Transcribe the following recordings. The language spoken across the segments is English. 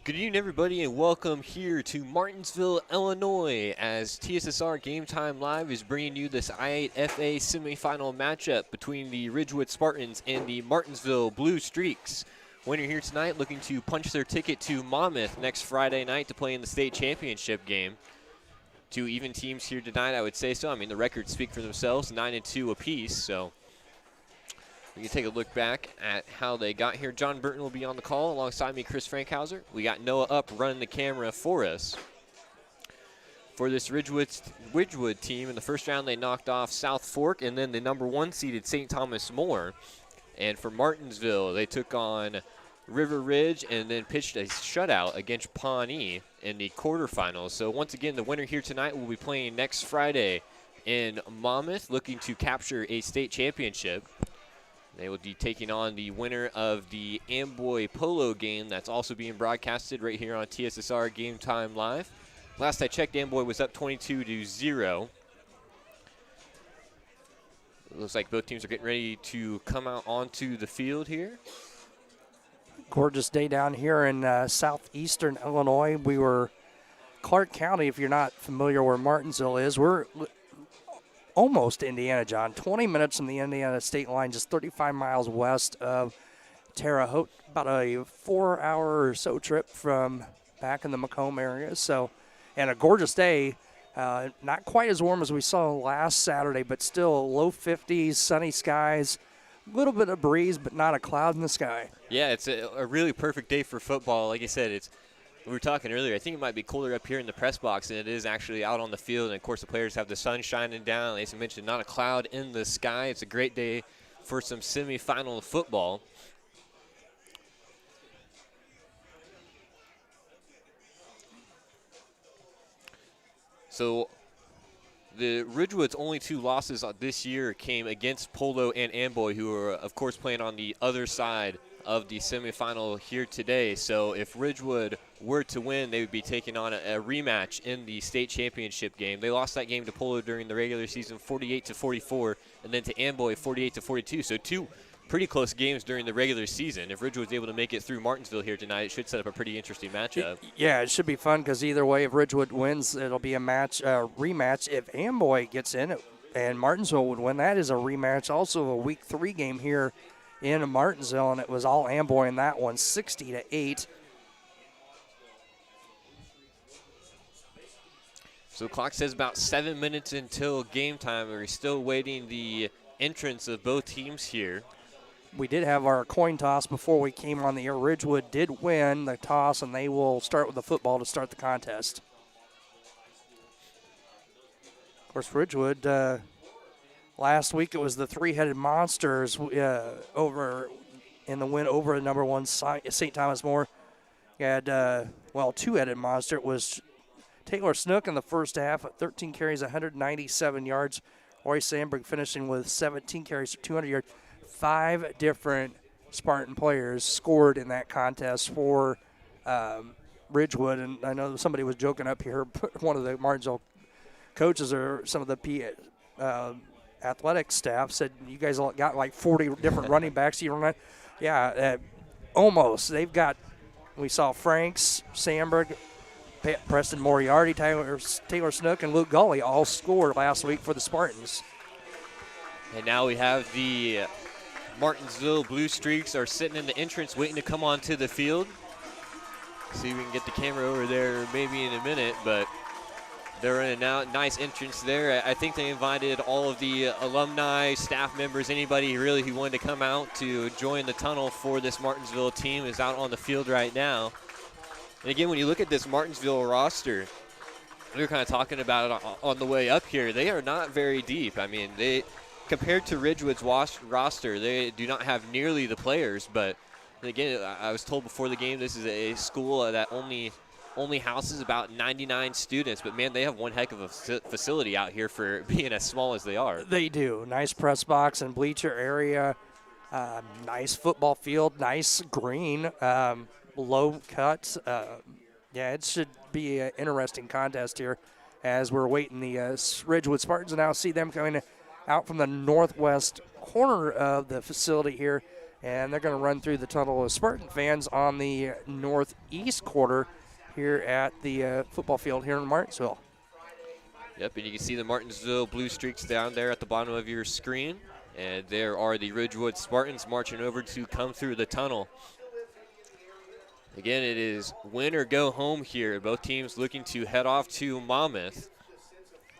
Good evening, everybody, and welcome here to Martinsville, Illinois, as TSSR Game Time Live is bringing you this I8FA semifinal matchup between the Ridgewood Spartans and the Martinsville Blue Streaks. Winner here tonight looking to punch their ticket to Monmouth next Friday night to play in the state championship game. Two even teams here tonight, I would say so. I mean, the records speak for themselves, 9-2 apiece, so we can take a look back at how they got here. John Burton will be on the call alongside me, Chris Frankhauser. We got Noah Up running the camera for us. For this Ridgewood team, in the first round they knocked off South Fork and then the number 1 seeded St. Thomas More. And for Martinsville, they took on River Ridge and then pitched a shutout against Pawnee in the quarterfinals. So once again, the winner here tonight will be playing next Friday in Monmouth, looking to capture a state championship. They will be taking on the winner of the Amboy Polo game that's also being broadcasted right here on TSSR Game Time Live. Last I checked, Amboy was up 22-0. It looks like both teams are getting ready to come out onto the field here. Gorgeous day down here in southeastern Illinois. We were Clark County, if you're not familiar where Martinsville is. We're almost Indiana, John. 20 minutes from the Indiana state line, just 35 miles west of Terre Haute. About a 4-hour or so trip from back in the Macomb area. So, and a gorgeous day. Not quite as warm as we saw last Saturday, but still low 50s, sunny skies. A little bit of breeze, but not a cloud in the sky. Yeah, it's a really perfect day for football. Like I said, we were talking earlier, I think it might be cooler up here in the press box than it is actually out on the field. And, of course, the players have the sun shining down. As I mentioned, not a cloud in the sky. It's a great day for some semifinal football. So the Ridgewood's only 2 losses this year came against Polo and Amboy, who are, of course, playing on the other side of the semifinal here today. So if Ridgewood were to win, they would be taking on a rematch in the state championship game. They lost that game to Polo during the regular season 48-44, and then to Amboy 48-42. So 2 pretty close games during the regular season. If Ridgewood's able to make it through Martinsville here tonight, it should set up a pretty interesting matchup. Yeah, it should be fun because either way, if Ridgewood wins, it'll be a rematch. If Amboy gets in and Martinsville would win, that is a rematch. Also a week 3 game here in Martinsville, and it was all Amboy in that one, 60-8. So the clock says about 7 minutes until game time. We're still waiting the entrance of both teams here. We did have our coin toss before we came on the air. Ridgewood did win the toss, and they will start with the football to start the contest. Of course, Ridgewood, last week it was the 3-headed Monsters over in the win over the number 1 St. Thomas More. You had, 2-headed Monster. It was Taylor Snook in the first half at 13 carries, 197 yards. Roy Sandberg finishing with 17 carries for 200 yards. 5 different Spartan players scored in that contest for Ridgewood. And I know somebody was joking up here, one of the Martinsville coaches or some of the athletic staff said, you guys all got like 40 different running backs. You run, yeah, almost. They've got, we saw Franks, Sandberg, Preston Moriarty, Taylor Snook, and Luke Gully all scored last week for the Spartans. And now we have the Martinsville Blue Streaks are sitting in the entrance waiting to come onto the field. See if we can get the camera over there maybe in a minute, but they're in a nice entrance there. I think they invited all of the alumni, staff members, anybody really who wanted to come out to join the tunnel for this Martinsville team is out on the field right now. And again, when you look at this Martinsville roster, we were kind of talking about it on the way up here. They are not very deep. I mean, compared to Ridgewood's roster, they do not have nearly the players. But again, I was told before the game this is a school that only houses about 99 students. But, man, they have one heck of a facility out here for being as small as they are. They do. Nice press box and bleacher area, nice football field, nice green, low cut. Yeah, it should be an interesting contest here as we're waiting the Ridgewood Spartans. And now see them coming out from the northwest corner of the facility here And they're going to run through the tunnel of Spartan fans on the northeast quarter here at the football field here in Martinsville. Yep, and you can see the Martinsville Blue Streaks down there at the bottom of your screen. And there are the Ridgewood Spartans marching over to come through the tunnel. Again, it is win or go home here. Both teams looking to head off to Monmouth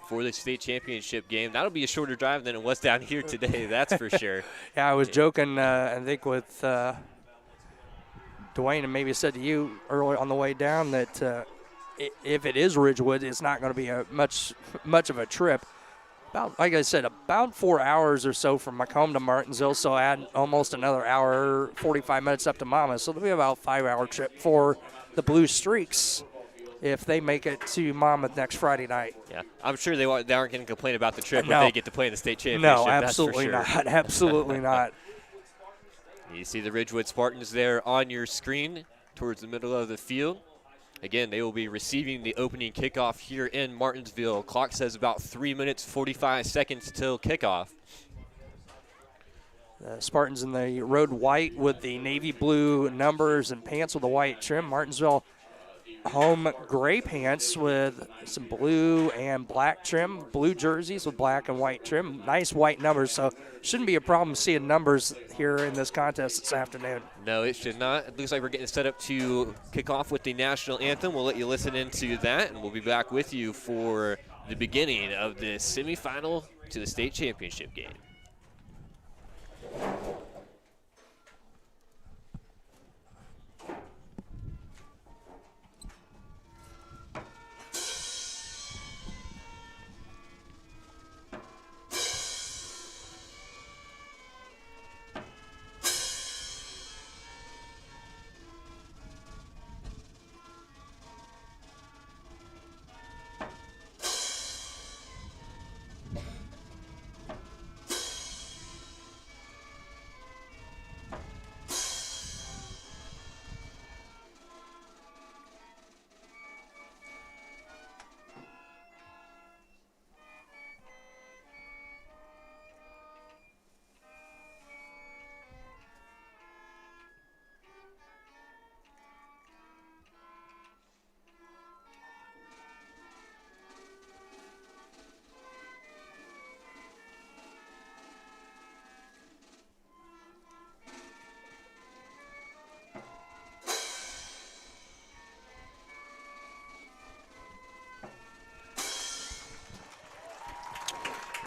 for the state championship game. That'll be a shorter drive than it was down here today, that's for sure. Yeah, I was joking, I think, with Dwayne, and maybe said to you early on the way down that if it is Ridgewood, it's not going to be a much of a trip. About, like I said, about 4 hours or so from Macomb to Martinsville, so add almost another hour, 45 minutes up to Monmouth. So it'll be about a 5-hour trip for the Blue Streaks if they make it to Monmouth next Friday night. Yeah, I'm sure they aren't going to complain about the trip No. when they get to play in the state championship. No, absolutely that's for sure. not. Absolutely not. You see the Ridgewood Spartans there on your screen towards the middle of the field. Again, they will be receiving the opening kickoff here in Martinsville. Clock says about 3 minutes, 45 seconds till kickoff. The Spartans in the road white with the navy blue numbers and pants with the white trim. Martinsville home gray pants with some blue and black trim. Blue jerseys with black and white trim. Nice white numbers, so shouldn't be a problem seeing numbers here in this contest this afternoon. No, it should not. It looks like we're getting set up to kick off with the national anthem. We'll let you listen into that, and we'll be back with you for the beginning of the semifinal to the state championship game.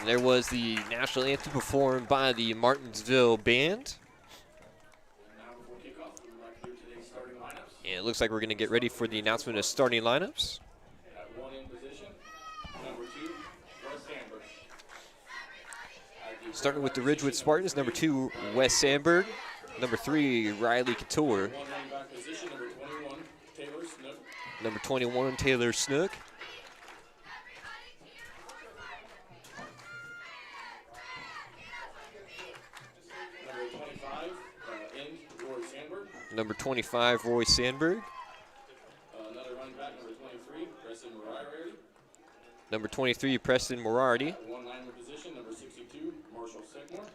There was the national anthem performed by the Martinsville Band. And it looks like we're going to get ready for the announcement of starting lineups. At one in position, number 2, Wes Sandberg. Starting with the Ridgewood Spartans, number 2, Wes Sandberg. Number 3, Riley Couture. One running back position, number 21, Taylor Snook. Number 21, Taylor Snook. Number 25, Roy Sandberg. Another running back, number 23, Preston Moriarty. Number 23, Preston Moriarty. One lineman position, number 62, Marshall Sycamore.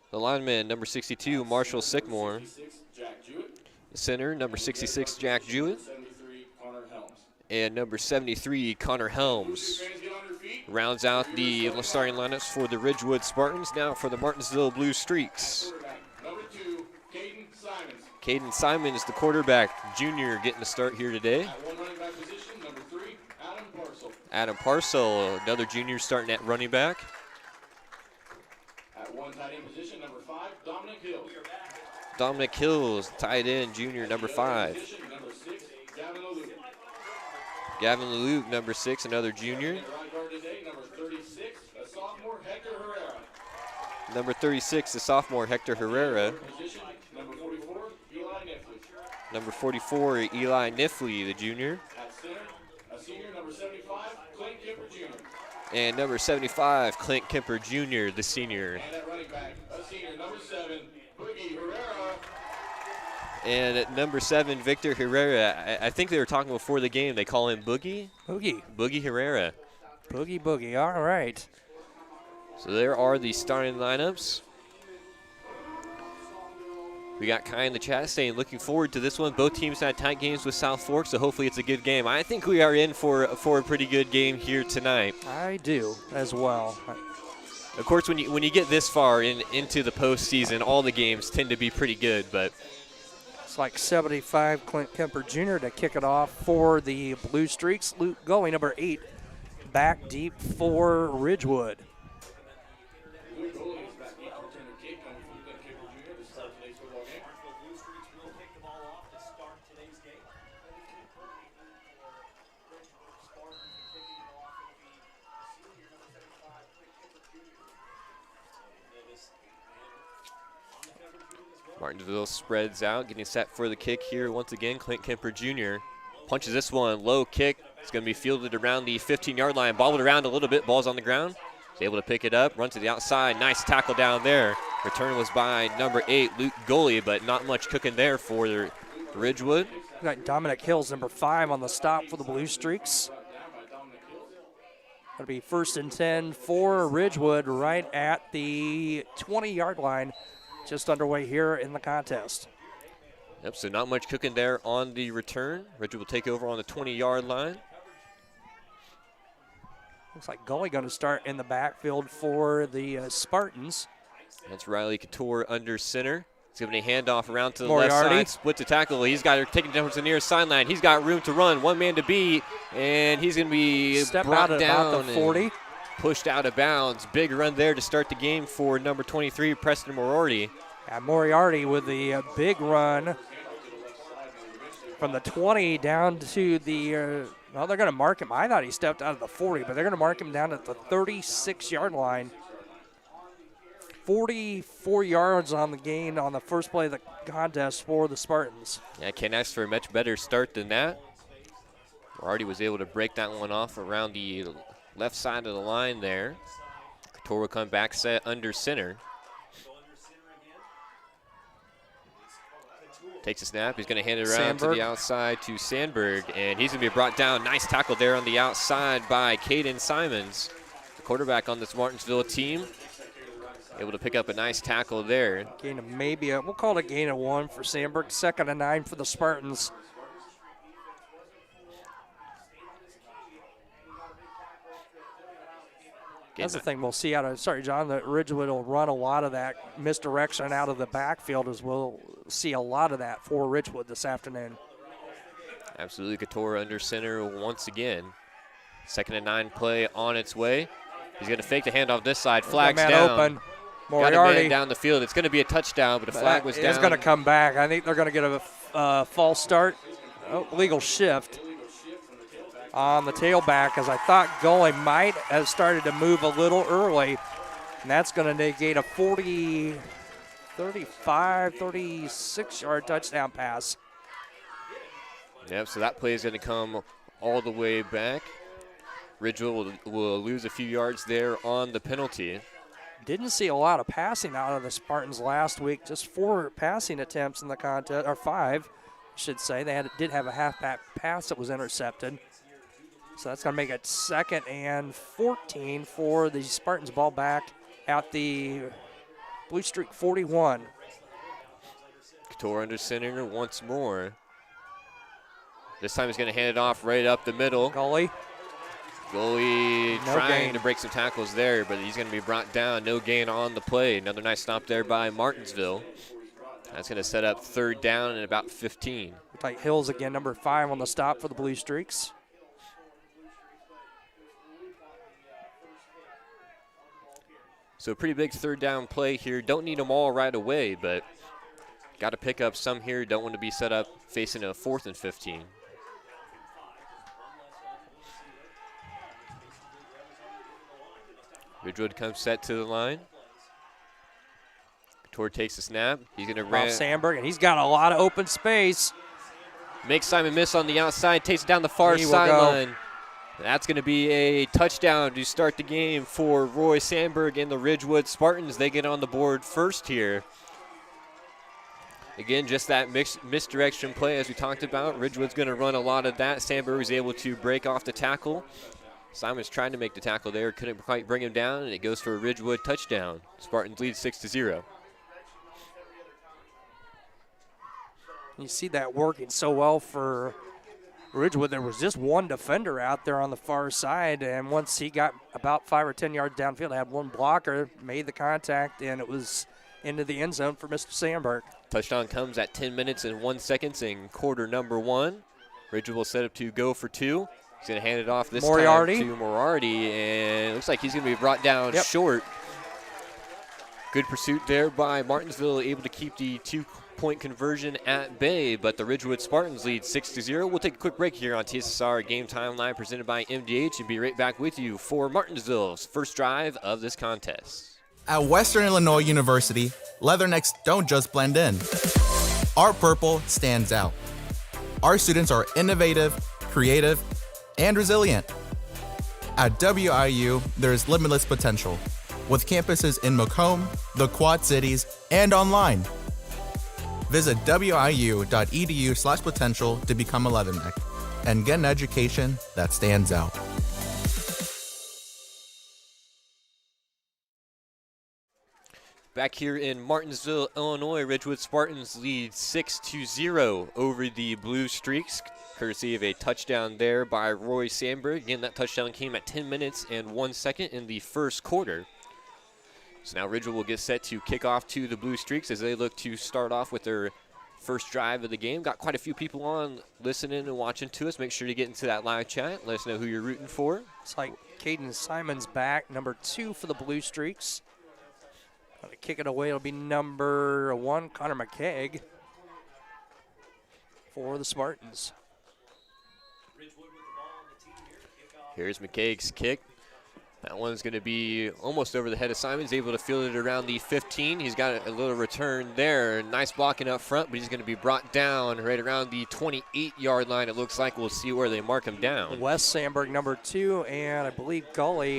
The lineman, number 62, Marshall Sycamore. 66, Jack Jewett. The center, number 66, Jack Jewett. 73, Connor Helms. And number 73, Connor Helms. Fans get on their feet. Rounds out the starting lineups for the Ridgewood Spartans. Now for the Martinsville Blue Streaks. Quarterback, number 2, Caden Simons. Caden Simons, the quarterback, junior, getting the start here today. At one running back position, number 3, Adam Parcel. Adam Parcel, another junior, starting at running back. At one tight end position, number 5, Dominic Hill. Dominic Hills, tight end, junior, number 5. Position, number 6, Gavin O'Luke. Gavin Leluke, number 6, another junior. And the right guard today, number 36, a sophomore, Hector Herrera. Number 36, the sophomore, Hector Herrera. Position, number 44, Eli Nifley. Number 44, Eli Nifley, the junior. At center, a senior, number 75, Clint Kemper Jr. And number 75, Clint Kemper Jr., the senior. And at running back, a senior, number 7, Boogie Herrera. And at number 7, Victor Herrera. I think they were talking before the game. They call him Boogie. Boogie. Boogie Herrera. Boogie, boogie. All right. So there are the starting lineups. We got Kai in the chat saying, looking forward to this one. Both teams had tight games with South Fork, so hopefully it's a good game. I think we are in for a pretty good game here tonight. I do as well. Of course, when you get this far into the postseason, all the games tend to be pretty good, but it's like 75 Clint Kemper Jr. to kick it off for the Blue Streaks. Luke Gully, number 8, back deep for Ridgewood. Martinsville spreads out, getting set for the kick here once again. Clint Kemper Jr. punches this one, low kick. It's going to be fielded around the 15-yard line, bobbled around a little bit, ball's on the ground. He's able to pick it up, run to the outside, nice tackle down there. Return was by number 8, Luke Gully, but not much cooking there for Ridgewood. We got Dominic Hills, number 5, on the stop for the Blue Streaks. Going to be 1st and 10 for Ridgewood right at the 20-yard line. Just underway here in the contest. Yep, so not much cooking there on the return. Ridgewood will take over on the 20-yard line. Looks like Gully going to start in the backfield for the Spartans. That's Riley Couture under center. He's giving a handoff around to the Moriarty. left side, split to tackle. He's got her taking down to the near sideline. He's got room to run, one man to beat, and he's going to be Step brought out at down about the 40. Pushed out of bounds. Big run there to start the game for number 23, Preston Moriarty. And Moriarty with the big run from the 20 down to the, well, they're going to mark him. I thought he stepped out of the 40, but they're going to mark him down at the 36-yard line. 44 yards on the gain on the first play of the contest for the Spartans. Yeah, can't ask for a much better start than that. Moriarty was able to break that one off around the left side of the line there. Couture will come back set under center. Takes a snap. He's going to hand it around to the outside to Sandberg, and he's going to be brought down. Nice tackle there on the outside by Caden Simons, the quarterback on this Martinsville team. Able to pick up a nice tackle there. Gain of maybe we'll call it a gain of 1 for Sandberg. 2nd and 9 for the Spartans. That's the thing we'll see out of, sorry, John, that Ridgewood will run a lot of that misdirection out of the backfield, as we'll see a lot of that for Ridgewood this afternoon. Absolutely, Couture under center once again. 2nd and 9 play on its way. He's going to fake the handoff this side, flags man down. Open. Got Moriarty. a man down the field. It's going to be a touchdown, but a flag was down. It's going to come back. I think they're going to get a false start, legal shift on the tailback, as I thought Gully might have started to move a little early, and that's going to negate a 40, 35, 36-yard touchdown pass. Yep, so that play is going to come all the way back. Ridgewood will lose a few yards there on the penalty. Didn't see a lot of passing out of the Spartans last week. Just 4 passing attempts in the contest, or 5, I should say. They did have a halfback pass that was intercepted. So that's going to make it 2nd and 14 for the Spartans. Ball back at the Blue Streak 41. Couture under center once more. This time he's going to hand it off right up the middle. Gully. Gully No trying gain. to break some tackles there, but he's going to be brought down. No gain on the play. Another nice stop there by Martinsville. That's going to set up 3rd down and about 15. Like Hills again, number 5 on the stop for the Blue Streaks. So a pretty big 3rd down play here. Don't need them all right away, but got to pick up some here. Don't want to be set up facing a 4th and 15. Ridgewood comes set to the line. Couture takes the snap. He's going to run. Sandberg, and he's got a lot of open space. Makes Simon miss on the outside. Takes it down the far He will sideline. That's going to be a touchdown to start the game for Roy Sandberg and the Ridgewood Spartans. They get on the board first here. Again, just that misdirection play as we talked about. Ridgewood's going to run a lot of that. Sandberg was able to break off the tackle. Simon's trying to make the tackle there. Couldn't quite bring him down, and it goes for a Ridgewood touchdown. Spartans lead 6-0. You see that working so well for Ridgewood. There was just one defender out there on the far side, and once he got about 5 or 10 yards downfield, had one blocker, made the contact, and it was into the end zone for Mr. Sandberg. Touchdown comes at 10 minutes and 1 second in quarter number 1. Ridgewood will set up to go for 2. He's going to hand it off this time to Moriarty, and it looks like he's going to be brought down short. Good pursuit there by Martinsville, able to keep the 2-point conversion at bay, but the Ridgewood Spartans lead 6-0. We'll take a quick break here on TSSR Game Time Live presented by MDH and be right back with you for Martinsville's first drive of this contest. At Western Illinois University, Leathernecks don't just blend in. Our purple stands out. Our students are innovative, creative, and resilient. At WIU, there's limitless potential, with campuses in Macomb, the Quad Cities, and online. Visit wiu.edu/potential to become a Leatherneck and get an education that stands out. Back here in Martinsville, Illinois, Ridgewood Spartans lead 6-0 over the Blue Streaks, courtesy of a touchdown there by Roy Sandberg. Again, that touchdown came at 10 minutes and 1 second in the first quarter. So now Ridgewood will get set to kick off to the Blue Streaks as they look to start off with their first drive of the game. Got quite a few people on listening and watching to us. Make sure to get into that live chat. Let us know who you're rooting for. It's like Caden Simon's back, number 2 for the Blue Streaks. Going to kick it away. It'll be number 1, Connor McKegg, for the Spartans. Here's McKegg's kick. That one's going to be almost over the head of Simon. He's able to field it around the 15. He's got a little return there. Nice blocking up front, but he's going to be brought down right around the 28-yard line. It looks like we'll see where they mark him down. Wes Sandberg, number 2, and I believe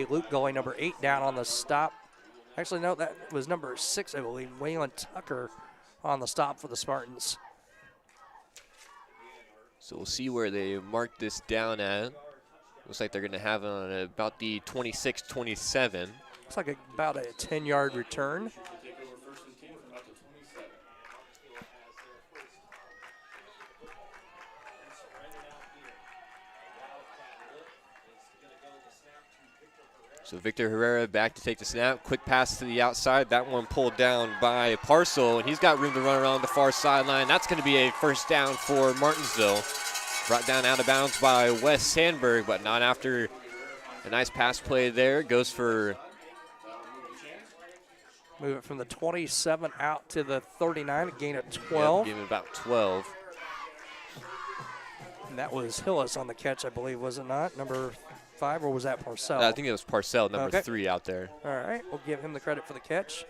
Luke Gully, number 8, down on the stop. Actually, no, that was number 6, I believe. Waylon Tucker on the stop for the Spartans. So we'll see where they mark this down at. Looks like they're going to have it on about the 26-27. Looks like about a 10-yard return. So Victor Herrera back to take the snap. Quick pass to the outside. That one pulled down by Parcel, and he's got room to run around the far sideline. That's going to be a first down for Martinsville. Brought down out of bounds by Wes Sandberg, but not after a nice pass play there. Goes for... Move it from the 27 out to the 39, a gain of 12. Yep, give him about 12. And that was Hillis on the catch, I believe, was it not? Number 5, or was that Parcell? I think it was Parcell, number 3 out there. All right, we'll give him the credit for the catch.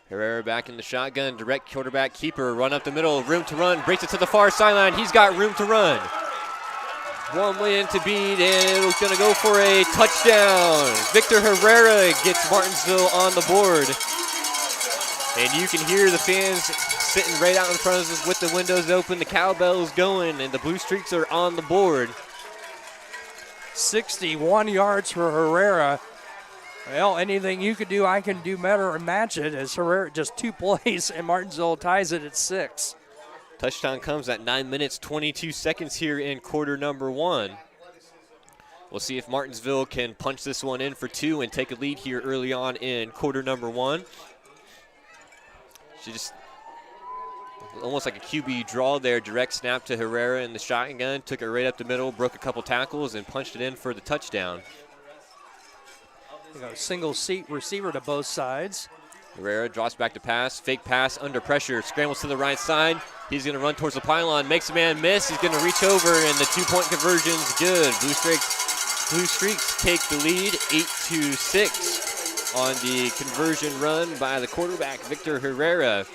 Herrera back in the shotgun, direct quarterback keeper, run up the middle, room to run, breaks it to the far sideline. He's got room to run. One way into beat, and it's going to go for a touchdown. Victor Herrera gets Martinsville on the board. And you can hear the fans sitting right out in front of us with the windows open, the cowbells going, and the Blue Streaks are on the board. 61 yards for Herrera. Well, anything you could do, I can do better or match it, as Herrera just 2 plays, and Martinsville ties it at 6. Touchdown comes at 9 minutes, 22 seconds here in quarter number 1. We'll see if Martinsville can punch this one in for 2 and take a lead here early on in quarter number 1. She just almost like a QB draw there, direct snap to Herrera in the shotgun, took it right up the middle, broke a couple tackles, and punched it in for the touchdown. We got a single seat receiver to both sides. Herrera drops back to pass, fake pass under pressure, scrambles to the right side. He's going to run towards the pylon, makes a man miss. He's going to reach over, and the 2-point conversion's good. Blue Streaks take the lead, 8-6 on the conversion run by the quarterback, Victor Herrera.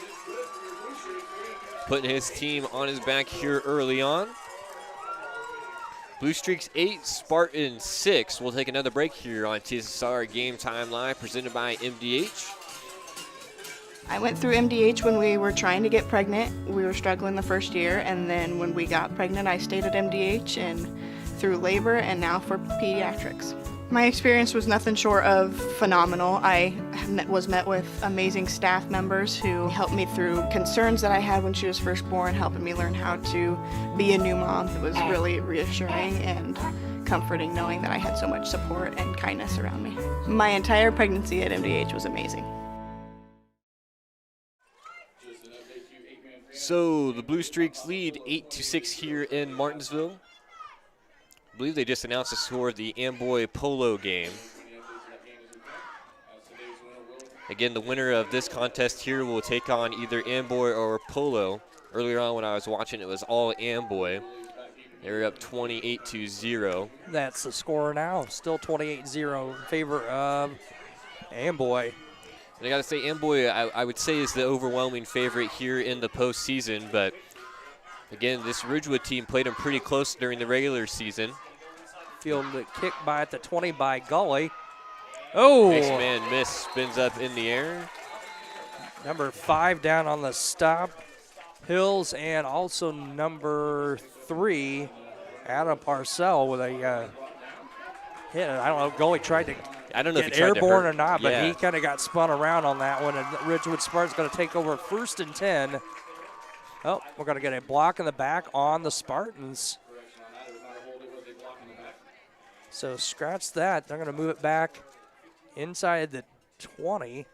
Putting his team on his back here early on. Blue Streaks 8, Spartans 6. We'll take another break here on TSSR Game Time Live, presented by MDH. I went through MDH when we were trying to get pregnant. We were struggling the first year, and then when we got pregnant, I stayed at MDH and through labor and now for pediatrics. My experience was nothing short of phenomenal. I was met with amazing staff members who helped me through concerns that I had when she was first born, helping me learn how to be a new mom. It was really reassuring and comforting knowing that I had so much support and kindness around me. My entire pregnancy at MDH was amazing. So the Blue Streaks lead 8-6 here in Martinsville. I believe they just announced the score of the Amboy Polo game. Again, the winner of this contest here will take on either Amboy or Polo. Earlier on when I was watching, it was all Amboy. They're up 28-0. That's the score now. Still 28-0 in favor of Amboy. And I got to say, Amboy, I would say, is the overwhelming favorite here in the postseason. But again, this Ridgewood team played them pretty close during the regular season. Fielded kick by at the 20 by Gully. Oh! Next man miss, spins up in the air. Number 5 down on the stop. Hills, and also number 3, Adam Parcell with a hit. I don't know, Gully tried to get airborne or not, but he kind of got spun around on that one, and Ridgewood Spartan's going to take over 1st and 10. Oh, we're going to get a block in the back on the Spartans. So scratch that. They're going to move it back inside the 20.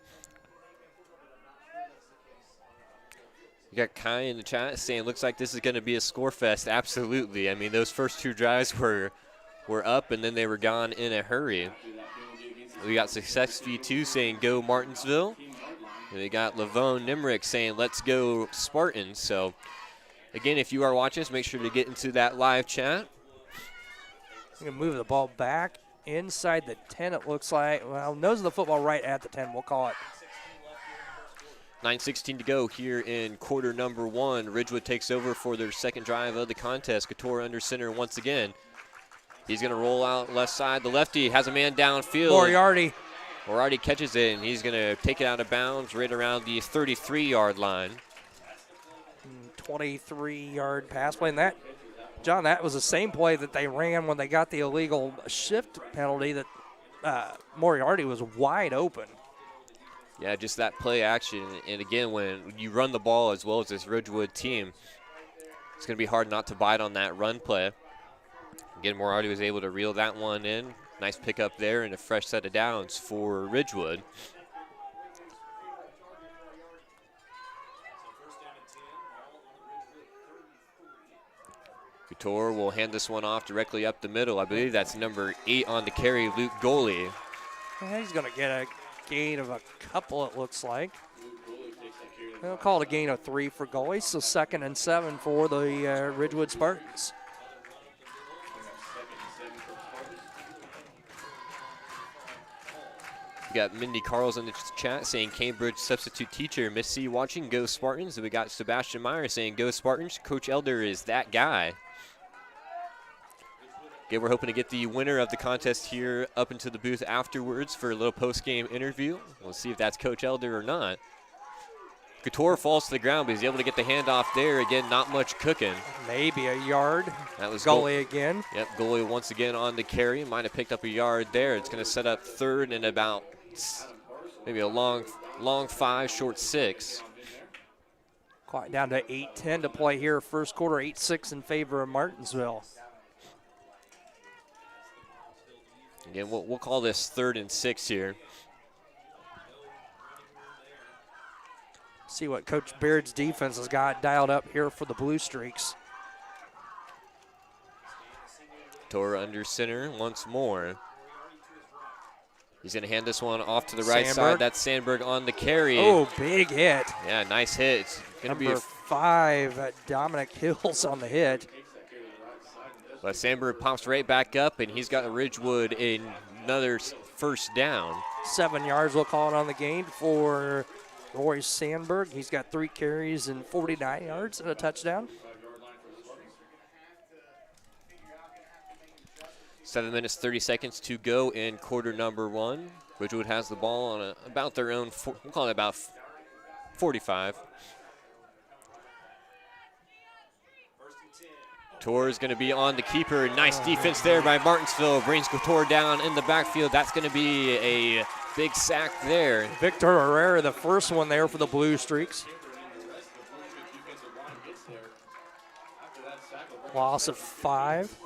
You got Kai in the chat saying, looks like this is going to be a score fest. Absolutely. I mean, those first 2 drives were up, and then they were gone in a hurry. We got Success V2 saying, go Martinsville. And we got Lavone Nimrick saying, let's go Spartans. So, again, if you are watching us, make sure to get into that live chat. We're going to move the ball back inside the 10, it looks like. Well, nose of the football right at the 10, we'll call it. 9:16 to go here in quarter number 1. Ridgewood takes over for their second drive of the contest. Couture under center once again. He's going to roll out left side. The lefty has a man downfield. Moriarty catches it, and he's going to take it out of bounds right around the 33-yard line. 23-yard pass play. And that, John, that was the same play that they ran when they got the illegal shift penalty that Moriarty was wide open. Yeah, just that play action. And again, when you run the ball as well as this Ridgewood team, it's going to be hard not to bite on that run play. Again, Moriarty was able to reel that one in. Nice pickup there and a fresh set of downs for Ridgewood. Couture will hand this one off directly up the middle. I believe that's number 8 on the carry, Luke Goley. Yeah, he's going to get a gain of a couple, it looks like. They'll call it a gain of 3 for Goley, so 2nd and 7 for the Ridgewood Spartans. We got Mindy Carls in the chat saying Cambridge substitute teacher, Miss C watching, go Spartans. And we got Sebastian Meyer saying go Spartans. Coach Elder is that guy. Again, we're hoping to get the winner of the contest here up into the booth afterwards for a little post-game interview. We'll see if that's Coach Elder or not. Couture falls to the ground, but he's able to get the handoff there. Again, not much cooking. Maybe a yard. That was Goley again. Yep, Goley once again on the carry. Might have picked up a yard there. It's going to set up 3rd and about maybe a long 5, short 6. Clock down to 8:10 to play here. First quarter, 8-6 in favor of Martinsville. Again, we'll call this 3rd and 6 here. See what Coach Baird's defense has got dialed up here for the Blue Streaks. Couture under center once more. He's going to hand this one off to the right side. That's Sandberg on the carry. Oh, big hit. Yeah, nice hit. It's going to be Number 5, Dominic Hills on the hit. But Sandberg pops right back up, and he's got Ridgewood another first down. 7 yards, we'll call it on the gain for Roy Sandberg. He's got 3 carries and 49 yards and a touchdown. 7 minutes, 30 seconds to go in quarter number 1. Ridgewood has the ball on about their own, we'll call it about 45. Couture is going to be on the keeper. Nice defense there by Martinsville. Brings Couture down in the backfield. That's going to be a big sack there. Victor Herrera, the first one there for the Blue Streaks. Loss of 5.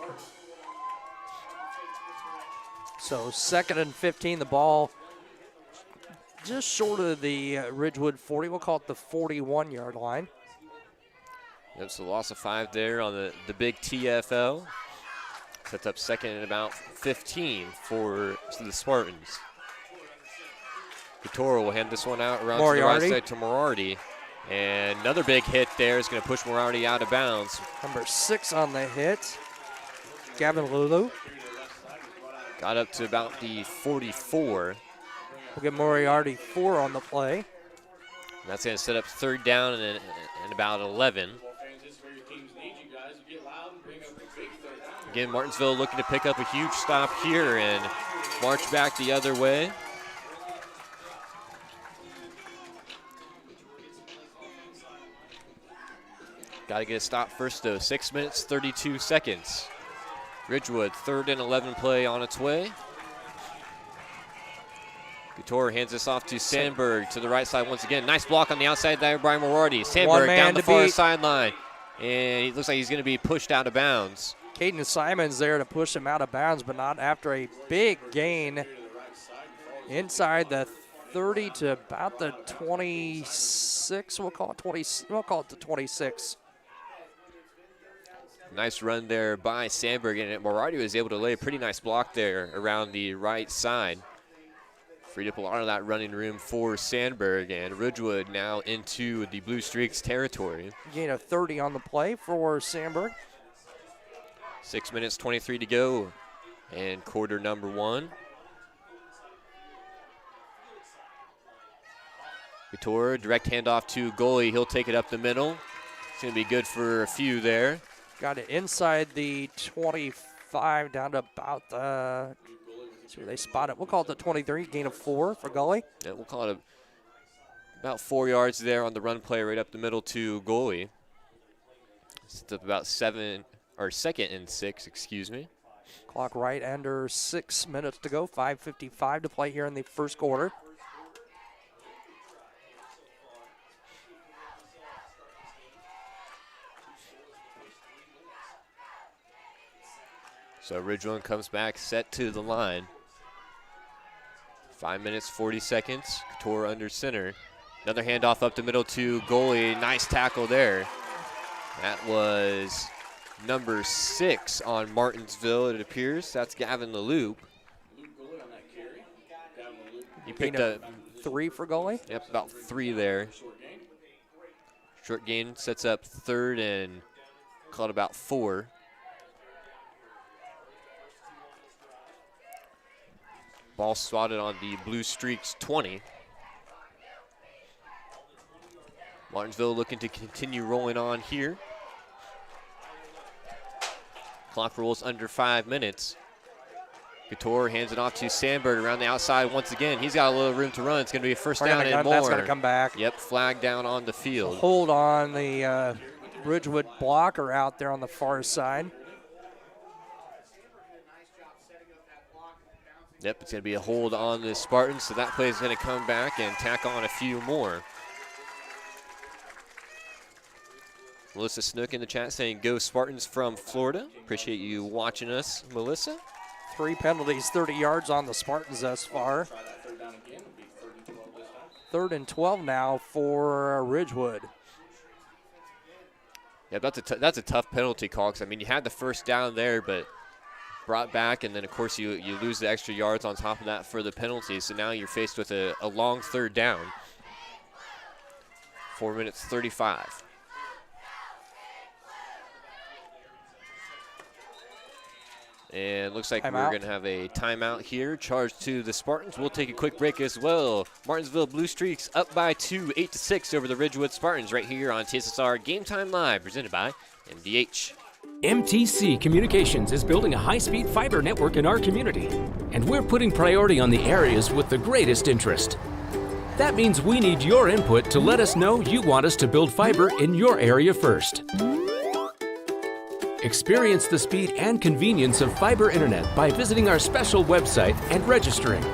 So 2nd and 15, the ball just short of the Ridgewood 40. We'll call it the 41-yard line. Yep, so loss of 5 there on the big TFL. Sets up 2nd and about 15 for the Spartans. Couture will hand this one out around to the right side to Moriarty. And another big hit there is going to push Moriarty out of bounds. Number 6 on the hit, Gavin Lulu. Got up to about the 44. We'll get Moriarty 4 on the play. And that's going to set up 3rd down and about 11. Again, Martinsville looking to pick up a huge stop here and march back the other way. Got to get a stop first, though. 6 minutes, 32 seconds. Ridgewood, 3rd and 11 play on its way. Couture hands this off to Sandberg to the right side once again. Nice block on the outside there by Moriarty. Sandberg down the far sideline. And it looks like he's going to be pushed out of bounds. Caden Simons there to push him out of bounds, but not after a big gain inside the 30 to about the 26. We'll call it the 26. Nice run there by Sandberg, and Moriarty was able to lay a pretty nice block there around the right side. Freed up a lot of that running room for Sandberg, and Ridgewood now into the Blue Streaks territory. Gain of 30 on the play for Sandberg. 6 minutes, 23 to go, and quarter number 1. Couture, direct handoff to goalie. He'll take it up the middle. It's going to be good for a few there. Got it inside the 25 down to about the, see where they spot it. We'll call it the 23, gain of 4 for goalie. Yeah, we'll call it about 4 yards there on the run play right up the middle to goalie. It's up about 2nd and 6, excuse me. Clock right under 6 minutes to go, 5:55 to play here in the first quarter. So Ridgewood comes back, set to the line. 5 minutes, 40 seconds. Couture under center. Another handoff up the middle to goalie. Nice tackle there. That was number 6 on Martinsville, it appears. That's Gavin LeLoop. He picked up 3 for goalie. Yep, about 3 there. Short gain sets up 3rd and caught about 4. Ball swatted on the Blue Streaks 20. Martinsville looking to continue rolling on here. Clock rolls under 5 minutes. Couture hands it off to Sandberg around the outside once again. He's got a little room to run. It's going to be a first down and more. That's going to come back. Yep, flag down on the field. Hold on the Ridgewood blocker out there on the far side. Yep, it's going to be a hold on the Spartans, so that play is going to come back and tack on a few more. Melissa Snook in the chat saying, "Go Spartans from Florida." Appreciate you watching us, Melissa. 3 penalties, 30 yards on the Spartans thus far. 3rd and 12 now for Ridgewood. Yeah, that's a tough penalty call, because, I mean, you had the first down there, but brought back, and then, of course, you lose the extra yards on top of that for the penalty, so now you're faced with a long 3rd down. 4 minutes, 35. And looks like we're going to have a timeout here, charged to the Spartans. We'll take a quick break as well. Martinsville Blue Streaks up by 2, 8-6 over the Ridgewood Spartans right here on TSSR Game Time Live, presented by MDH. MTC Communications is building a high-speed fiber network in our community, and we're putting priority on the areas with the greatest interest. That means we need your input to let us know you want us to build fiber in your area first. Experience the speed and convenience of fiber internet by visiting our special website and registering.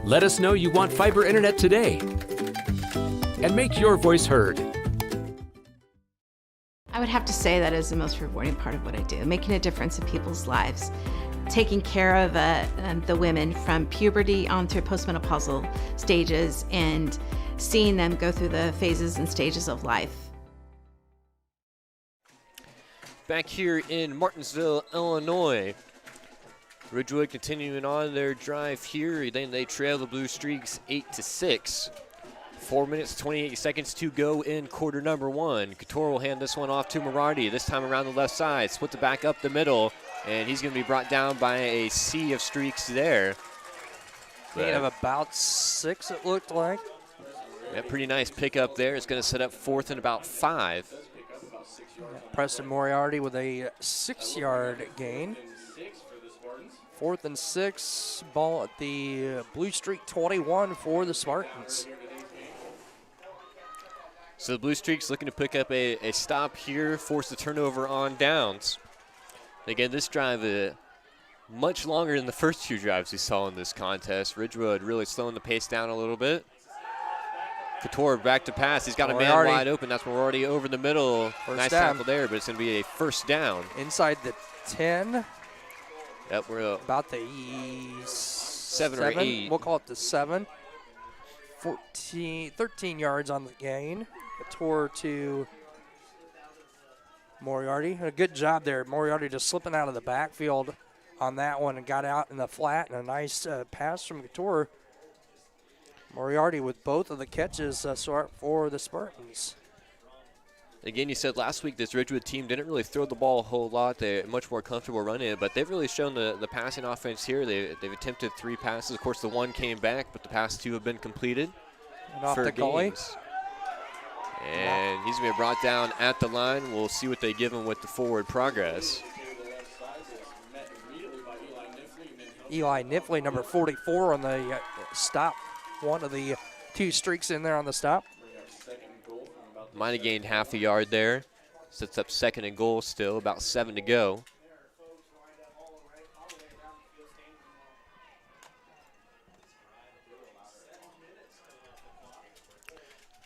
Let us know you want fiber internet today and make your voice heard. I would have to say that is the most rewarding part of what I do, making a difference in people's lives, taking care of the women from puberty on through postmenopausal stages and seeing them go through the phases and stages of life. Back here in Martinsville, Illinois, Ridgewood continuing on their drive here. Then they trail the Blue Streaks 8-6. 4 minutes, 28 seconds to go in quarter number one. Couture will hand this one off to Mirardi, this time around the left side. Split it back up the middle, and he's going to be brought down by a sea of streaks there. Gain of about 6, it looked like. Yeah, pretty nice pickup there. It's going to set up fourth and about 5. Preston Moriarty with a 6-yard gain. 4th and 6, ball at the Blue Streak 21 for the Spartans. So the Blue Streaks looking to pick up a stop here, force the turnover on downs. Again, this drive much longer than the first 2 drives we saw in this contest. Ridgewood really slowing the pace down a little bit. Couture back to pass. He's got a man wide open. That's Moriarty over the middle. Nice tackle there, but it's going to be a first down. Inside the 10. Yep, we're about the 7 or 8. We'll call it the 7. 13 yards on the gain. Couture to Moriarty. A good job there. Moriarty just slipping out of the backfield on that one and got out in the flat. And a nice pass from Couture. Moriarty with both of the catches for the Spartans. Again, you said last week this Ridgewood team didn't really throw the ball a whole lot. They're much more comfortable running it, but they've really shown the passing offense here. They've attempted 3 passes. Of course, the 1 came back, but the past 2 have been completed. And off the goalie. And he's going to be brought down at the line. We'll see what they give him with the forward progress. Eli Nifley, number 44 on the stop. One of the 2 streaks in there on the stop. Might have gained half a yard there. Sets up 2nd and goal still, about 7 to go.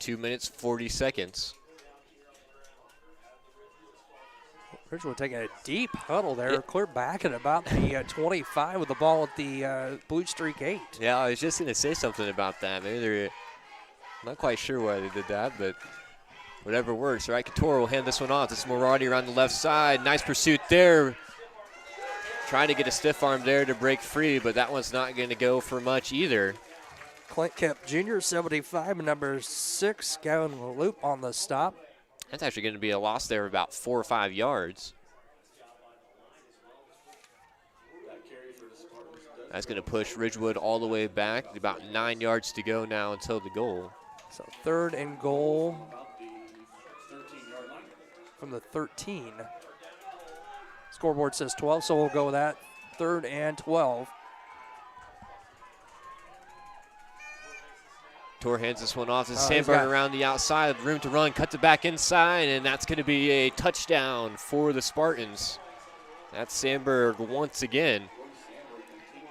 Two minutes, 40 seconds. Ridgewood taking a deep huddle there, clear back at about the 25 with the ball at the Blue Streak 8. Yeah, I was just going to say something about that. Maybe they're not quite sure why they did that, but whatever works. All right, Couture will hand this one off. This is Moriarty around the left side. Nice pursuit there. Trying to get a stiff arm there to break free, but that one's not going to go for much either. Clint Kemp Jr., 75, and number 6, Gavin Loop on the stop. That's actually going to be a loss there of about 4 or 5 yards. That's going to push Ridgewood all the way back. About 9 yards to go now until the goal. So 3rd and goal from the 13. Scoreboard says 12, so we'll go with that. 3rd and 12. Couture hands this one off to Sandberg around the outside. Room to run, cuts it back inside, and that's going to be a touchdown for the Spartans. That's Sandberg once again.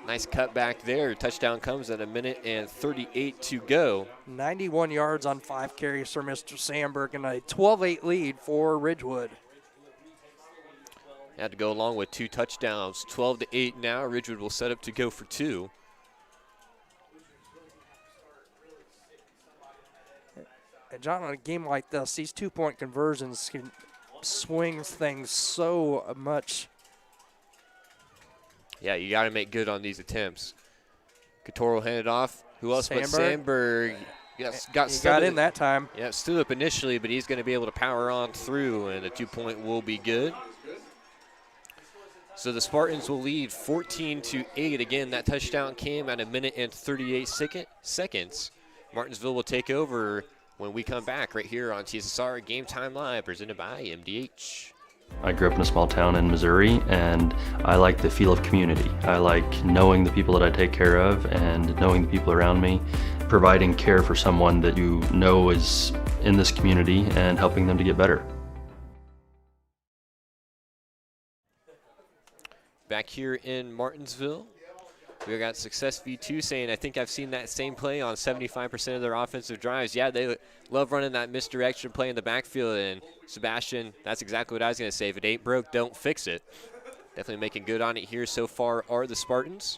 Nice cut back there. Touchdown comes at 1:38 to go. 91 yards on 5 carries for Mr. Sandberg and a 12-8 lead for Ridgewood. Had to go along with 2 touchdowns. 12-8 now. Ridgewood will set up to go for 2. And John, in a game like this, these 2-point conversions can swing things so much. Yeah, you got to make good on these attempts. Couture will hand it off. Who else but Sandberg? Got in that time. Yeah, stood up initially, but he's going to be able to power on through, and the 2-point will be good. So the Spartans will lead 14-8. Again, that touchdown came at 1:38 seconds. Martinsville will take over when we come back right here on TSSR Game Time Live, presented by MDH. I grew up in a small town in Missouri, and I like the feel of community. I like knowing the people that I take care of and knowing the people around me, providing care for someone that you know is in this community and helping them to get better. Back here in Martinsville, we got Success V2 saying, I think I've seen that same play on 75% of their offensive drives. Yeah, they love running that misdirection play in the backfield. And Sebastian, that's exactly what I was going to say. If it ain't broke, don't fix it. Definitely making good on it here so far are the Spartans.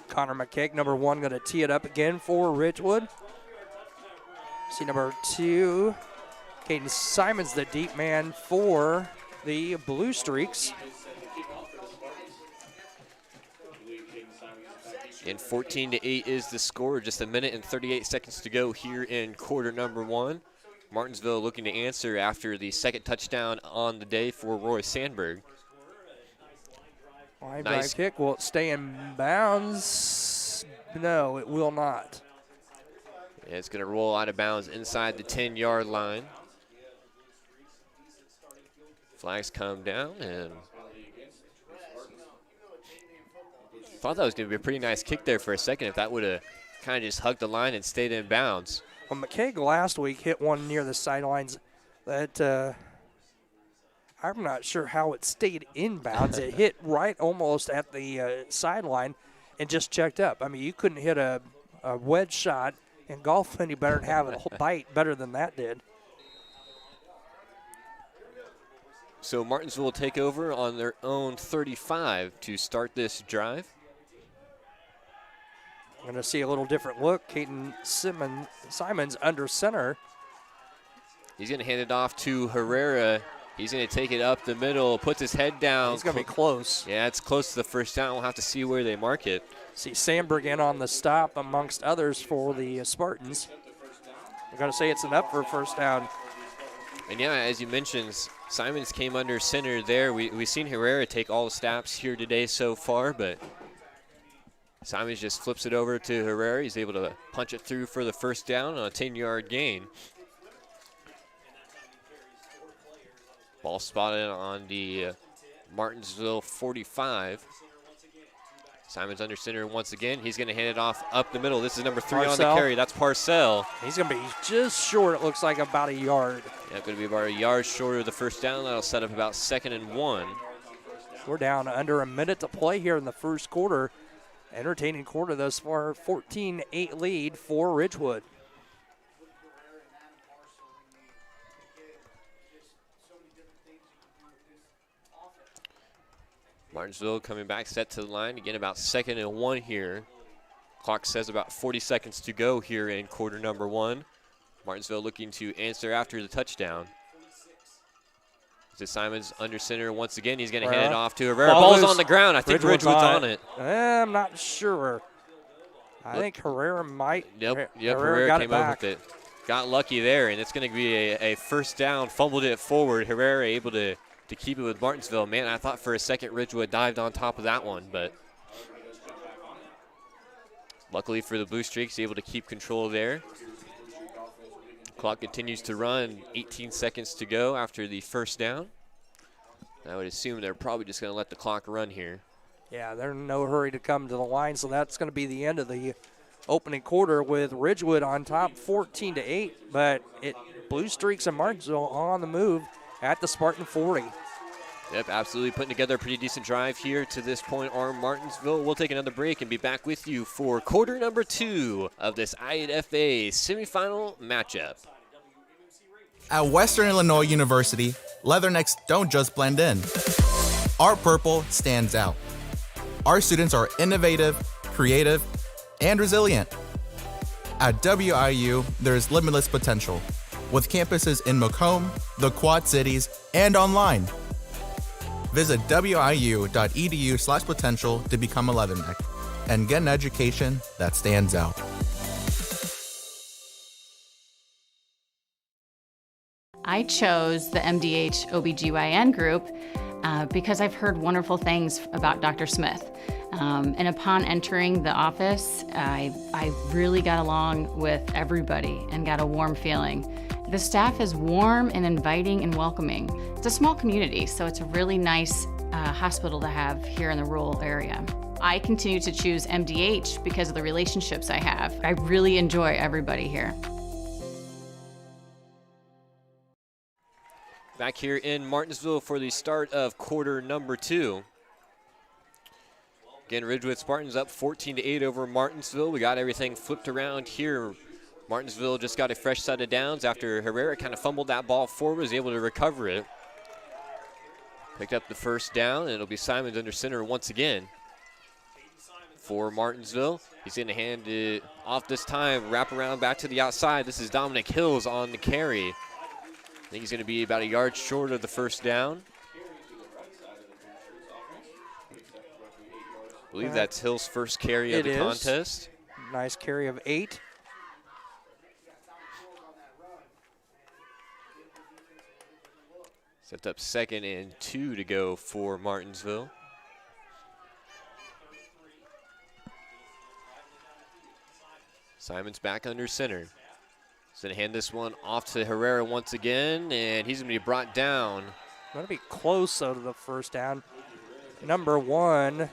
Connor McKeag, number 1, going to tee it up again for Ridgewood. See number 2, Caden Simons, the deep man for the Blue Streaks. And 14-8 is the score. Just a minute and 38 seconds to go here in quarter number 1. Martinsville looking to answer after the second touchdown on the day for Roy Sandberg. Line Nice. drive kick. Will it stay in bounds? No, it will not. Yeah, it's going to roll out of bounds inside the 10-yard line. Flags come down, and thought that was going to be a pretty nice kick there for a second if that would have kind of just hugged the line and stayed in bounds. Well, McKeag last week hit one near the sidelines that I'm not sure how it stayed in bounds. It hit right almost at the sideline and just checked up. I mean, you couldn't hit a wedge shot in golf any better and have it bite better than that did. So Martinsville will take over on their own 35 to start this drive. We're going to see a little different look. Caden Simons under center. He's going to hand it off to Herrera. He's going to take it up the middle, puts his head down. He's going to be close. Yeah, it's close to the first down. We'll have to see where they mark it. See Sandberg in on the stop amongst others for the Spartans. We're going to say it's enough for a first down. And yeah, as you mentioned, Simons came under center there. We've seen Herrera take all the snaps here today so far, but Simons just flips it over to Herrera. He's able to punch it through for the first down on a 10-yard gain. Ball spotted on the Martinsville 45. Simons under center once again. He's going to hand it off up the middle. This is number 3 on the carry. That's Parcell. He's going to be just short, it looks like, about a yard. Yeah, going to be about a yard short of the first down. That'll set up about 2nd and 1. We're down under a minute to play here in the first quarter. Entertaining quarter thus far, 14-8 lead for Ridgewood. Martinsville coming back, set to the line. Again, about 2nd and 1 here. Clock says about 40 seconds to go here in quarter number 1. Martinsville looking to answer after the touchdown. Simons under center once again. He's going to hand it off to Herrera. Ball's on the ground. I think Ridgewood's on it. I'm not sure. I think Herrera might. Yep, Herrera came up with it. Got lucky there, and it's going to be a first down. Fumbled it forward. Herrera able to keep it with Martinsville. Man, I thought for a second Ridgewood dived on top of that one, but luckily for the Blue Streaks, able to keep control there. Clock continues to run, 18 seconds to go after the first down. I would assume they're probably just going to let the clock run here. Yeah, they're in no hurry to come to the line, so that's going to be the end of the opening quarter with Ridgewood on top 14-8, but Blue Streaks and Martinsville on the move at the Spartan 40. Yep, absolutely putting together a pretty decent drive here to this point on Martinsville. We'll take another break and be back with you for quarter number 2 of this I8FA semifinal matchup. At Western Illinois University, Leathernecks don't just blend in. Our purple stands out. Our students are innovative, creative, and resilient. At WIU, there's limitless potential, with campuses in Macomb, the Quad Cities, and online. Visit wiu.edu/potential to become a Leatherneck and get an education that stands out. I chose the MDH OBGYN group because I've heard wonderful things about Dr. Smith. And upon entering the office, I really got along with everybody and got a warm feeling. The staff is warm and inviting and welcoming. It's a small community, so it's a really nice hospital to have here in the rural area. I continue to choose MDH because of the relationships I have. I really enjoy everybody here. Back here in Martinsville for the start of quarter number 2. Again, Ridgewood Spartans up 14-8 over Martinsville. We got everything flipped around here. Martinsville just got a fresh set of downs after Herrera kind of fumbled that ball forward, was able to recover it. Picked up the first down, and it'll be Simons under center once again for Martinsville. He's going to hand it off this time, wrap around back to the outside. This is Dominic Hills on the carry. I think he's going to be about a yard short of the first down. I believe that's Hill's first carry of the contest. Nice carry of 8. Set up 2nd and 2 to go for Martinsville. Simons back under center. He's going to hand this one off to Herrera once again, and he's going to be brought down. Going to be close though to the first down. Number 1,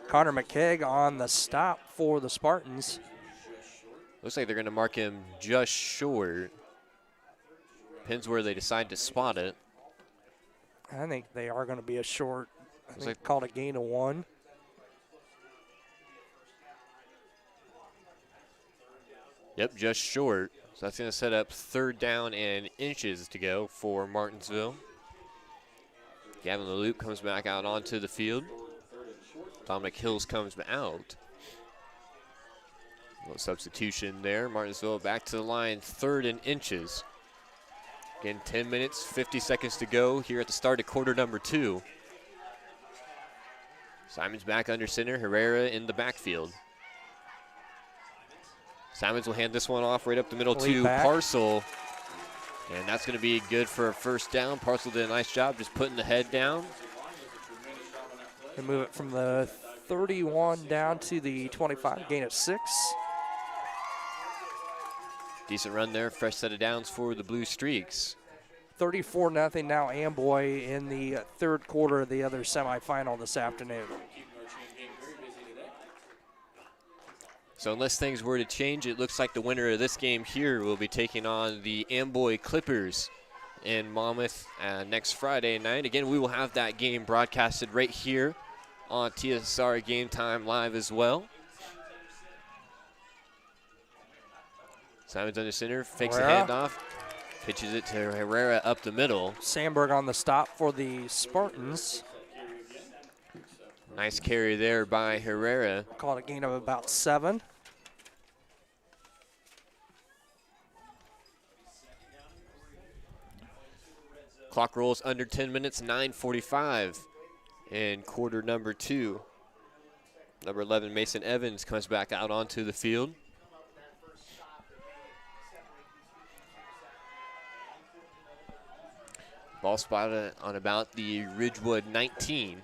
Connor McKegg on the stop for the Spartans. Looks like they're going to mark him just short. Depends where they decide to spot it. I think they are going to be a short. I think like called a gain of 1. Yep, just short. So that's going to set up 3rd down and inches to go for Martinsville. Gavin LeLoop comes back out onto the field. Dominic Hills comes out. A little substitution there. Martinsville back to the line, 3rd and inches. Again, 10 minutes, 50 seconds to go here at the start of quarter number 2. Simons back under center, Herrera in the backfield. Simons will hand this one off right up the middle to Parcel. And that's going to be good for a first down. Parcel did a nice job just putting the head down. They move it from the 31 down to the 25, gain of 6. Decent run there, fresh set of downs for the Blue Streaks. 34-0 now Amboy in the 3rd quarter of the other semifinal this afternoon. So unless things were to change, it looks like the winner of this game here will be taking on the Amboy Clippers in Monmouth next Friday night. Again, we will have that game broadcasted right here on TSSR Game Time Live as well. Simons under center, fakes the handoff, pitches it to Herrera up the middle. Sandberg on the stop for the Spartans. Nice carry there by Herrera. Called a gain of about 7. Clock rolls under 10 minutes, 9:45 in quarter number 2. Number 11, Mason Evans, comes back out onto the field. Ball spotted on about the Ridgewood 19.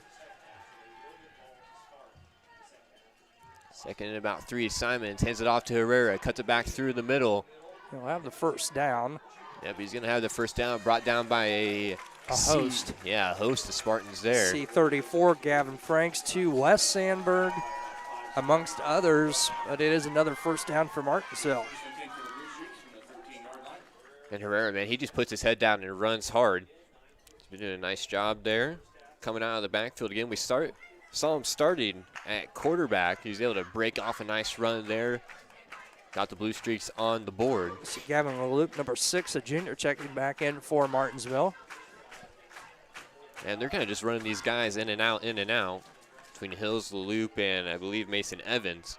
2nd and about 3. Simons hands it off to Herrera, cuts it back through the middle. He'll have the first down. Yep, he's going to have the first down, brought down by a host. Yeah, a host of Spartans there. C34, Gavin Franks to Wes Sandberg, amongst others, but it is another first down for Martinsville. And Herrera, man, he just puts his head down and runs hard. He's been doing a nice job there. Coming out of the backfield again, we saw him starting at quarterback. He was able to break off a nice run there. Got the Blue Streaks on the board. See Gavin LeLoop, number 6, a junior, checking back in for Martinsville. And they're kind of just running these guys in and out, between Hills, LeLoop, and I believe Mason Evans.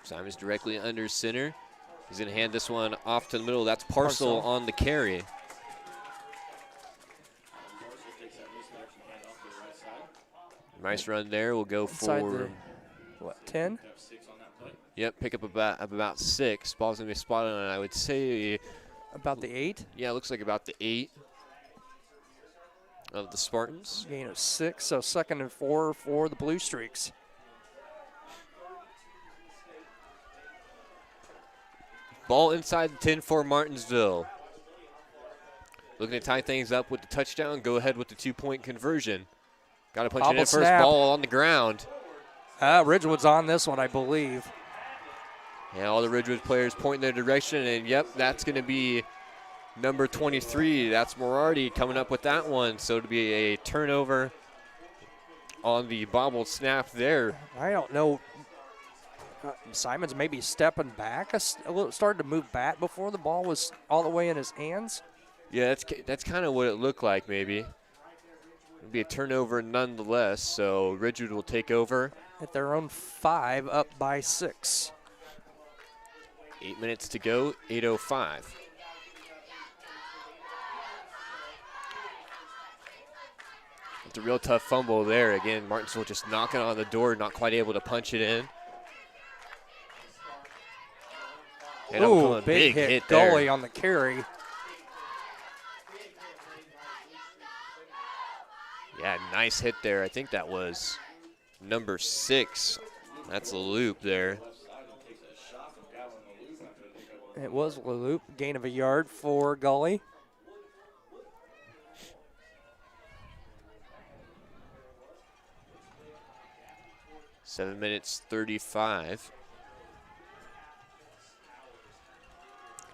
Simons directly under center. He's going to hand this one off to the middle. That's Parcel on the carry. Nice run there. We'll go for 10? Yep, pick up about 6. Ball's going to be spotted on, I would say, about the 8? Yeah, it looks like about the 8 of the Spartans. Gain of 6, so 2nd and 4 for the Blue Streaks. Ball inside the 10 for Martinsville. Looking to tie things up with the touchdown. Go ahead with the 2-point conversion. Got to punch it in first. Snap. Ball on the ground. Ridgewood's on this one, I believe. Yeah, all the Ridgewood players point in their direction, and yep, that's going to be number 23, that's Moriarty coming up with that one. So to be a turnover on the bobbled snap there. I don't know. Simon's maybe stepping back a little, started to move back before the ball was all the way in his hands. Yeah, that's kind of what it looked like maybe. It'll be a turnover nonetheless, so Ridgewood will take over. At their own 5, up by 6. 8 minutes to go, 8:05. It's a real tough fumble there. Again, Martinsville just knocking on the door, not quite able to punch it in. And Ooh, big hit there. goalie on the carry. Yeah, nice hit there. I think that was number 6. That's a loop there. It was a loop, gain of a yard for Gully. Seven minutes 35.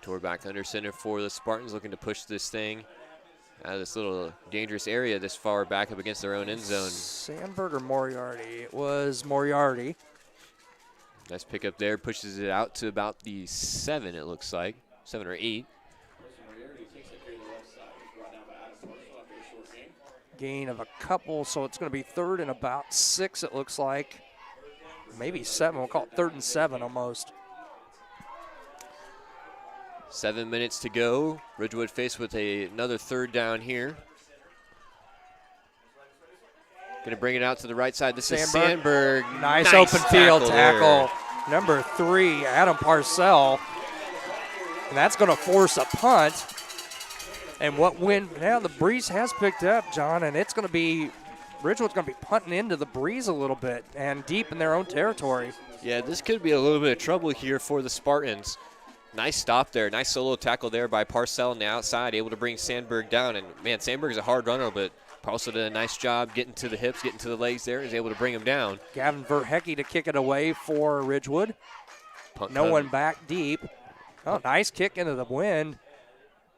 Tore back under center for the Spartans, looking to push this thing out of this little dangerous area this far back up against their own end zone. Sandberg or Moriarty? It was Moriarty. Nice pickup there, pushes it out to about the 7, it looks like, 7 or 8. Gain of a couple, so it's going to be 3rd and about 6, it looks like. Maybe 7, we'll call it 3rd and 7 almost. 7 minutes to go. Ridgewood faced with another 3rd down here. Going to bring it out to the right side. This is Sandberg. Nice open field tackle. Number 3, Adam Parcell. And that's going to force a punt. And what wind, now the breeze has picked up, John, and it's going to be, Ridgewood's going to be punting into the breeze a little bit and deep in their own territory. Yeah, this could be a little bit of trouble here for the Spartans. Nice stop there. Nice solo tackle there by Parcell on the outside, able to bring Sandberg down. And, man, Sandberg is a hard runner, but Parcell did a nice job getting to the hips, getting to the legs there. He's able to bring him down. Gavin Verhecke to kick it away for Ridgewood. No one back deep. Oh, nice kick into the wind.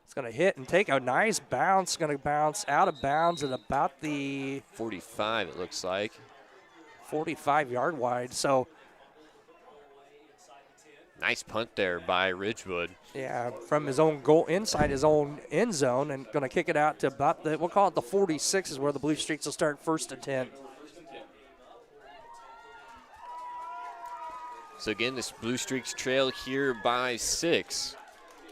It's going to hit and take a nice bounce. Going to bounce out of bounds at about the 45, it looks like. 45-yard wide. So nice punt there by Ridgewood. yeah, from his own goal, inside his own end zone, and going to kick it out to about the, we'll call it the 46 is where the Blue Streaks will start 1st and 10. So again, this Blue Streaks trail here by 6.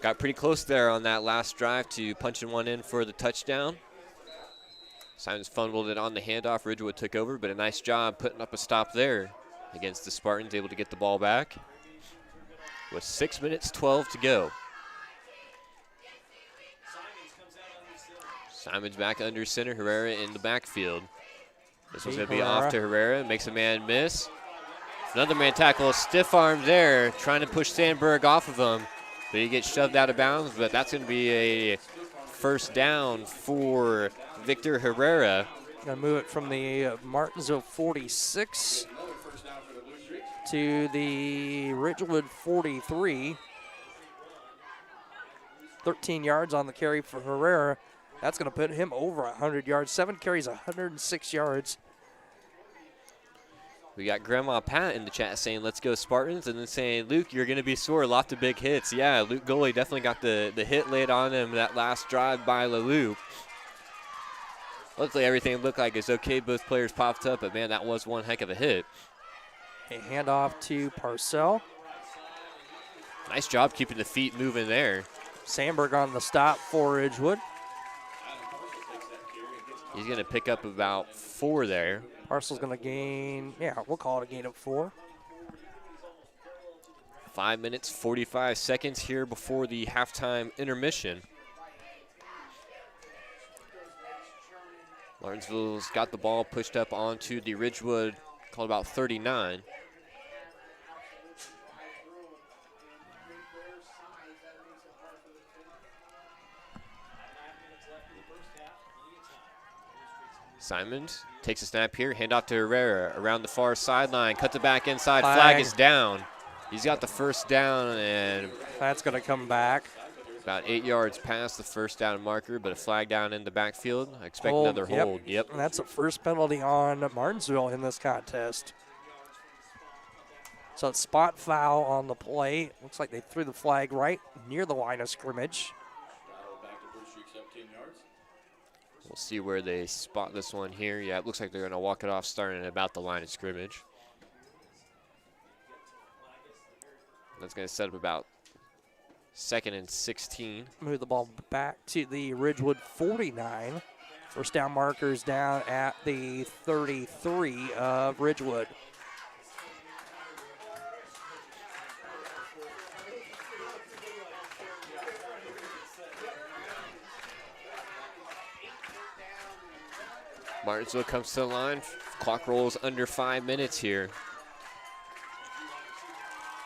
Got pretty close there on that last drive to punching one in for the touchdown. Simons fumbled it on the handoff. Ridgewood took over, but a nice job putting up a stop there against the Spartans, able to get the ball back. With 6 minutes 12 to go. Simons back under center, Herrera in the backfield. This one's going to be off to Herrera, makes a man miss. Another man tackle, stiff arm there, trying to push Sandberg off of him, but he gets shoved out of bounds, but that's going to be a first down for Victor Herrera. Going to move it from the Martinsville 46 to the Ridgewood 43. 13 yards on the carry for Herrera. That's going to put him over 100 yards. 7 carries, 106 yards. We got Grandma Pat in the chat saying, let's go Spartans, and then saying, Luke, you're going to be sore. Lots of big hits. Yeah, Luke goalie definitely got the hit laid on him that last drive by LaLue. Luckily, everything looked like it's okay. Both players popped up, but, man, that was one heck of a hit. A handoff to Parcell. Nice job keeping the feet moving there. Sandberg on the stop for Ridgewood. He's going to pick up about 4 there. Parcell's going to gain, yeah, we'll call it a gain of 4. 5 minutes, 45 seconds here before the halftime intermission. Martinsville's got the ball pushed up onto the Ridgewood, called about 39. Simons takes a snap here, handoff to Herrera around the far sideline, cuts it back inside, flag is down. He's got the first down, and that's going to come back. about 8 yards past the first down marker, but a flag down in the backfield. I expect Hold, another yep. hold. Yep. And that's the first penalty on Martinsville in this contest. So it's spot foul on the play. Looks like they threw the flag right near the line of scrimmage. Back to Blue Streaks up 10 yards. We'll see where they spot this one here. Yeah, it looks like they're going to walk it off starting at about the line of scrimmage. That's going to set up about 2nd and 16. Move the ball back to the Ridgewood 49. First down markers down at the 33 of Ridgewood. Martinsville comes to the line. Clock rolls under 5 minutes here.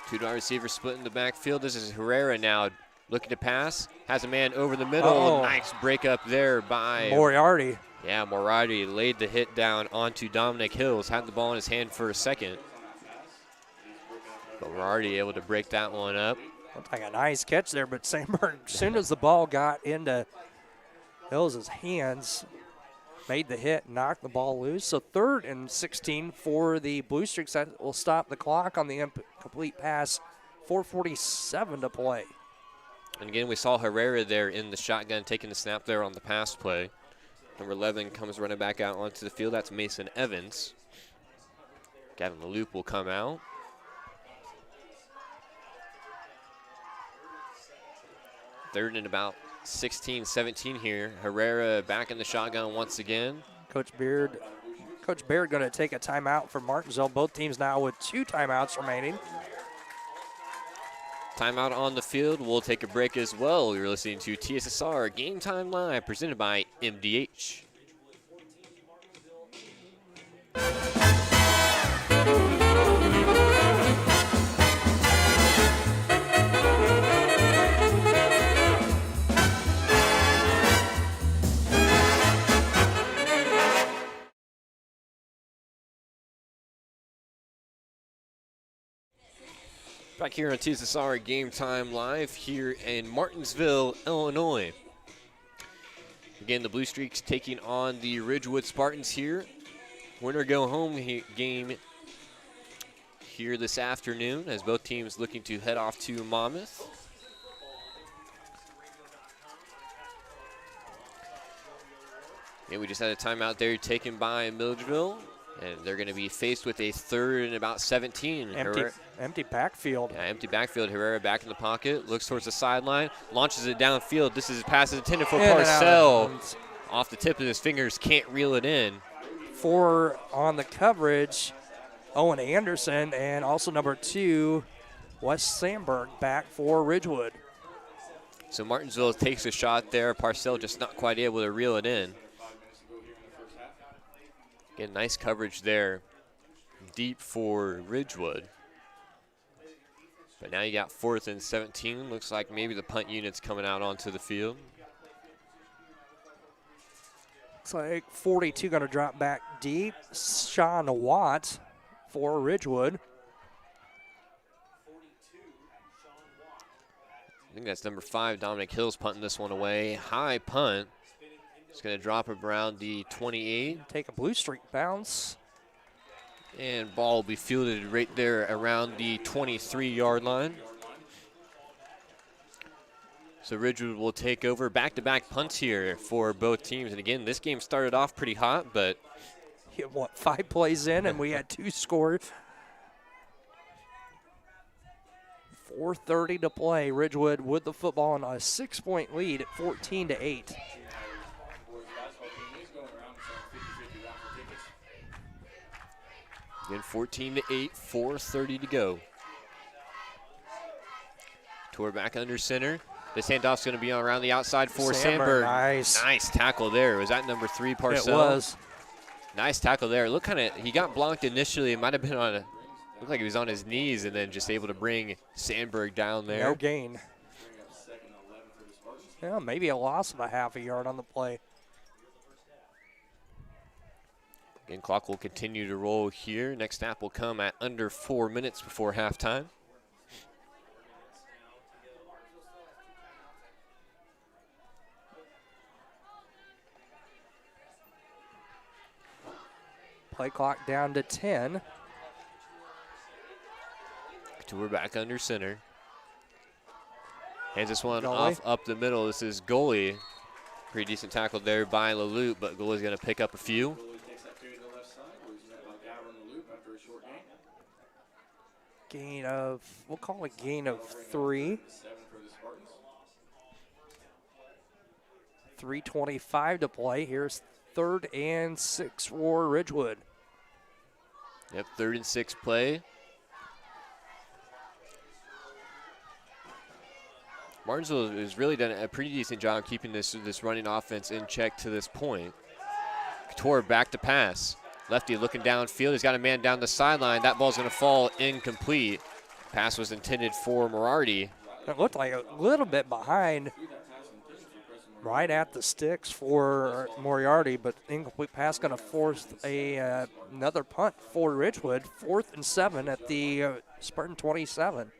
Two wide receivers split in the backfield. This is Herrera now looking to pass. Has a man over the middle. Uh-oh. Nice break up there by Moriarty. Yeah, Moriarty laid the hit down onto Dominic Hills. Had the ball in his hand for a second. But Moriarty able to break that one up. Looked like a nice catch there, but Sandberg, as soon as the ball got into Hills' hands, made the hit, knocked the ball loose. So 3rd and 16 for the Blue Streaks. That will stop the clock on the incomplete pass. 4:47 to play. And again, we saw Herrera there in the shotgun taking the snap there on the pass play. Number 11 comes running back out onto the field. That's Mason Evans. Gavin LeLoop will come out. Third and about 16, 17 here. Herrera back in the shotgun once again. Coach Beard going to take a timeout for Martinsville. Both teams now with 2 timeouts remaining. Timeout on the field. We'll take a break as well. You're listening to TSSR Game Time Live, presented by MDH. Back here on TSSR Game Time Live here in Martinsville, Illinois. Again, the Blue Streaks taking on the Ridgewood Spartans here. Winner go home game here this afternoon as both teams looking to head off to Monmouth. Yeah, we just had a timeout there taken by Milledgeville, and they're going to be faced with a 3rd and about 17. Empty backfield. Yeah, empty backfield. Herrera back in the pocket, looks towards the sideline, launches it downfield. This is a pass intended for Parcell. Off the tip of his fingers, can't reel it in. 4 on the coverage, Owen Anderson, and also number 2, Wes Sandberg back for Ridgewood. So Martinsville takes a shot there. Parcell just not quite able to reel it in. Again, nice coverage there, deep for Ridgewood. But now you got 4th and 17. Looks like maybe the punt unit's coming out onto the field. Looks like 42 going to drop back deep. Sean Watt for Ridgewood. I think that's number 5, Dominic Hills, punting this one away. High punt. It's going to drop around the 28. Take a Blue Streak bounce. And ball will be fielded right there around the 23-yard line. So Ridgewood will take over. Back-to-back punts here for both teams. And again, this game started off pretty hot, but Hit, 5 plays in, and we had 2 scored. 4:30 to play. Ridgewood with the football on a 6-point lead at 14-8. Again, 14-8, 4:30 to go. Tore back under center. This handoff's going to be around the outside for Sandberg. Nice tackle there. Was that number 3, Parcell? It was. Nice tackle there. Look, he got blocked initially. It might have been looked like he was on his knees and then just able to bring Sandberg down there. No gain. Yeah, maybe a loss of a half a yard on the play. Again, clock will continue to roll here. Next snap will come at under 4 minutes before halftime. Play clock down to 10. Couture back under center. Hands this one Goalie. off up the middle. This is goalie. Pretty decent tackle there by LaLute, but goalie's going to pick up a few. Goalie takes that carry to the left side, where he's met by Gavin LaLute after a short gain. Gain of, we'll call it gain of 3. 7 for the Spartans. 3:25 to play. Here's 3rd and 6 for Ridgewood. Yep, 3rd and 6 play. Martinsville has really done a pretty decent job keeping this running offense in check to this point. Couture back to pass. Lefty looking downfield. He's got a man down the sideline. That ball's going to fall incomplete. Pass was intended for Morardi. It looked like a little bit behind, right at the sticks for Moriarty, but incomplete pass going to force another punt for Ridgewood. 4th and 7 at the Spartan 27.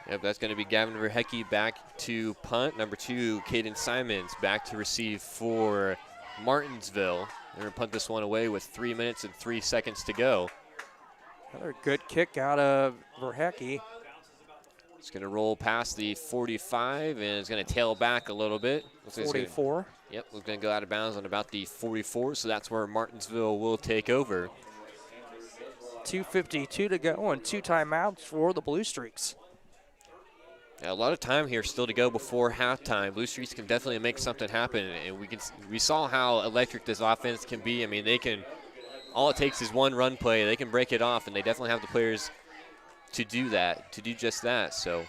Yep, that's going to be Gavin Verhecke back to punt. Number 2, Caden Simons back to receive for Martinsville. They're going to punt this one away with 3 minutes and 3 seconds to go. Another good kick out of Verhecke. It's going to roll past the 45 and it's going to tail back a little bit. 44. Yep, we're going to go out of bounds on about the 44, so that's where Martinsville will take over. 2:52 to go and 2 timeouts for the Blue Streaks. Yeah, a lot of time here still to go before halftime. Blue Streaks can definitely make something happen, and we saw how electric this offense can be. I mean, they can, all it takes is one run play. They can break it off, and they definitely have the players to do that, to do just that. So,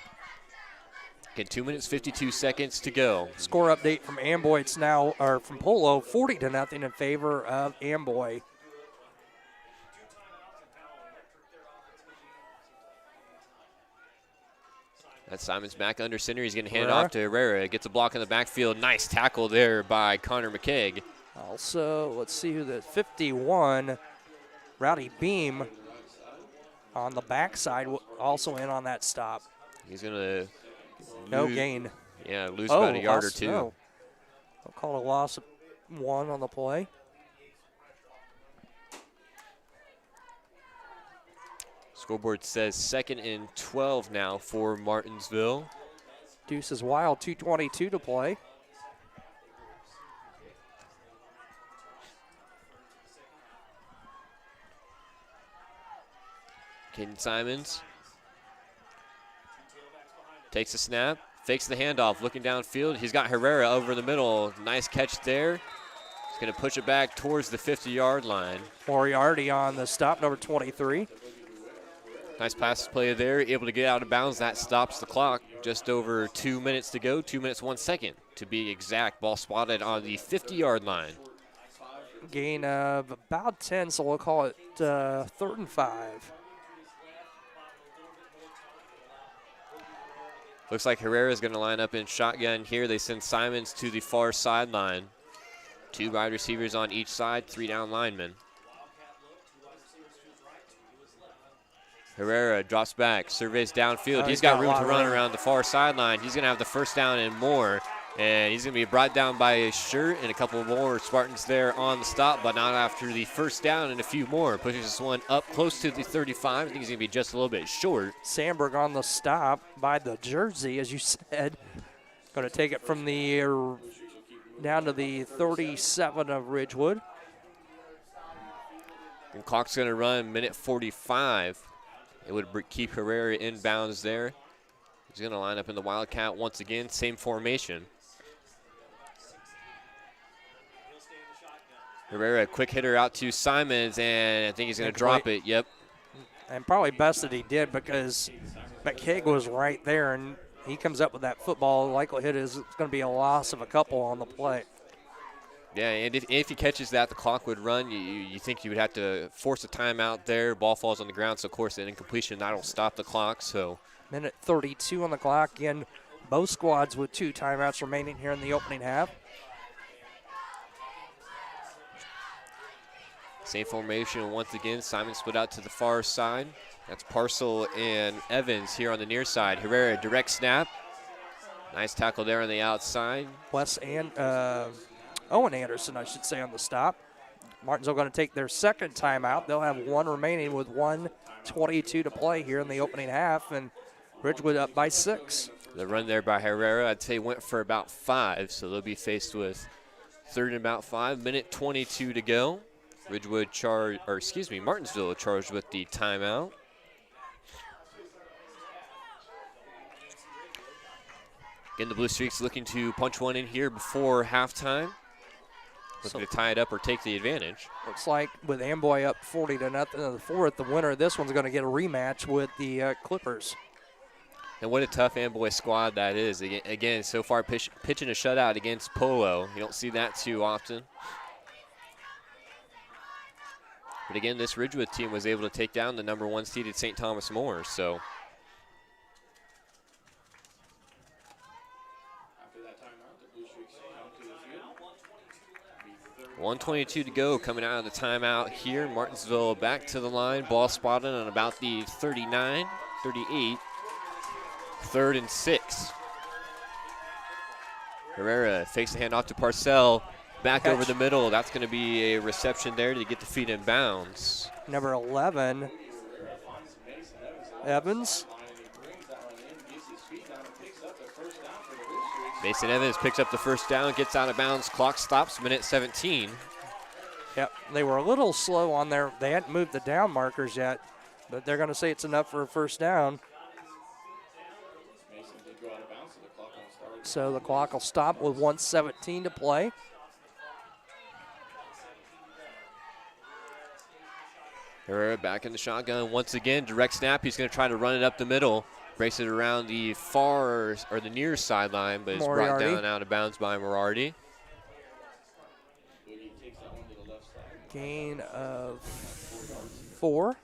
again, 2 minutes, 52 seconds to go. Score update from Amboy. It's now, or from Polo, 40-0 in favor of Amboy. That's Simons back under center. He's going to hand it off to Herrera. Gets a block in the backfield. Nice tackle there by Connor McKegg. Also, let's see who the 51, Rowdy Beam, on the backside, also in on that stop. He's going to no gain. Yeah, lose about a yard or two. No. I'll call it a loss of 1 on the play. Scoreboard says 2nd and 12 now for Martinsville. Deuce is wild, 2:22 to play. Caden Simons takes the snap, fakes the handoff, looking downfield. He's got Herrera over the middle. Nice catch there. He's going to push it back towards the 50-yard line. Moriarty on the stop, number 23. Nice pass play there, able to get out of bounds. That stops the clock. Just over 2 minutes to go, 2 minutes, 1 second to be exact. Ball spotted on the 50-yard line. Gain of about 10, so we'll call it 3rd and 5. Looks like Herrera is going to line up in shotgun here. They send Simons to the far sideline. 2 wide receivers on each side, 3 down linemen. Herrera drops back, surveys downfield. He's got room to run around the far sideline. He's going to have the first down and more. And he's going to be brought down by his shirt and a couple more Spartans there on the stop, but not after the first down and a few more. Pushes this one up close to the 35. I think he's going to be just a little bit short. Sandberg on the stop by the jersey, as you said. Going to take it from the down to the 37 of Ridgewood. And clock's going to run minute 45. It would keep Herrera inbounds there. He's going to line up in the Wildcat once again, same formation. Herrera, quick hitter out to Simons, and I think he's going to drop it. Yep. And probably best that he did because McKegg was right there, and he comes up with that football. Likelihood is it's going to be a loss of a couple on the play. Yeah, and if he catches that, the clock would run. You think you would have to force a timeout there. Ball falls on the ground, so of course an incompletion, that'll stop the clock. So minute 32 on the clock. Again, both squads with 2 timeouts remaining here in the opening half. Same formation once again. Simon split out to the far side. That's Parcel and Evans here on the near side. Herrera, direct snap. Nice tackle there on the outside. Owen Anderson, I should say, on the stop. Martinsville going to take their second timeout. They'll have one remaining with 1:22 to play here in the opening half, and Ridgewood up by 6. The run there by Herrera, I'd say, went for about 5, so they'll be faced with third and about 5. Minute 22 to go. Martinsville charged with the timeout. Again, the Blue Streaks looking to punch one in here before halftime. Looking to tie it up or take the advantage. Looks like with Amboy up 40-0 in the fourth, the winner of this one's going to get a rematch with the Clippers. And what a tough Amboy squad that is. Again, so far pitching a shutout against Polo. You don't see that too often. But again, this Ridgewood team was able to take down the number 1 seeded St. Thomas More. So 1:22 to go coming out of the timeout here. Martinsville back to the line. Ball spotted on about the 39, 38. 3rd and 6. Herrera fakes the handoff to Parcell. Back over the middle. That's going to be a reception there to get the feet in bounds. Number 11, Evans. Mason Evans picks up the first down, gets out of bounds. Clock stops, minute 17. Yep, they were a little slow on there. They hadn't moved the down markers yet, but they're going to say it's enough for a first down. So the clock will stop with 1:17 to play. Herrera back in the shotgun once again. Direct snap. He's going to try to run it up the middle. Breaks it around the far or the near sideline, but it's brought down out of bounds by Moriarty. Gain of 4.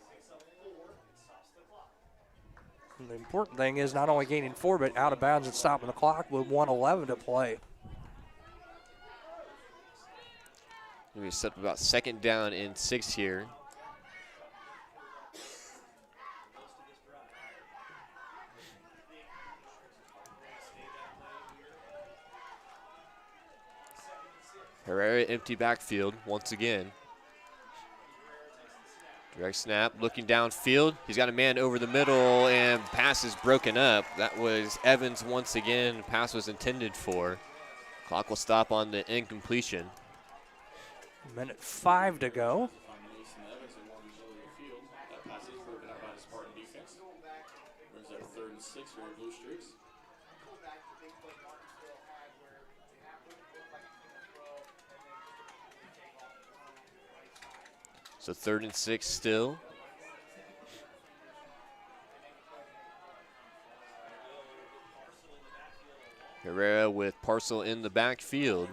And the important thing is not only gaining 4, but out of bounds and stopping the clock with 1:11 to play. We set up about 2nd down and 6 here. Herrera empty backfield once again. Direct snap, looking downfield. He's got a man over the middle, and pass is broken up. That was Evans once again. Pass was intended for. Clock will stop on the incompletion. Minute 5 to go. So 3rd and 6 still. Herrera with Parcell in the backfield.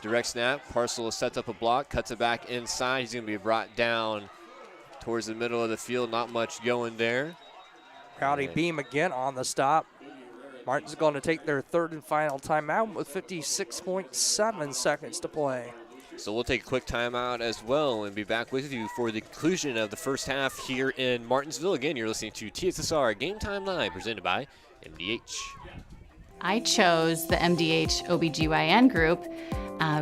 Direct snap. Parcell sets up a block, cuts it back inside. He's going to be brought down towards the middle of the field. Not much going there. Rowdy Beam again on the stop. Martin's going to take their 3rd and final timeout with 56.7 seconds to play. So we'll take a quick timeout as well and be back with you for the conclusion of the first half here in Martinsville. Again, you're listening to TSSR Game Time Live, presented by MDH. I chose the MDH OBGYN group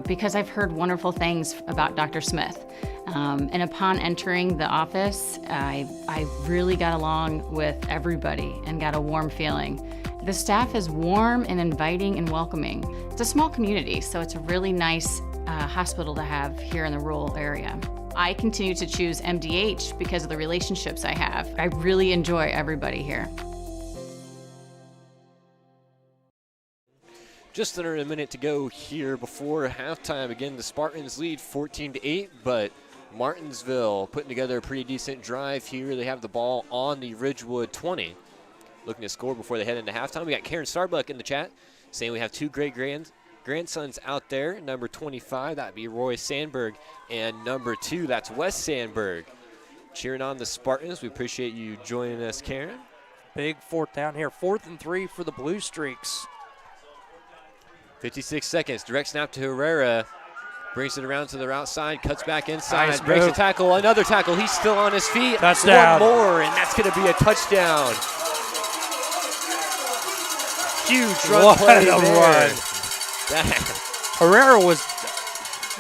because I've heard wonderful things about Dr. Smith. And upon entering the office, I really got along with everybody and got a warm feeling. The staff is warm and inviting and welcoming. It's a small community, so it's a really nice hospital to have here in the rural area. I continue to choose MDH because of the relationships I have. I really enjoy everybody here. Just under a minute to go here before halftime. Again, the Spartans lead 14-8, but Martinsville putting together a pretty decent drive here. They have the ball on the Ridgewood 20. Looking to score before they head into halftime. We got Karen Starbuck in the chat saying we have 2 great grandsons out there. Number 25, that'd be Roy Sandberg, and number 2, that's Wes Sandberg. Cheering on the Spartans. We appreciate you joining us, Karen. Big 4th down here. 4th and 3 for the Blue Streaks. 56 seconds. Direct snap to Herrera. Brings it around to the outside, cuts back inside, nice breaks move. a tackle, another tackle. He's still on his feet. Touchdown. One more, and that's going to be a touchdown. huge run What play a there. run. Herrera was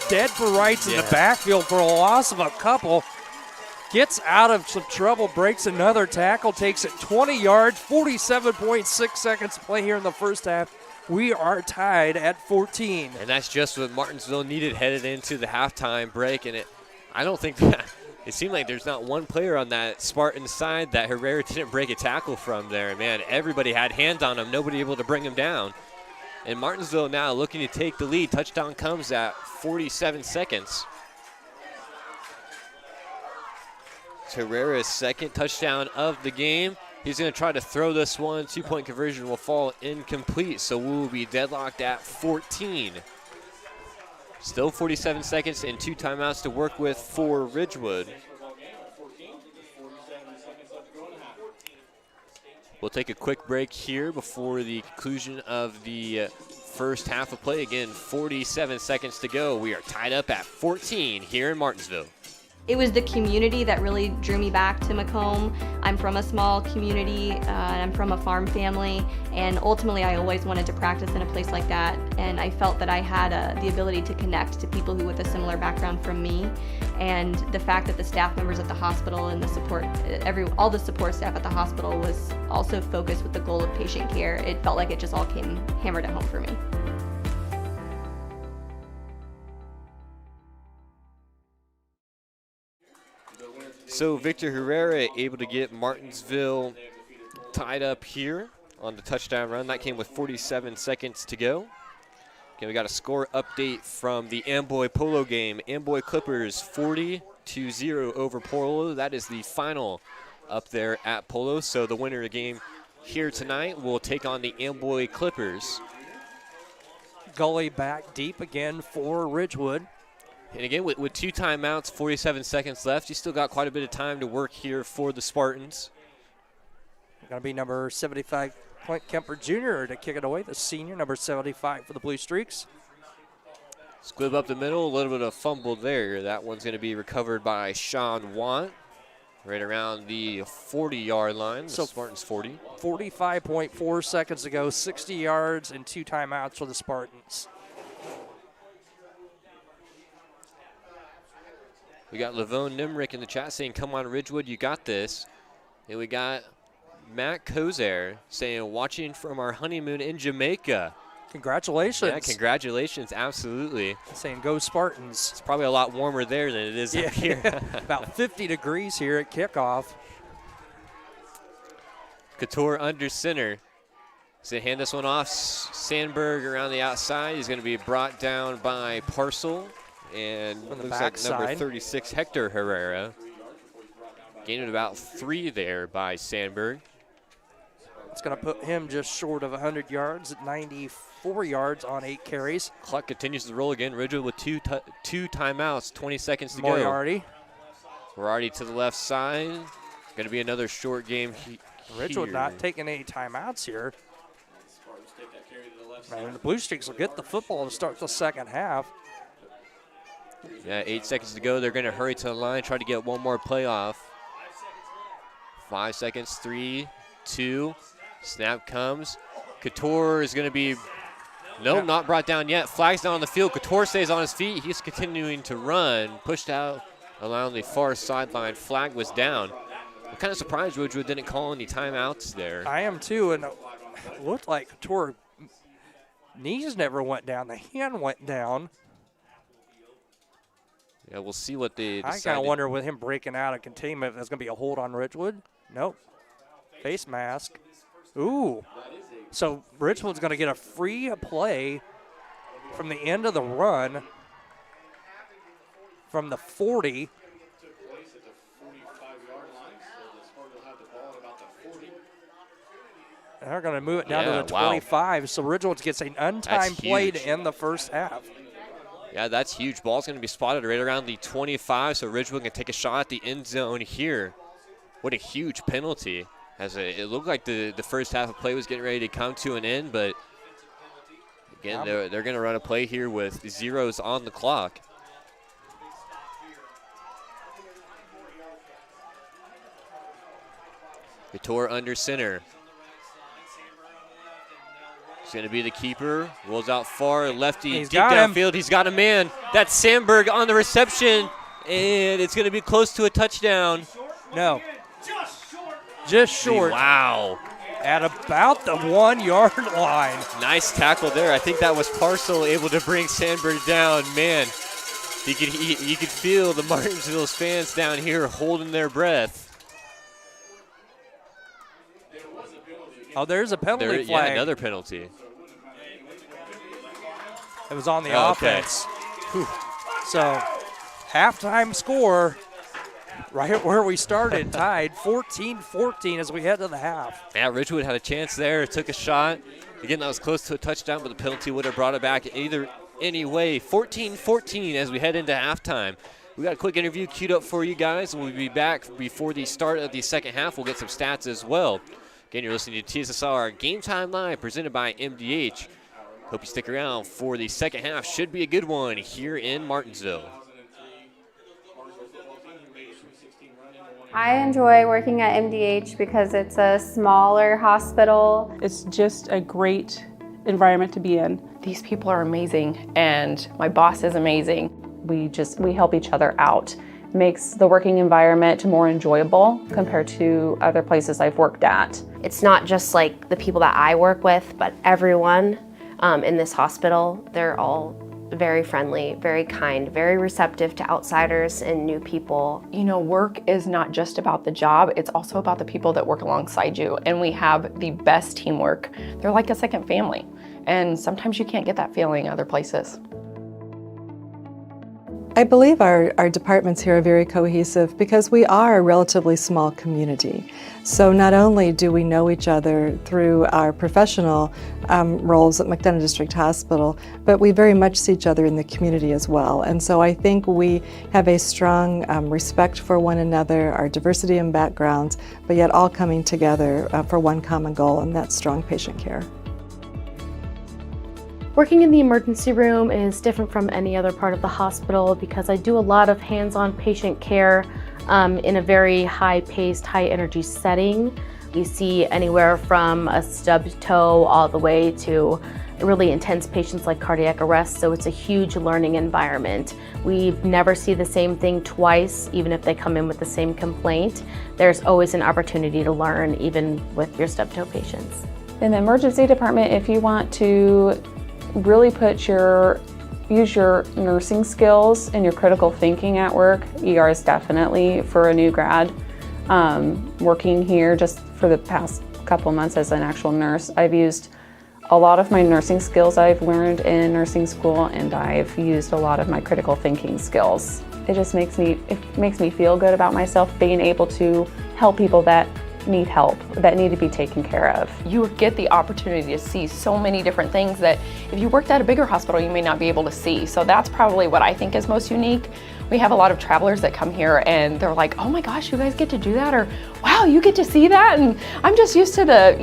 dead for rights in the Yeah. backfield for a loss of a couple. Gets out of some trouble, breaks another tackle, takes it 20 yards, 47.6 seconds to play here in the first half. We are tied at 14. And that's just what Martinsville needed headed into the halftime break. And I don't think that it seemed like there's not one player on that Spartan side that Herrera didn't break a tackle from there. Man, everybody had hands on him, nobody able to bring him down. And Martinsville now looking to take the lead. Touchdown comes at 47 seconds. It's Herrera's second touchdown of the game. He's going to try to throw this one. 2-point conversion will fall incomplete, so we will be deadlocked at 14. Still 47 seconds and 2 timeouts to work with for Ridgewood. We'll take a quick break here before the conclusion of the first half of play. Again, 47 seconds to go. We are tied up at 14 here in Martinsville. It was the community that really drew me back to Macomb. I'm from a small community, and I'm from a farm family, and ultimately I always wanted to practice in a place like that, and I felt that I had the ability to connect to people who with a similar background from me, and the fact that the staff members at the hospital and the support, all the support staff at the hospital was also focused with the goal of patient care. It felt like it just all came hammered at home for me. So Victor Herrera able to get Martinsville tied up here on the touchdown run. That came with 47 seconds to go. Okay, we got a score update from the Amboy Polo game. Amboy Clippers 40-0 over Polo. That is the final up there at Polo. So the winner of the game here tonight will take on the Amboy Clippers. Gully back deep again for Ridgewood. And again, with 2 timeouts, 47 seconds left, you still got quite a bit of time to work here for the Spartans. Going to be number 75, Clint Kemper Jr. to kick it away, the senior, number 75 for the Blue Streaks. Squib up the middle, a little bit of fumble there. That one's going to be recovered by Sean Watt right around the 40-yard line, the Spartans 40. 45.4 seconds to go, 60 yards and 2 timeouts for the Spartans. We got Lavone Nimrick in the chat saying, come on, Ridgewood, you got this. And we got Matt Kozer saying, watching from our honeymoon in Jamaica. Congratulations. Yeah, congratulations, absolutely. Saying, go Spartans. It's probably a lot warmer there than it is up here. About 50 degrees here at kickoff. Couture under center. So they hand this one off. Sandberg around the outside. He's going to be brought down by Parcel. And looks like number 36, Hector Herrera. Gained about 3 there by Sandberg. It's going to put him just short of 100 yards at 94 yards on 8 carries. Clock continues to roll again. Ridgewood with two timeouts, 20 seconds to Moriarty. go. Moriarty to the left side. Going to be another short game Ridgewood here. not taking any timeouts here. And the Blue Streaks will get the football to start the second half. Yeah, 8 seconds to go. They're going to hurry to the line, try to get one more play off. 5 seconds, 3, 2. Snap comes. Couture is going to be, not brought down yet. Flag's down on the field. Couture stays on his feet. He's continuing to run. Pushed out along the far sideline. Flag was down. I'm kind of surprised Ridgewood didn't call any timeouts there. I am too, and it looked like Couture knees never went down. The hand went down. Yeah, we'll see what they I kind of wonder with him breaking out of containment if there's going to be a hold on Ridgewood. Nope. Face mask. Ooh. So Ridgewood's going to get a free play from the end of the run from the 40. And they're going to move it down to the 25. So Ridgewood gets an untimed play to end the first half. Yeah, that's huge. Ball's going to be spotted right around the 25, so Ridgewood can take a shot at the end zone here. What a huge penalty. As it looked like the first half of play was getting ready to come to an end, but again, they're going to run a play here with zeros on the clock. Couture under center. It's going to be the keeper. Rolls out far, lefty He's deep got him. downfield. He's got a man. That's Sandberg on the reception, and it's going to be close to a touchdown. No. Just short. Wow. At about the 1 yard line. Nice tackle there. I think that was Parcel able to bring Sandberg down. Man, you could feel the Martinsville's fans down here holding their breath. Oh, there's a penalty flag. Yeah, another penalty. It was on the Okay. offense. Whew. So, halftime score, right where we started, tied 14-14 as we head to the half. Yeah, Ridgewood had a chance there, took a shot. Again, that was close to a touchdown, but the penalty would have brought it back anyway. 14-14 as we head into halftime. We got a quick interview queued up for you guys, and we'll be back before the start of the second half. We'll get some stats as well. Again, you're listening to TSSR Game Time Live, presented by MDH. Hope you stick around for the second half. Should be a good one here in Martinsville. I enjoy working at MDH because it's a smaller hospital. It's just a great environment to be in. These people are amazing, and my boss is amazing. We help each other out. Makes the working environment more enjoyable compared to other places I've worked at. It's not just like the people that I work with, but everyone in this hospital. They're all very friendly, very kind, very receptive to outsiders and new people. You know, work is not just about the job, it's also about the people that work alongside you, and we have the best teamwork. They're like a second family, and sometimes you can't get that feeling other places. I believe our departments here are very cohesive because we are a relatively small community. So not only do we know each other through our professional roles at McDonough District Hospital, but we very much see each other in the community as well. And so I think we have a strong respect for one another, our diversity in backgrounds, but yet all coming together for one common goal, and that's strong patient care. Working in the emergency room is different from any other part of the hospital because I do a lot of hands-on patient care in a very high-paced, high-energy setting. You see anywhere from a stubbed toe all the way to really intense patients like cardiac arrest, so it's a huge learning environment. We never see the same thing twice, even if they come in with the same complaint. There's always an opportunity to learn, even with your stubbed toe patients. In the emergency department, if you want to really use your nursing skills and your critical thinking at work, ER is definitely for a new grad. Working here just for the past couple months as an actual nurse, I've used a lot of my nursing skills I've learned in nursing school, and I've used a lot of my critical thinking skills. It just makes me feel good about myself, being able to help people that need help, that need to be taken care of. You get the opportunity to see so many different things that if you worked at a bigger hospital, you may not be able to see. So that's probably what I think is most unique. We have a lot of travelers that come here and they're like, oh my gosh, you guys get to do that? Or wow, you get to see that? And I'm just used to the,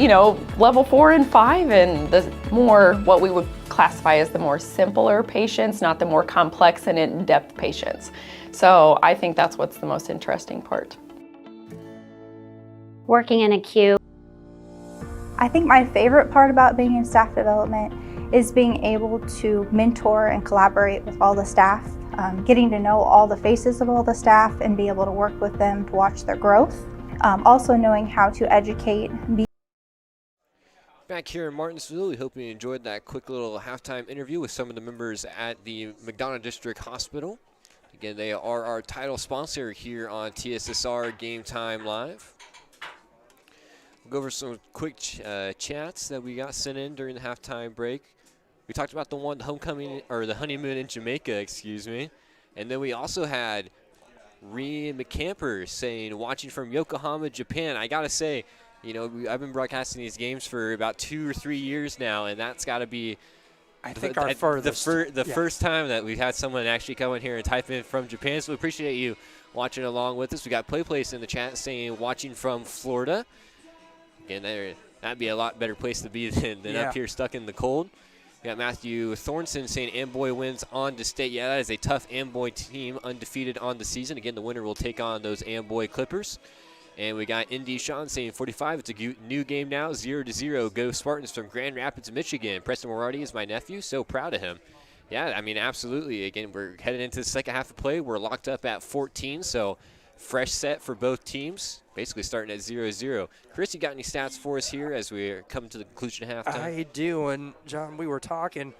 level 4 and 5 and the more what we would classify as the more simpler patients, not the more complex and in-depth patients. So I think that's what's the most interesting part. Working in a queue. I think my favorite part about being in staff development is being able to mentor and collaborate with all the staff, getting to know all the faces of all the staff and be able to work with them to watch their growth. Also knowing how to educate. Back here in Martinsville, we hope you enjoyed that quick little halftime interview with some of the members at the McDonough District Hospital. Again, they are our title sponsor here on TSSR Game Time Live. We'll go over some quick chats that we got sent in during the halftime break. We talked about the honeymoon in Jamaica, excuse me. And then we also had Rian McCamper saying, watching from Yokohama, Japan. I got to say, I've been broadcasting these games for about 2 or 3 years now, and that's got to be the first time that we've had someone actually come in here and type in from Japan. So we appreciate you watching along with us. We got PlayPlace in the chat saying, watching from Florida. Again, that'd be a lot better place to be than up here stuck in the cold. We got Matthew Thornton saying Amboy wins on to state. Yeah, that is a tough Amboy team, undefeated on the season. Again, the winner will take on those Amboy Clippers. And we got Indy Sean saying 45. It's a new game now, 0-0. Go Spartans from Grand Rapids, Michigan. Preston Moriarty is my nephew. So proud of him. Yeah, I mean, absolutely. Again, we're heading into the second half of play. We're locked up at 14, so fresh set for both teams. Basically starting at 0-0. Chris, you got any stats for us here as we're coming to the conclusion of halftime? I do, and John, we were talking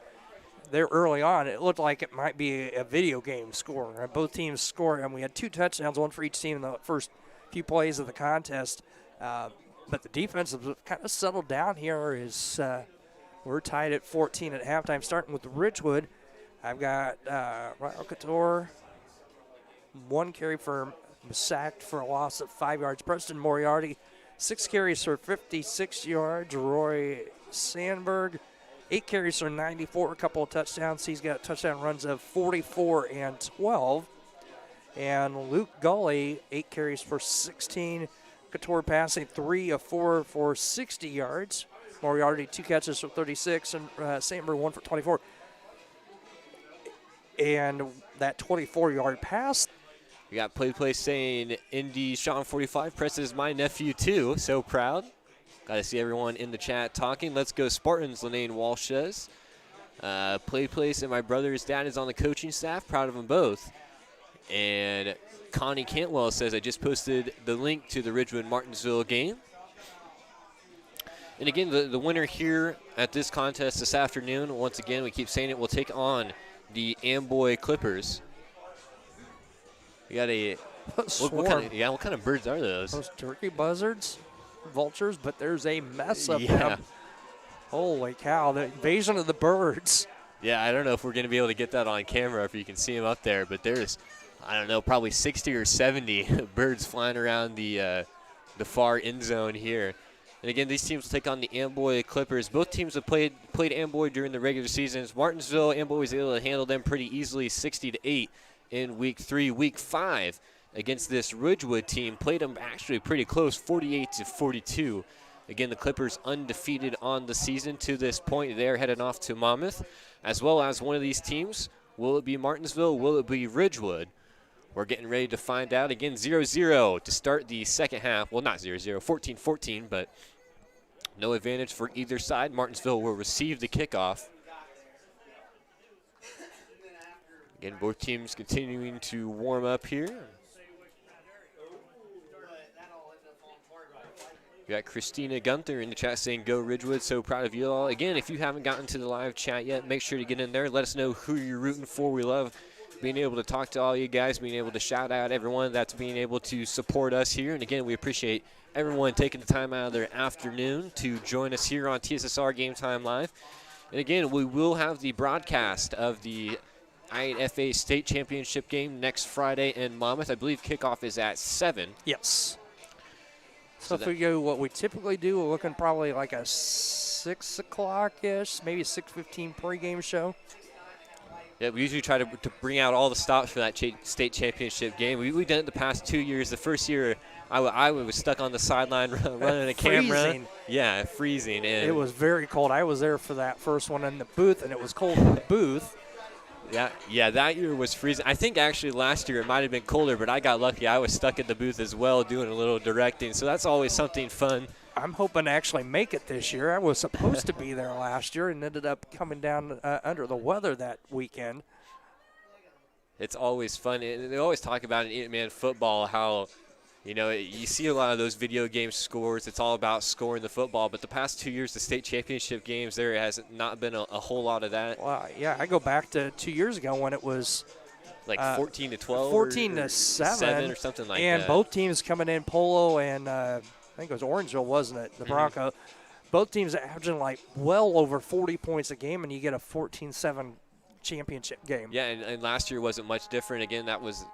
there early on. It looked like it might be a video game score. Both teams scored, and we had 2 touchdowns, one for each team in the first few plays of the contest. But the defense has kind of settled down here. We're tied at 14 at halftime, starting with Ridgewood. I've got Ryan Couture, 1 carry for sacked for a loss of 5 yards. Preston Moriarty, 6 carries for 56 yards. Roy Sandberg, 8 carries for 94, a couple of touchdowns. He's got touchdown runs of 44 and 12. And Luke Gully, 8 carries for 16. Couture passing 3 of 4 for 60 yards. Moriarty, 2 catches for 36, and Sandberg 1 for 24. And that 24-yard pass. We got play saying Indy Sean 45. Preston is my nephew too. So proud. Got to see everyone in the chat talking. Let's go Spartans, Lene Walsh says. Play and my brother's dad is on the coaching staff. Proud of them both. And Connie Cantwell says, I just posted the link to the Ridgewood Martinsville game. And again, the winner here at this contest this afternoon, once again, we keep saying it, will take on the Amboy Clippers. We got what kind of birds are those? Those turkey buzzards, vultures, but there's a mess of Yeah. them. Holy cow, the invasion of the birds. Yeah, I don't know if we're going to be able to get that on camera if you can see them up there, but there's, I don't know, probably 60 or 70 birds flying around the far end zone here. And again, these teams will take on the Amboy Clippers. Both teams have played Amboy during the regular seasons. Martinsville, Amboy was able to handle them pretty easily, 60-8 in week 3. Week 5 against this Ridgewood team, played them actually pretty close, 48-42. Again, the Clippers undefeated on the season to this point. They're headed off to Monmouth, as well as one of these teams. Will it be Martinsville? Will it be Ridgewood? We're getting ready to find out. Again, 0-0 to start the second half. Well, not 0-0, 14-14, but no advantage for either side. Martinsville will receive the kickoff. Again, both teams continuing to warm up here. We got Christina Gunther in the chat saying, go Ridgewood, so proud of you all. Again, if you haven't gotten to the live chat yet, make sure to get in there. Let us know who you're rooting for. We love being able to talk to all you guys, being able to shout out everyone that's being able to support us here. And again, we appreciate everyone taking the time out of their afternoon to join us here on TSSR Game Time Live. And again, we will have the broadcast of the I8FA State Championship game next Friday in Monmouth. I believe kickoff is at 7. Yes. So if we go what we typically do, we're looking probably like a 6 o'clock-ish, maybe 6:15 pregame show. Yeah, we usually try to bring out all the stops for that state championship game. We've done it the past 2 years. The first year, I was stuck on the sideline running a camera. Freezing. Yeah, freezing. And it was very cold. I was there for that first one in the booth, and it was cold in the booth. Yeah, that year was freezing. I think actually last year it might have been colder, but I got lucky. I was stuck at the booth as well doing a little directing, so that's always something fun. I'm hoping to actually make it this year. I was supposed to be there last year and ended up coming down under the weather that weekend. It's always fun. And they always talk about in 8-man football how, you know, you see a lot of those video game scores. It's all about scoring the football. But the past 2 years, the state championship games, there has not been a whole lot of that. Well, yeah, I go back to 2 years ago when it was like 14-12, 14-7 or something like that. And both teams coming in, Polo and I think it was Orangeville, wasn't it? The Bronco. Both teams averaging like well over 40 points a game, and you get a 14-7 championship game. Yeah, and last year wasn't much different. Again, that was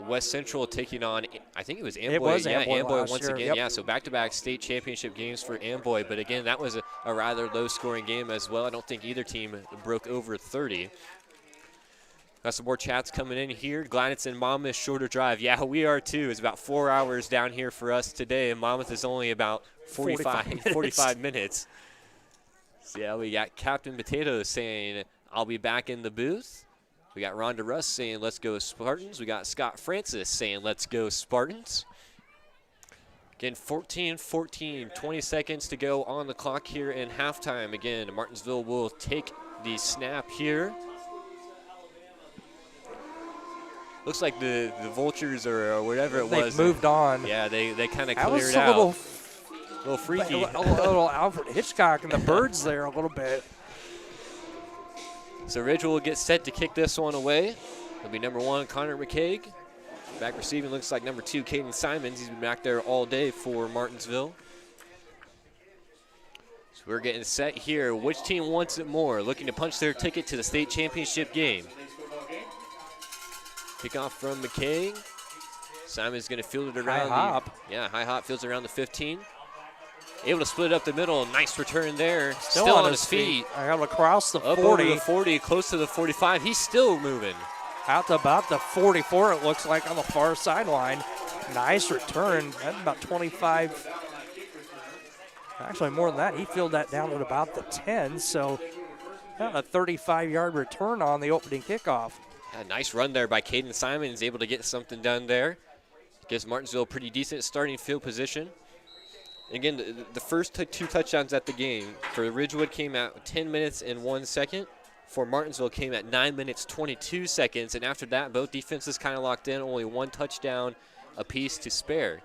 West Central taking on, I think it was Amboy. It was Amboy once year. again. Yep. Yeah, so back-to-back state championship games for Amboy. But again, that was a rather low-scoring game as well. I don't think either team broke over 30. Got some more chats coming in here. Gladys and Monmouth, shorter drive. Yeah, we are too. It's about 4 hours down here for us today, and Monmouth is only about 45 minutes. So yeah, we got Captain Potatoes saying, I'll be back in the booth. We got Rhonda Russ saying, let's go Spartans. We got Scott Francis saying, let's go Spartans. Again, 14-14, 20 seconds to go on the clock here in halftime. Again, Martinsville will take the snap here. Looks like the Vultures or whatever it was. They've moved on. Yeah, they kind of That was cleared a out. little freaky. A little Alfred Hitchcock and the Birds there a little bit. So Ridgewood will get set to kick this one away. It'll be number 1, Connor McCaig. Back receiving looks like number 2, Caden Simons. He's been back there all day for Martinsville. So we're getting set here. Which team wants it more? Looking to punch their ticket to the state championship game. Kickoff from McCaig. Simon's going to field it around High hop. High hop, fields around the 15. Able to split it up the middle. Nice return there. Still on his feet. I got across the 40. Up over the 40, close to the 45. He's still moving. Out to about the 44, it looks like, on the far sideline. Nice return. That's about 25. Actually, more than that. He fielded that down at about the 10, so a 35-yard return on the opening kickoff. A nice run there by Caden Simons, able to get something done there. Gives Martinsville a pretty decent starting field position. Again, the first 2 touchdowns at the game for Ridgewood came out 10 minutes and 1 second. For Martinsville came at 9 minutes 22 seconds, and after that, both defenses kind of locked in, only 1 touchdown apiece to spare.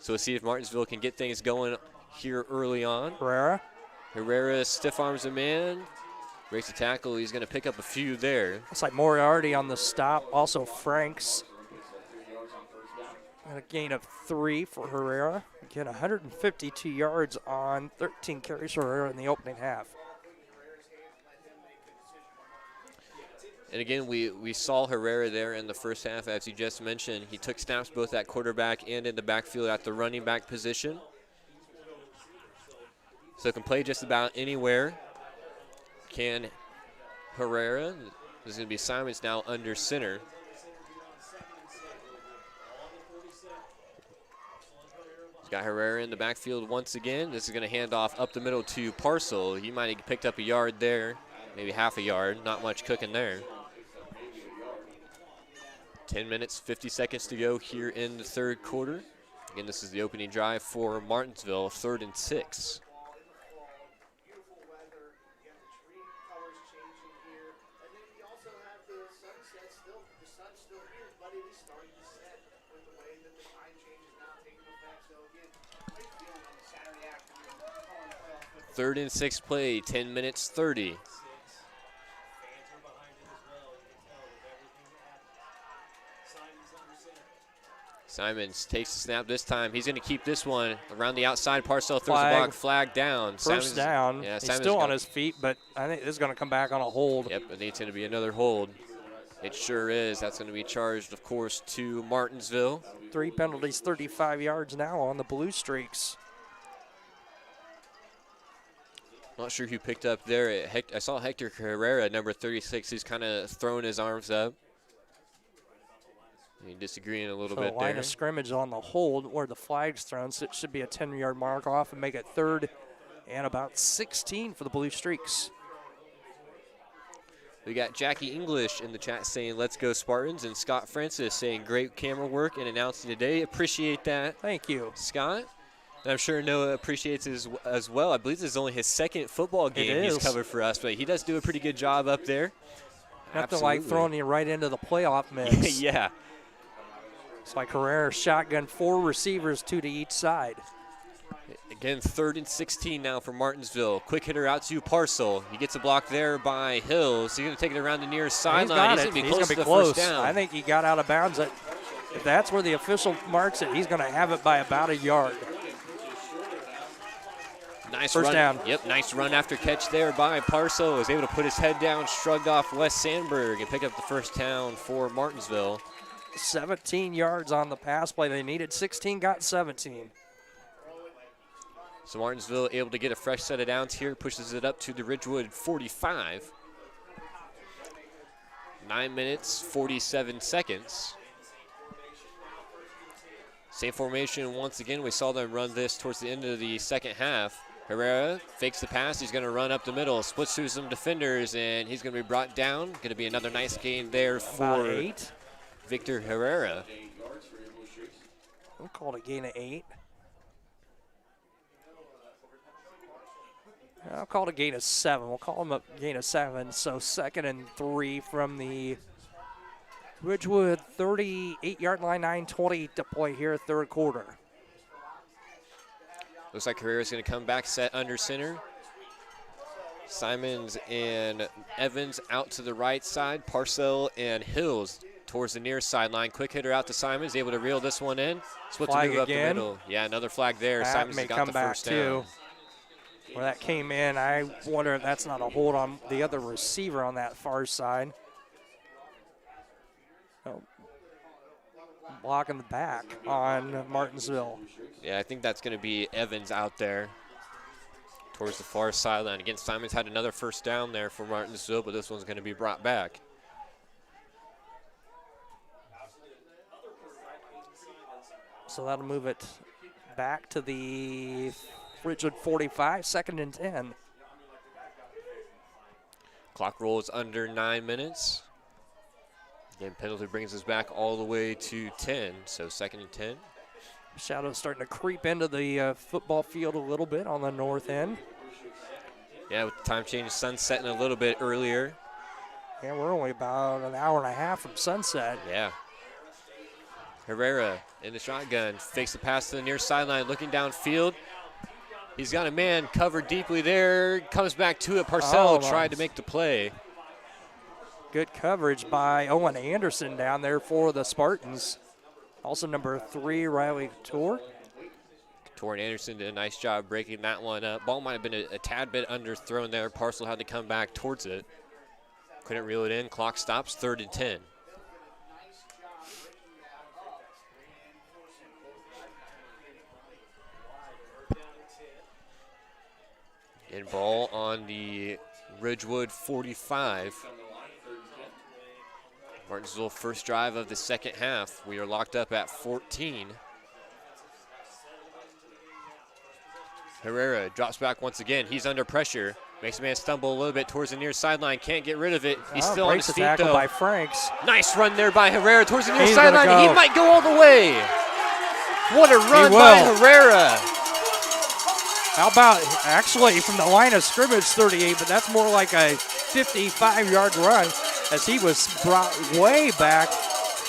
So we'll see if Martinsville can get things going here early on. Herrera stiff arms a man, breaks a tackle. He's going to pick up a few there. Looks like Moriarty on the stop. Also Franks. And a gain of 3 for Herrera. Again, 152 yards on 13 carries for Herrera in the opening half. And again, we saw Herrera there in the first half, as you just mentioned. He took snaps both at quarterback and in the backfield at the running back position. So can play just about anywhere. Can Herrera. This is going to be Simons now under center. He's got Herrera in the backfield once again. This is going to hand off up the middle to Parcel. He might have picked up a yard there, maybe half a yard. Not much cooking there. 10 minutes, 50 seconds to go here in the third quarter. Again, this is the opening drive for Martinsville, 3rd and 6. Third and 6 play, 10 minutes, 30. Simons takes the snap this time. He's going to keep this one around the outside. Parcel throws the block, flag down. First down. Yeah, he's still on his feet, but I think this is going to come back on a hold. Yep, I think it's going to be another hold. It sure is. That's going to be charged, of course, to Martinsville. 3 penalties, 35 yards now on the Blue Streaks. Not sure who picked up there. I saw Hector Herrera, number 36. He's kind of throwing his arms up. Disagreeing a little bit line there. of scrimmage on the hold where the flag's thrown, so it should be a 10-yard mark off and make it 3rd and about 16 for the Blue Streaks. We got Jackie English in the chat saying, "Let's go Spartans," and Scott Francis saying, "Great camera work and announcing today." Appreciate that. Thank you, Scott. And I'm sure Noah appreciates it as well. I believe this is only his 2nd football game he's covered for us, but he does do a pretty good job up there. Nothing like throwing you right into the playoff mix. Yeah. It's like Herrera shotgun 4 receivers, 2 to each side. Again, 3rd and 16 now for Martinsville. Quick hitter out to Parcel. He gets a block there by Hills. He's going to take it around the near sideline. He's going to be close to the first down. I think he got out of bounds. If that's where the official marks it, he's going to have it by about a yard. Nice first run. Down. Yep, nice run after catch there by Parcel. Was able to put his head down, shrugged off Wes Sandberg, and pick up the first down for Martinsville. 17 yards on the pass play. They needed 16, got 17. So Martinsville able to get a fresh set of downs here, pushes it up to the Ridgewood 45. 9 minutes, 47 seconds. Same formation once again. We saw them run this towards the end of the second half. Herrera fakes the pass. He's going to run up the middle, splits through some defenders, and he's going to be brought down. Going to be another nice gain there for Victor Herrera. We'll call it a gain of 8. I'll call it a gain of 7. We'll call them a gain of 7. So 2nd and 3 from the Ridgewood 38-yard line, 9:20 to play here, third quarter. Looks like Herrera's going to come back set under center. Simons and Evans out to the right side. Parcell and Hills towards the near sideline. Quick hitter out to Simons, able to reel this one in. Split to move up the middle. Yeah, another flag there. That Simons may has got come the back first too. down. Where that came in, I wonder if that's not a hold on the other receiver on that far side. Oh, blocking the back on Martinsville. Yeah, I think that's going to be Evans out there towards the far sideline. Again, Simons had another first down there for Martinsville, but this one's going to be brought back. So that'll move it back to the Ridgewood 45, 2nd and 10. Clock rolls under 9 minutes. Again, penalty brings us back all the way to 10, so 2nd and 10. Shadows starting to creep into the football field a little bit on the north end. Yeah, with the time change, sun setting a little bit earlier. Yeah, we're only about an hour and a half from sunset. Yeah. Herrera in the shotgun, fakes the pass to the near sideline, looking downfield. He's got a man covered deeply there, comes back to it. Parcell tried to make the play. Good coverage by Owen Anderson down there for the Spartans. Also number 3, Riley Couture. Couture and Anderson did a nice job breaking that one up. Ball might have been a tad bit underthrown there. Parcell had to come back towards it. Couldn't reel it in. Clock stops, 3rd and 10. And ball on the Ridgewood 45. Martinsville first drive of the second half. We are locked up at 14. Herrera drops back once again. He's under pressure. Makes a man stumble a little bit towards the near sideline. Can't get rid of it. He's still on his feet, tackle though. By Franks. Nice run there by Herrera towards the near sideline. He might go all the way. What a run by Herrera. How about, actually, from the line of scrimmage, 38, but that's more like a 55-yard run as he was brought way back.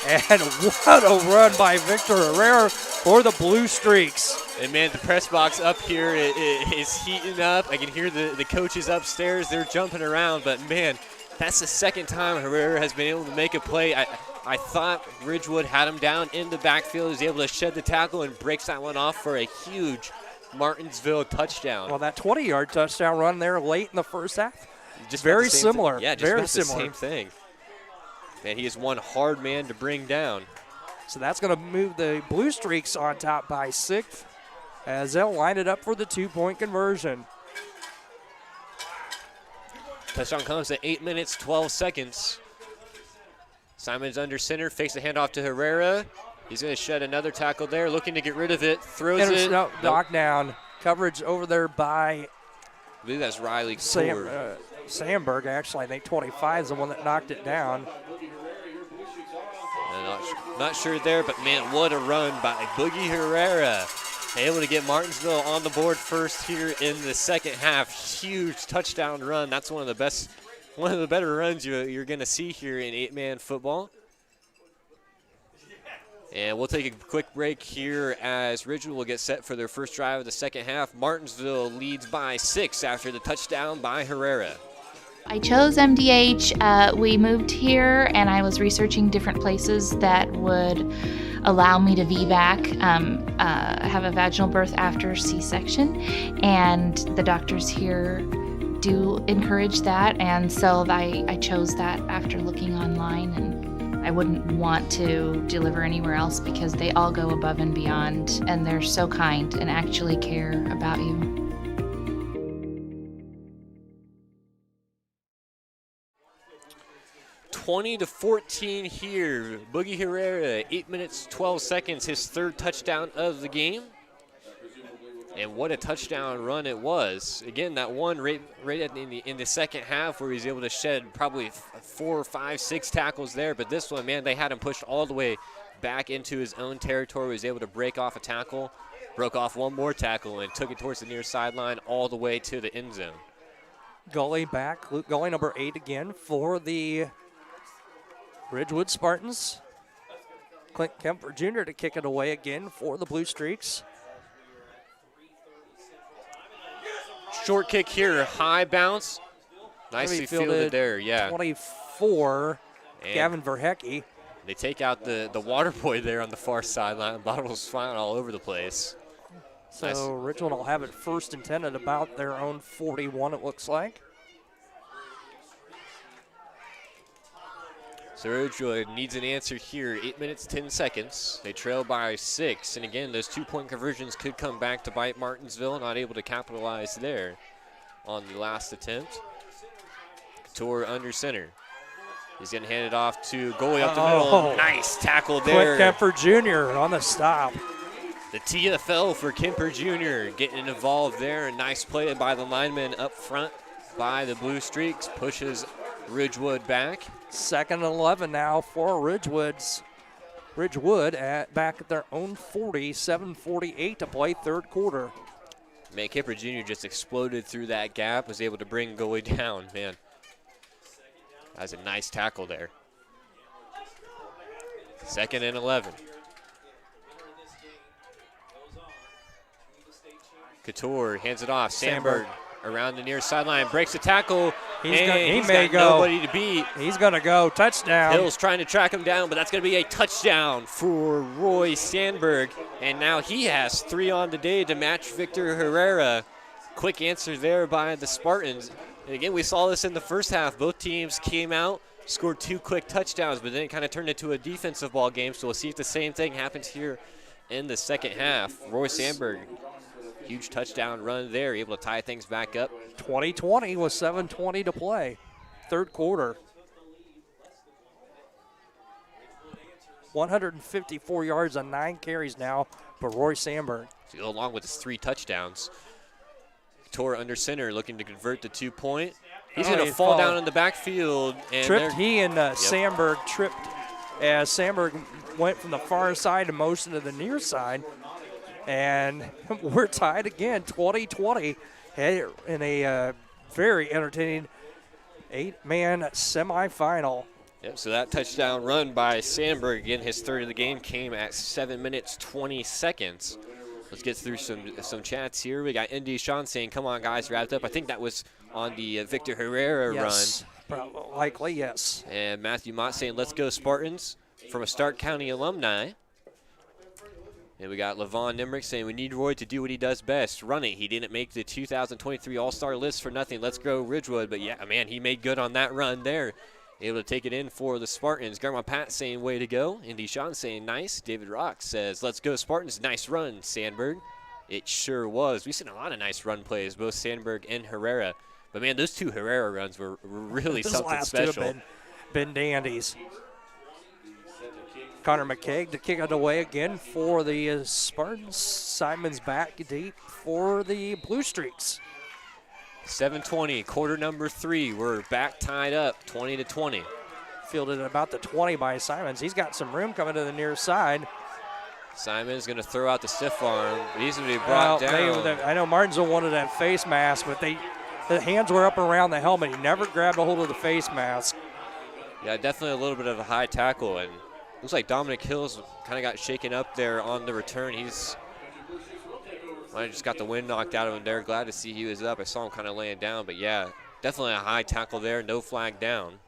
And what a run by Victor Herrera for the Blue Streaks. And, man, the press box up here is heating up. I can hear the coaches upstairs. They're jumping around. But, man, that's the second time Herrera has been able to make a play. I thought Ridgewood had him down in the backfield. He was able to shed the tackle and breaks that one off for a huge Martinsville touchdown. Well, that 20-yard touchdown run there late in the first half, just very similar. Yeah, just very similar. The same thing. Man, he is one hard man to bring down. So that's going to move the Blue Streaks on top by 6 as they'll line it up for the 2-point conversion. Touchdown comes at 8 minutes, 12 seconds. Simons under center, fakes the handoff to Herrera. He's going to shed another tackle there, looking to get rid of it, throws it. No, knocked down. Coverage over there by I believe that's Riley Couture. Sandberg, actually. I think 25 is the one that knocked it down. Not sure there, but, man, what a run by Boogie Herrera. Able to get Martinsville on the board first here in the second half. Huge touchdown run. That's one of the better runs you're going to see here in 8-man football. And we'll take a quick break here as Ridgewood will get set for their first drive of the second half. Martinsville leads by 6 after the touchdown by Herrera. I chose MDH. We moved here and I was researching different places that would allow me to VBAC, have a vaginal birth after C-section. And the doctors here do encourage that. And so I chose that after looking online, and I wouldn't want to deliver anywhere else because they all go above and beyond, and they're so kind and actually care about you. (20-14) here. Boogie Herrera, 8 minutes, 12 seconds, his third touchdown of the game. And what a touchdown run it was. Again, that one right in the second half where he's able to shed probably 4, 5, 6 tackles there. But this one, man, they had him pushed all the way back into his own territory, was able to break off a tackle, broke off one more tackle, and took it towards the near sideline all the way to the end zone. Gully back. Luke Gully, number 8 again for the Ridgewood Spartans. Clint Kemper Jr. to kick it away again for the Blue Streaks. Short kick here, high bounce. Nicely fielded there, yeah. 24, and Gavin Verhecke. They take out the water boy there on the far sideline. Bottles flying all over the place. So nice. Ridgewood will have it first and 10 at about their own 41, it looks like. So Ridgewood needs an answer here. 8 minutes, 10 seconds. They trail by 6. And again, those 2-point conversions could come back to bite Martinsville. Not able to capitalize there on the last attempt. Couture under center. He's going to hand it off to goalie up the middle. Nice tackle there. Clint Kemper Jr. on the stop. The TFL for Kemper Jr. getting involved there. A nice play by the lineman up front by the Blue Streaks. Pushes Ridgewood back. 2nd and 11 now for Ridgewood back at their own 40, 7:48 to play third quarter. Man, Kemper Jr. just exploded through that gap, was able to bring goalie down, man. That was a nice tackle there. 2nd and 11. Couture hands it off. Sandberg around the near sideline, breaks the tackle. He's got nobody to beat. He's going to go. Touchdown. Hill's trying to track him down, but that's going to be a touchdown for Roy Sandberg. And now he has 3 on the day to match Victor Herrera. Quick answer there by the Spartans. And again, we saw this in the first half. Both teams came out, scored 2 quick touchdowns, but then it kind of turned into a defensive ball game. So we'll see if the same thing happens here in the second half. Roy Sandberg, huge touchdown run there, able to tie things back up. 20-20 with 7:20 to play. Third quarter. 154 yards on 9 carries now for Roy Sandberg. So along with his 3 touchdowns. Couture under center looking to convert the 2-point. He's going to fall down in the backfield. And he and Sandberg tripped as Sandberg went from the far side and motion to the near side. And we're tied again, 20-20, in a very entertaining 8-man semifinal. Yep, so that touchdown run by Sandberg, again, his third of the game, came at 7 minutes, 20 seconds. Let's get through some chats here. We got Indy Sean saying, come on, guys, wrapped up. I think that was on the Victor Herrera run. Likely, yes. And Matthew Mott saying, let's go Spartans, from a Stark County alumni. And we got Levon Nimrick saying, we need Roy to do what he does best, run it. He didn't make the 2023 All-Star list for nothing. Let's go Ridgewood. But, yeah, man, he made good on that run there. Able to take it in for the Spartans. Grandma Pat saying, way to go. Indy Sean saying, nice. David Rock says, let's go Spartans. Nice run, Sandberg. It sure was. We've seen a lot of nice run plays, both Sandberg and Herrera. But, man, those 2 Herrera runs were really something special. Have been dandies. Connor McKeag to kick it away again for the Spartans. Simon's back deep for the Blue Streaks. 7:20, quarter number 3. We're back tied up, 20-20. Fielded at about the 20 by Simons. He's got some room coming to the near side. Simon's going to throw out the stiff arm. He's going to be brought down. I know Martinsville wanted that face mask, but the hands were up around the helmet. He never grabbed a hold of the face mask. Yeah, definitely a little bit of a high tackle, and looks like Dominic Hills kind of got shaken up there on the return. He's might have just got the wind knocked out of him there. Glad to see he was up. I saw him kind of laying down, but yeah, definitely a high tackle there. No flag down.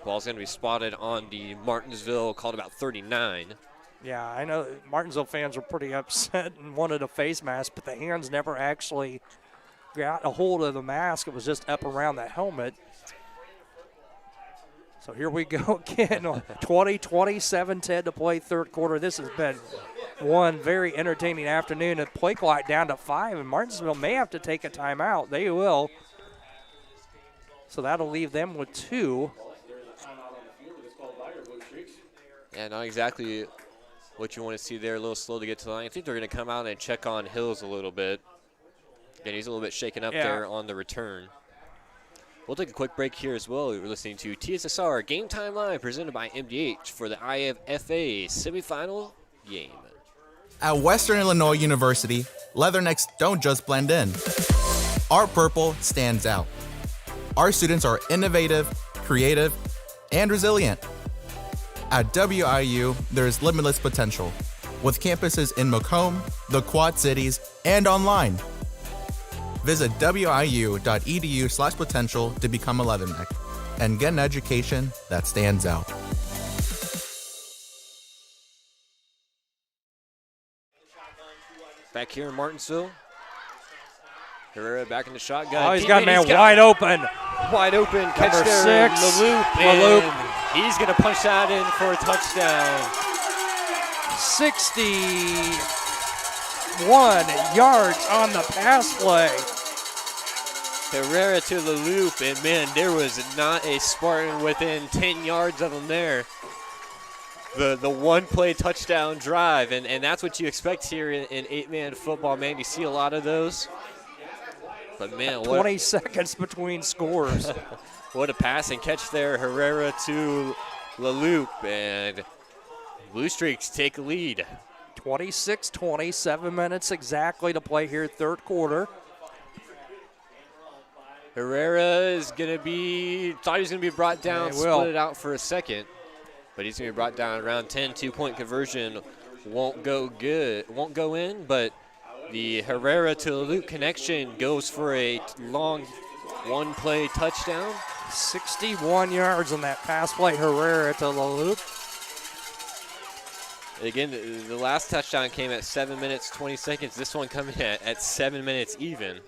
Ball's going to be spotted on the Martinsville, called about 39. Yeah, I know Martinsville fans were pretty upset and wanted a face mask, but the hands never actually got a hold of the mask. It was just up around the helmet. So here we go again, 20-20, 7:10 to play third quarter. This has been one very entertaining afternoon. The play clock down to 5, and Martinsville may have to take a timeout. They will. So that'll leave them with 2. Yeah, not exactly what you want to see there. A little slow to get to the line. I think they're going to come out and check on Hills a little bit. Again, he's a little bit shaken up there on the return. We'll take a quick break here as well. We're listening to TSSR Game Time Live presented by MDH for the I8FA semifinal game. At Western Illinois University, leathernecks don't just blend in. Our purple stands out. Our students are innovative, creative, and resilient. At WIU, there's limitless potential, with campuses in Macomb, the Quad Cities, and online. Visit wiu.edu/potential to become a leatherneck and get an education that stands out. Back here in Martinsville. Herrera back in the shotgun. Oh, he's got a man wide open. Wide open. Catch Number there. 6. LaLoop. He's going to punch that in for a touchdown. 61 yards on the pass play. Herrera to LaLoop, and man, there was not a Spartan within 10 yards of him there. The one-play touchdown drive, and that's what you expect here in 8-man football, man. You see a lot of those. But, man, 20 seconds between scores. What a pass and catch there. Herrera to LaLoop, and Blue Streaks take a lead. 26-20, 7 minutes exactly to play here, third quarter. Herrera is going to be, thought he was going to be brought down, split it out for a second. But he's going to be brought down around 10. 2-point conversion won't go in, but the Herrera to LaLoop connection goes for a long one-play touchdown. 61 yards on that pass play, Herrera to LaLoop. Again, the last touchdown came at 7 minutes, 20 seconds. This one coming at 7 minutes even.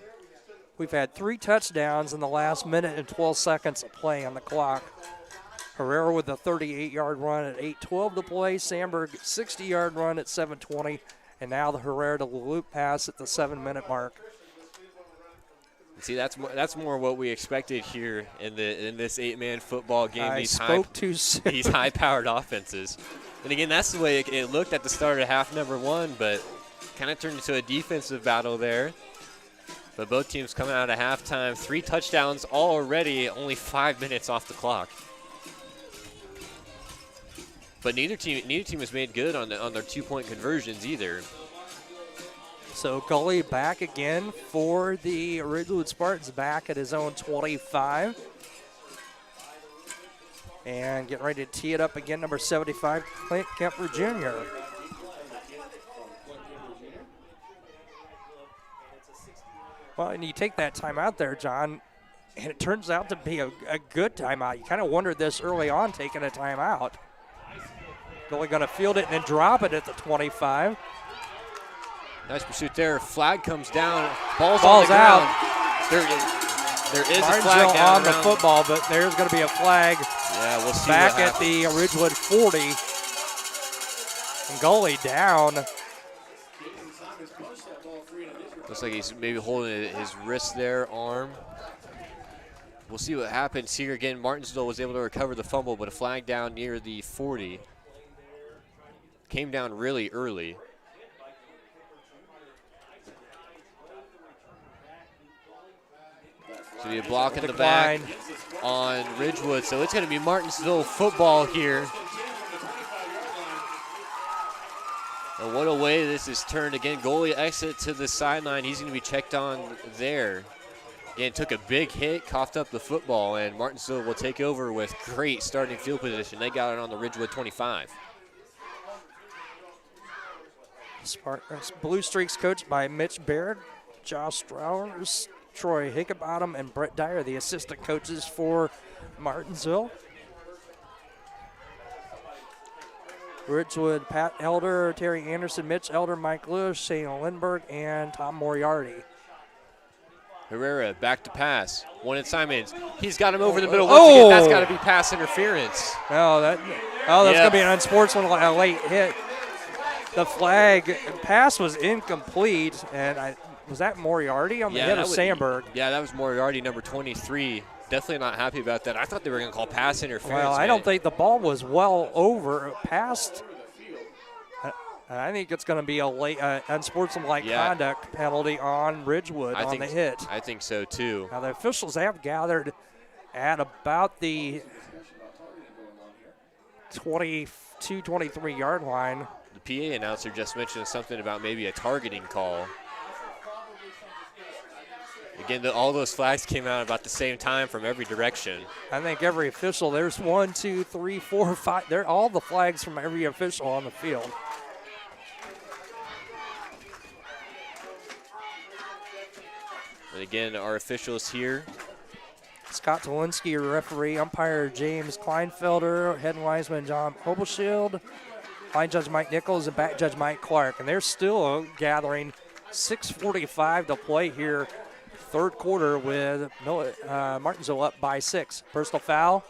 We've had 3 touchdowns in the last minute and 12 seconds of play on the clock. Herrera with a 38-yard run at 8:12 to play. Sandberg 60-yard run at 7:20. And now the Herrera to LaLoop pass at the 7-minute mark. See, that's more what we expected here in this 8-man football game. These high-powered offenses. And again, that's the way it looked at the start of half number 1, but kind of turned into a defensive battle there. But both teams coming out of halftime, 3 touchdowns already, only 5 minutes off the clock. But neither team has made good on their 2-point conversions either. So Gully back again for the Ridgewood Spartans, back at his own 25. And getting ready to tee it up again, number 75, Clint Kemper Jr. Well, and you take that timeout there, John, and it turns out to be a good timeout. You kind of wondered this early on, taking a timeout. Gully going to field it and then drop it at the 25. Nice pursuit there. Flag comes down. Ball's on the ground. There is a flag down on the football, but there's going to be a flag. Yeah, we'll see. Back at the Ridgewood 40. And Gully down. Looks like he's maybe holding his wrist there, arm. We'll see what happens here. Again, Martinsville was able to recover the fumble, but a flag down near the 40. Came down really early. So be a block in the back on Ridgewood. So it's going to be Martinsville football here. And what a way this is turned. Again, goalie exit to the sideline. He's going to be checked on there. Again, took a big hit, coughed up the football, and Martinsville will take over with great starting field position. They got it on the Ridgewood 25. Spartans Blue Streaks coached by Mitch Baird, Josh Strowers, Troy Hickenbottom, and Brett Dyer, the assistant coaches for Martinsville. Ridgewood, Pat Elder, Terry Anderson, Mitch Elder, Mike Lewis, Shane Lindbergh, and Tom Moriarty. Herrera back to pass. One in Simons. He's got him over the middle. Once again, that's got to be pass interference. No, that's going to be an unsportsmanlike late hit. The flag pass was incomplete, and was that Moriarty on the hit of Sandberg? Yeah, that was Moriarty, number 23. Definitely not happy about that. I thought they were going to call pass interference. Well, I don't think the ball was well over past. I think it's going to be a late unsportsmanlike conduct penalty on Ridgewood on the hit. I think so, too. Now, the officials have gathered at about the 22, 23-yard line. The PA announcer just mentioned something about maybe a targeting call. Again, all those flags came out about the same time from every direction. I think every official, there's 1, 2, 3, 4, 5. They're all the flags from every official on the field. And again, our officials here. Scott Tolinski, referee, umpire James Kleinfelder, head linesman John Hobelschild, line judge Mike Nichols, and back judge Mike Clark. And they're still gathering. 6:45 to play here, third quarter, with Martinsville up by 6. Personal foul.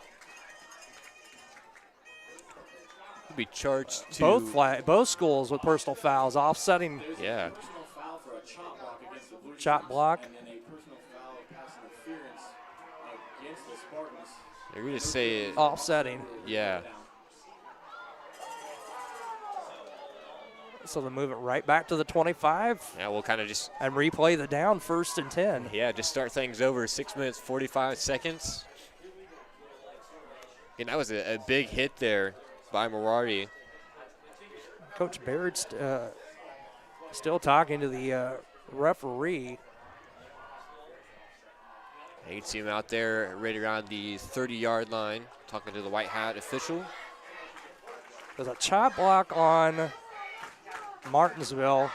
Could be charged to both schools with personal fouls, offsetting. Yeah. Shot block. They're going to say it. Offsetting. Yeah. So they move it right back to the 25. Yeah, we'll kind of just. And replay the down, 1st and 10. Yeah, just start things over. 6 minutes, 45 seconds. And that was a big hit there by Marathi. Coach Baird still talking to the referee. You can see him out there right around the 30-yard line, talking to the white hat official. There's a chop block on Martinsville.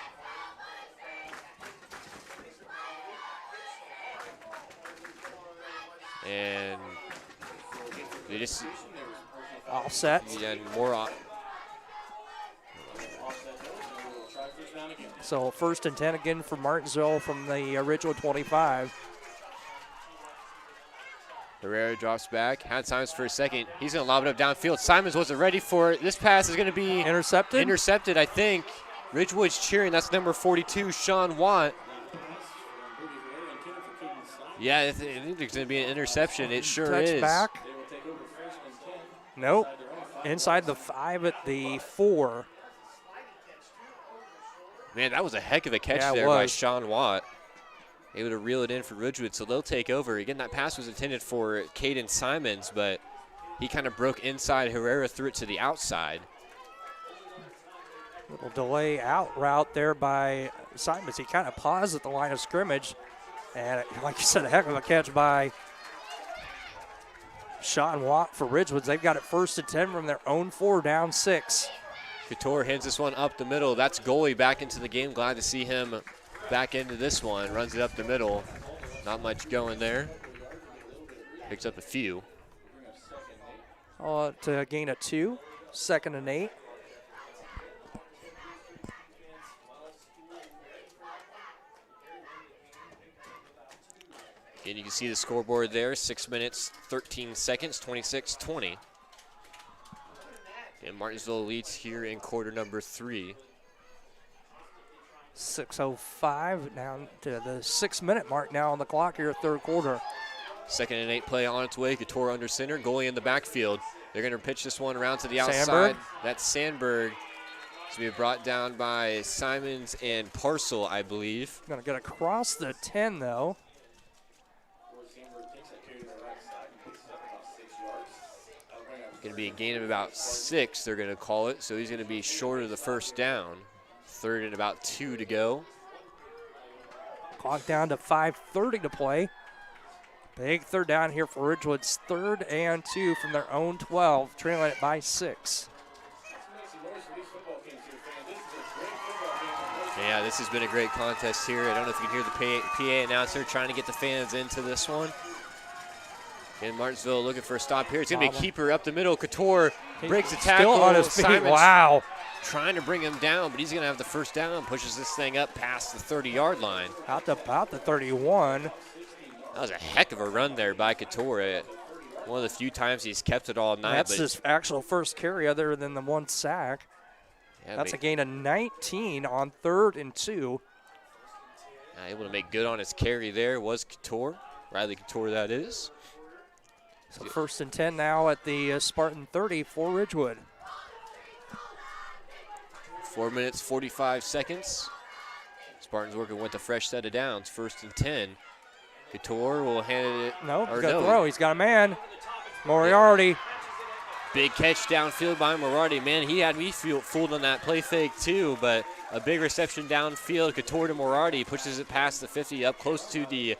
And they just offset. Yeah, more off. So 1st and 10 again for Martinsville from the Ridgewood 25. Herrera drops back. Had Simons for a second. He's going to lob it up downfield. Simons wasn't ready for it. This pass is going to be intercepted. Intercepted, I think. Ridgewood's cheering. That's number 42, Sean Watt. Yeah, I think there's going to be an interception. It sure is. Back. Nope. Inside the 5 at the 4. Man, that was a heck of a catch there by Sean Watt. Able to reel it in for Ridgewood, so they'll take over. Again, that pass was intended for Caden Simons, but he kind of broke inside. Herrera threw it to the outside. Little delay out route there by Simons. He kind of paused at the line of scrimmage. And like you said, a heck of a catch by Sean Watt for Ridgewood. They've got it 1st and 10 from their own 4, down 6. Couture hands this one up the middle. That's goalie back into the game. Glad to see him back into this one. Runs it up the middle. Not much going there. Picks up a few. To gain a 2. 2nd and 8. And you can see the scoreboard there. 6 minutes, 13 seconds, 26-20. And Martinsville leads here in quarter number 3. 6:05 down to the 6-minute mark now on the clock here, third quarter. 2nd and 8 play on its way. Couture under center, goalie in the backfield. They're going to pitch this one around to the outside. Sandberg. That's Sandberg. It's going to be brought down by Simons and Parcel, I believe. Going to get across the 10, though. Going to be a gain of about 6, they're going to call it. So he's going to be short of the first down. 3rd and about 2 to go. Clock down to 5:30 to play. Big third down here for Ridgewood's 3rd and 2 from their own 12, trailing it by 6. Yeah, this has been a great contest here. I don't know if you can hear the PA announcer trying to get the fans into this one. And Martinsville looking for a stop here. It's going to be a keeper up the middle. Couture breaks the tackle. Still on his feet. Simons wow. Trying to bring him down, but he's going to have the first down. Pushes this thing up past the 30-yard line. Out to about the 31. That was a heck of a run there by Couture. One of the few times he's kept it all night. That's his actual first carry other than the 1 sack. Yeah, that's a gain of 19 on 3rd and 2. Able to make good on his carry there was Couture. Riley Couture, that is. So 1st and 10 now at the Spartan 30 for Ridgewood. 4 minutes, 45 seconds. Spartans working with a fresh set of downs. 1st and 10. Couture will hand it. No, he's or got to no. throw. He's got a man. Moriarty. Big catch downfield by Moriarty. Man, he had me fooled on that play fake too, but a big reception downfield. Couture to Moriarty pushes it past the 50 up close to the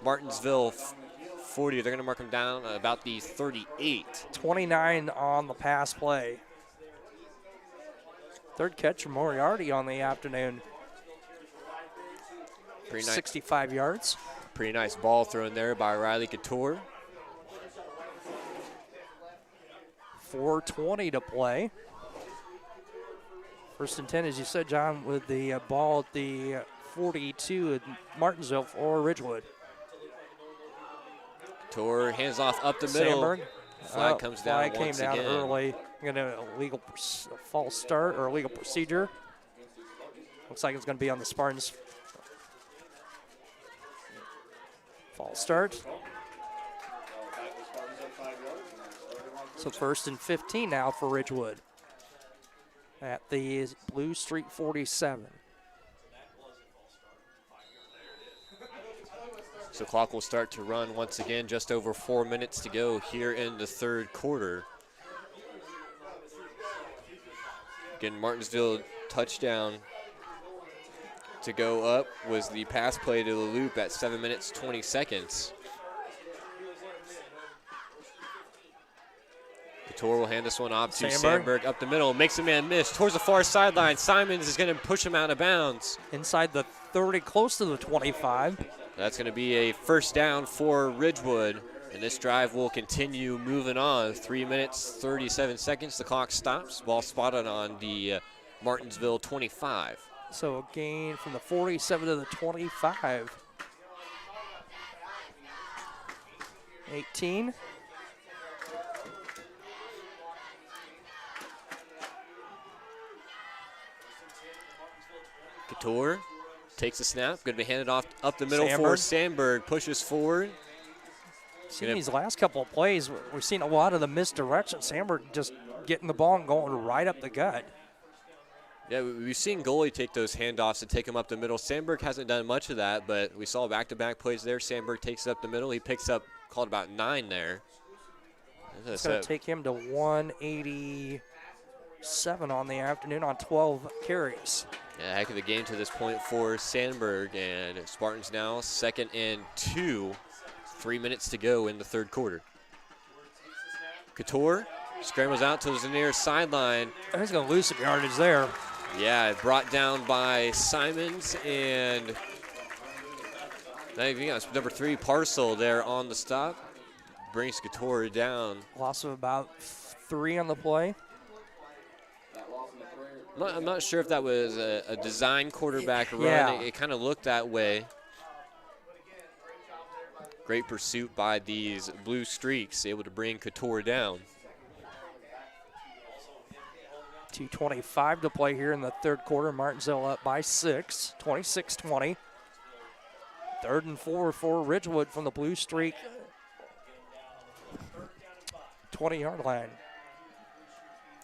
Martinsville 40. They're going to mark him down about the 38. 29 on the pass play. Third catch from Moriarty on the afternoon. Pretty nice. 65 yards. Pretty nice ball thrown there by Riley Couture. 4:20 to play. First and 10, as you said, John, with the ball at the 42 at Martinsville for Ridgewood. Couture hands off up the middle. Sandberg. Flag comes down flag once came down again. early. Going to a legal false start or a legal procedure. Looks like it's going to be on the Spartans. False start. So first and 15 now for Ridgewood at the Blue Street 47. So clock will start to run once again, just over 4 minutes to go here in the third quarter. Again, Martinsville touchdown to go up was the pass play to the loop at 7 minutes, 20 seconds. Couture will hand this one off to Sandberg up the middle, makes a man miss towards the far sideline. Simons is going to push him out of bounds. Inside the 30, close to the 25. That's going to be a first down for Ridgewood, and this drive will continue moving on. 3 minutes, 37 seconds. The clock stops. Ball spotted on the Martinsville 25. So a gain from the 47 to the 25. 18. Couture takes the snap, going to be handed off up the middle Sandberg. for Sandberg, pushes forward. Seen these last couple of plays, we've seen a lot of the misdirection. Sandberg just getting the ball and going right up the gut. Yeah, we've seen goalie take those handoffs and take them up the middle. Sandberg hasn't done much of that, but we saw back-to-back plays there. Sandberg takes it up the middle. He picks up, called about 9 there. It's going to take him to 187 on the afternoon on 12 carries. Yeah, heck of a game to this point for Sandberg, and Spartans now 2nd and 2. 3 minutes to go in the third quarter. Couture scrambles out to the near sideline. He's going to lose some yardage there. Yeah, brought down by Simons, and number 3, Parcel there on the stop. Brings Couture down. Loss of about 3 on the play. I'm not sure if that was a design quarterback run. Yeah. It kind of looked that way. Great pursuit by these Blue Streaks, able to bring Couture down. 2:25 to play here in the third quarter. Martinsville up by 6, 26-20. 3rd and 4 for Ridgewood from the Blue Streak 20-yard line.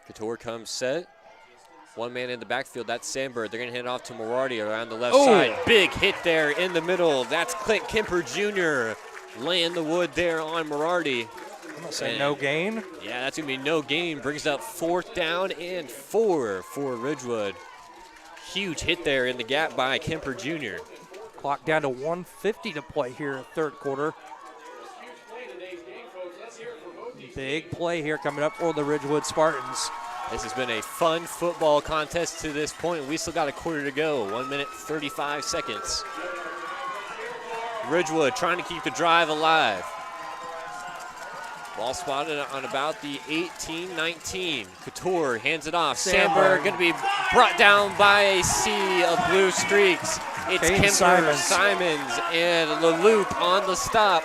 Couture comes set. One man in the backfield, that's Sandberg. They're going to hand it off to Moriarty around the left side. Big hit there in the middle. That's Clint Kemper Jr. laying the wood there on Moriarty. I'm going to say no gain. Yeah, that's going to be no gain. Brings up 4th down and 4 for Ridgewood. Huge hit there in the gap by Kemper Jr. Clock down to 1:50 to play here in third quarter. Big play here coming up for the Ridgewood Spartans. This has been a fun football contest to this point. We still got a quarter to go. 1 minute, 35 seconds. Ridgewood trying to keep the drive alive. Ball spotted on about the 18-19. Couture hands it off. Sandberg going to be brought down by a sea of Blue Streaks. It's Kemper, Simons, and LaLoop on the stop.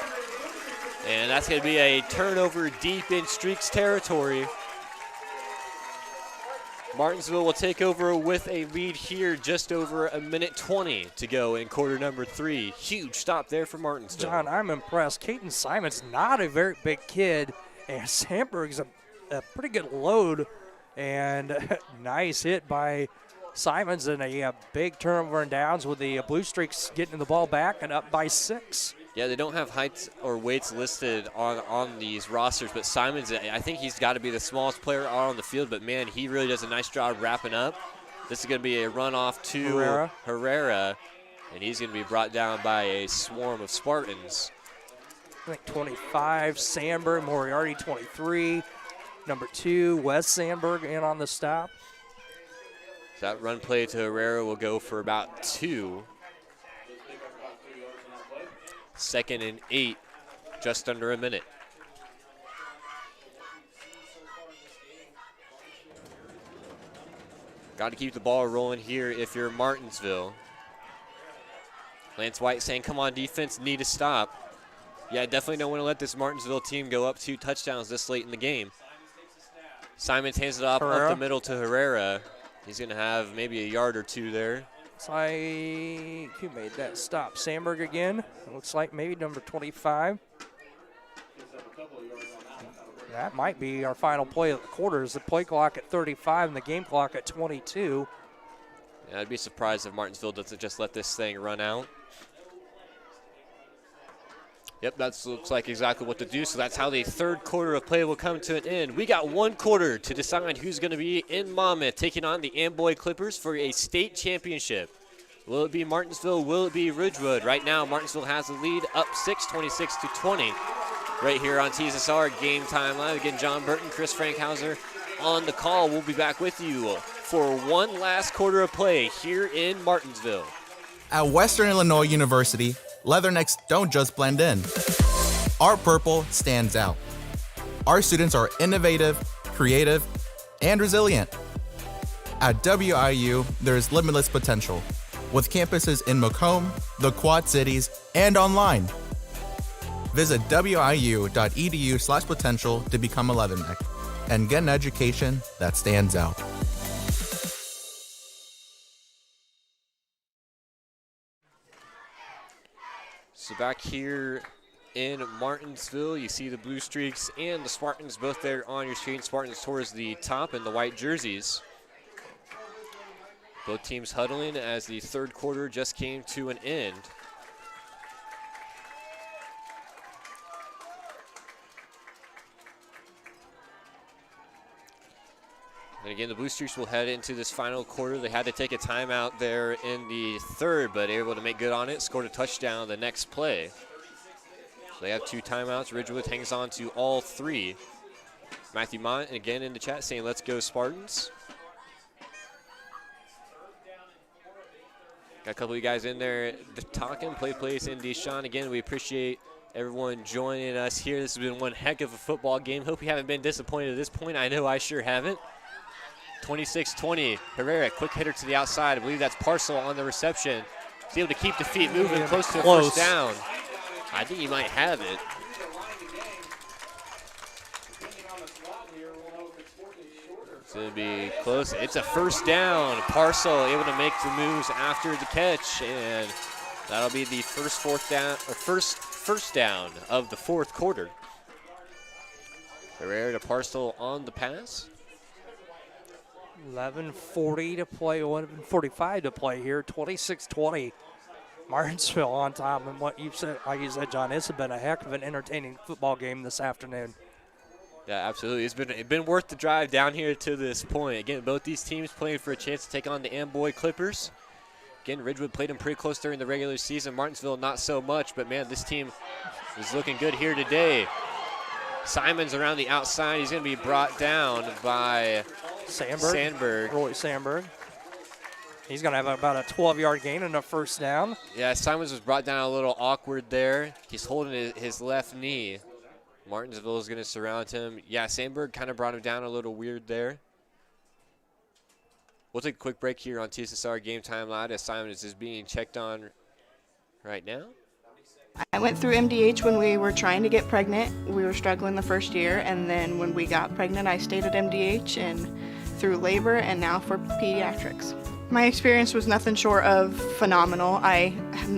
And that's going to be a turnover deep in Streaks territory. Martinsville will take over with a lead here, just over 1:20 to go in quarter number 3. Huge stop there for Martinsville. John, I'm impressed. Caden Simon's not a very big kid, and Sandberg's a pretty good load, and nice hit by Simons in a big turnover and downs with the Blue Streaks getting the ball back and up by 6. Yeah, they don't have heights or weights listed on these rosters, but Simons, I think he's got to be the smallest player out on the field, but man, he really does a nice job wrapping up. This is going to be a runoff to Herrera, and he's going to be brought down by a swarm of Spartans. I think 25, Sandberg, Moriarty 23, number 2, Wes Sandberg in on the stop. So that run play to Herrera will go for about 2. 2nd and 8, just under a minute. Got to keep the ball rolling here if you're Martinsville. Lance White saying, come on, defense, need to stop. Yeah, definitely don't want to let this Martinsville team go up 2 touchdowns this late in the game. Simons hands it off up the middle to Herrera. He's going to have maybe a yard or 2 there. Looks like, who made that stop? Sandberg again. It looks like maybe number 25. That might be our final play of the quarters. The play clock at 35 and the game clock at 22. Yeah, I'd be surprised if Martinsville doesn't just let this thing run out. Yep, that looks like exactly what to do. So that's how the third quarter of play will come to an end. We got 1 quarter to decide who's going to be in Monmouth taking on the Amboy Clippers for a state championship. Will it be Martinsville? Will it be Ridgewood? Right now, Martinsville has the lead up 6, 26-20. Right here on TSSR Game Time Live. Again, John Burton, Chris Frankhauser on the call. We'll be back with you for one last quarter of play here in Martinsville. At Western Illinois University, Leathernecks don't just blend in. Our purple stands out. Our students are innovative, creative, and resilient. At WIU, there is limitless potential, with campuses in Macomb, the Quad Cities, and online. Visit wiu.edu/potential to become a Leatherneck and get an education that stands out. So back here in Martinsville, you see the Blue Streaks and the Spartans both there on your screen. Spartans towards the top in the white jerseys. Both teams huddling as the third quarter just came to an end. And again, the Blue Streaks will head into this final quarter. They had to take a timeout there in the third, but able to make good on it. Scored a touchdown the next play. So they have 2 timeouts. Ridgewood hangs on to all 3. Matthew Mont again in the chat saying, let's go Spartans. Got a couple of you guys in there talking. Play plays in Deshaun. Again, we appreciate everyone joining us here. This has been one heck of a football game. Hope you haven't been disappointed at this point. I know I sure haven't. 26-20, Herrera, quick hitter to the outside. I believe that's Parcel on the reception. He's able to keep the feet moving close to a first down. I think he might have it. It's going to be close. It's a first down. Parcel able to make the moves after the catch, and that'll be the first first down of the fourth quarter. Herrera to Parcel on the pass. 11:40 to play, 11:45 to play here. 26-20. Martinsville on top. And what you said, like you said, John, this has been a heck of an entertaining football game this afternoon. Yeah, absolutely. It's been worth the drive down here to this point. Again, both these teams playing for a chance to take on the Amboy Clippers. Again, Ridgewood played them pretty close during the regular season. Martinsville not so much, but man, this team is looking good here today. Simons around the outside. He's going to be brought down by Sandberg. Roy Sandberg. He's going to have about a 12-yard gain and a first down. Yeah, Simons was brought down a little awkward there. He's holding his left knee. Martinsville is going to surround him. Yeah, Sandberg kind of brought him down a little weird there. We'll take a quick break here on TSSR Game Time Live as Simons is being checked on right now. I went through MDH when we were trying to get pregnant. We were struggling the first year, and then when we got pregnant, I stayed at MDH and through labor and now for pediatrics. My experience was nothing short of phenomenal. I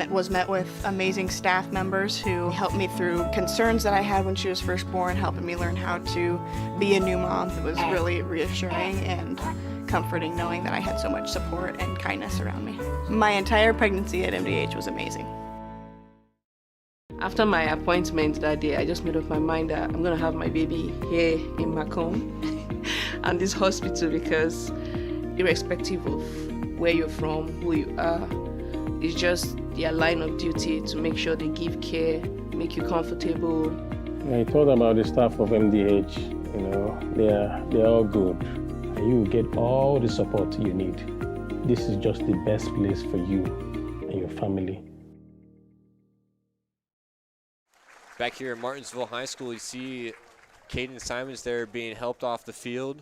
was met with amazing staff members who helped me through concerns that I had when she was first born, helping me learn how to be a new mom. It was really reassuring and comforting knowing that I had so much support and kindness around me. My entire pregnancy at MDH was amazing. After my appointment that day, I just made up my mind that I'm going to have my baby here in Macomb and this hospital, because irrespective of where you're from, who you are, it's just their line of duty to make sure they give care, make you comfortable. I told about the staff of MDH, you know, they're all good. And you get all the support you need. This is just the best place for you and your family. Back here at Martinsville High School, you see Caden Simons there being helped off the field.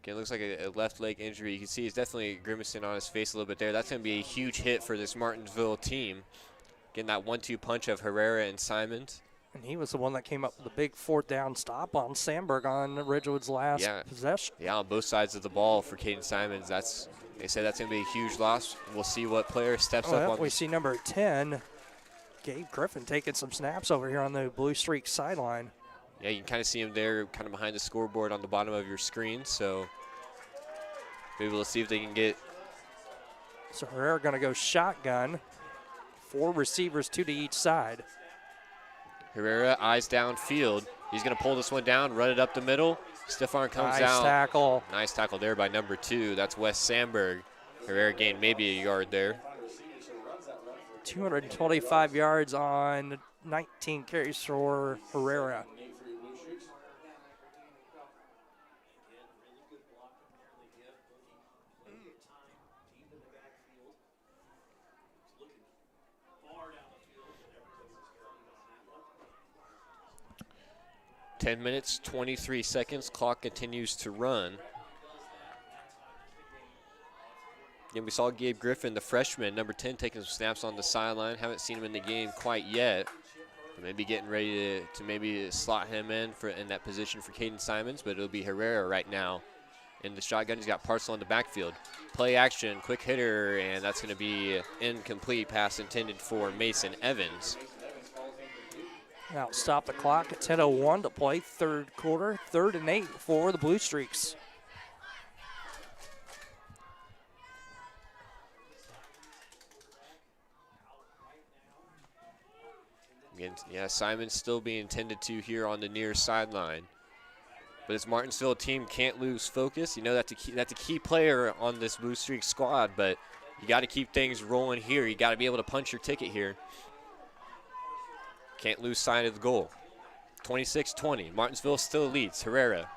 Again, looks like a left leg injury. You can see he's definitely grimacing on his face a little bit there. That's going to be a huge hit for this Martinsville team. Getting that 1-2 punch of Herrera and Simons. And he was the one that came up with a big 4th down stop on Sandberg on Ridgewood's last possession. Yeah, on both sides of the ball for Caden Simons. They say that's going to be a huge loss. We'll see what player steps up on. We see number 10, Gabe Griffin, taking some snaps over here on the Blue Streak sideline. Yeah, you can kind of see him there kind of behind the scoreboard on the bottom of your screen. So maybe we'll see if they can get. So Herrera going to go shotgun. 4 receivers, 2 to each side. Herrera eyes downfield. He's going to pull this one down, run it up the middle. Stephon comes out. Nice tackle. Nice tackle there by number 2. That's Wes Sandberg. Herrera gained maybe a yard there. 225 yards on 19 carries for Herrera. Ten minutes, 23 seconds. Clock continues to run. Again, we saw Gabe Griffin, the freshman, number 10, taking some snaps on the sideline. Haven't seen him in the game quite yet. But maybe getting ready to maybe slot him in that position for Caden Simons, but it'll be Herrera right now in the shotgun. He's got Parcel in the backfield. Play action, quick hitter, and that's going to be incomplete. Pass intended for Mason Evans. Now stop the clock at 10:01 to play, 3rd quarter, 3rd and 8 for the Blue Streaks. Again, yeah, Simon's still being tended to here on the near sideline. But this Martinsville team can't lose focus. You know that's a key player on this Blue Streak squad, but you got to keep things rolling here. You got to be able to punch your ticket here. Can't lose sight of the goal. 26-20. Martinsville still leads. Herrera.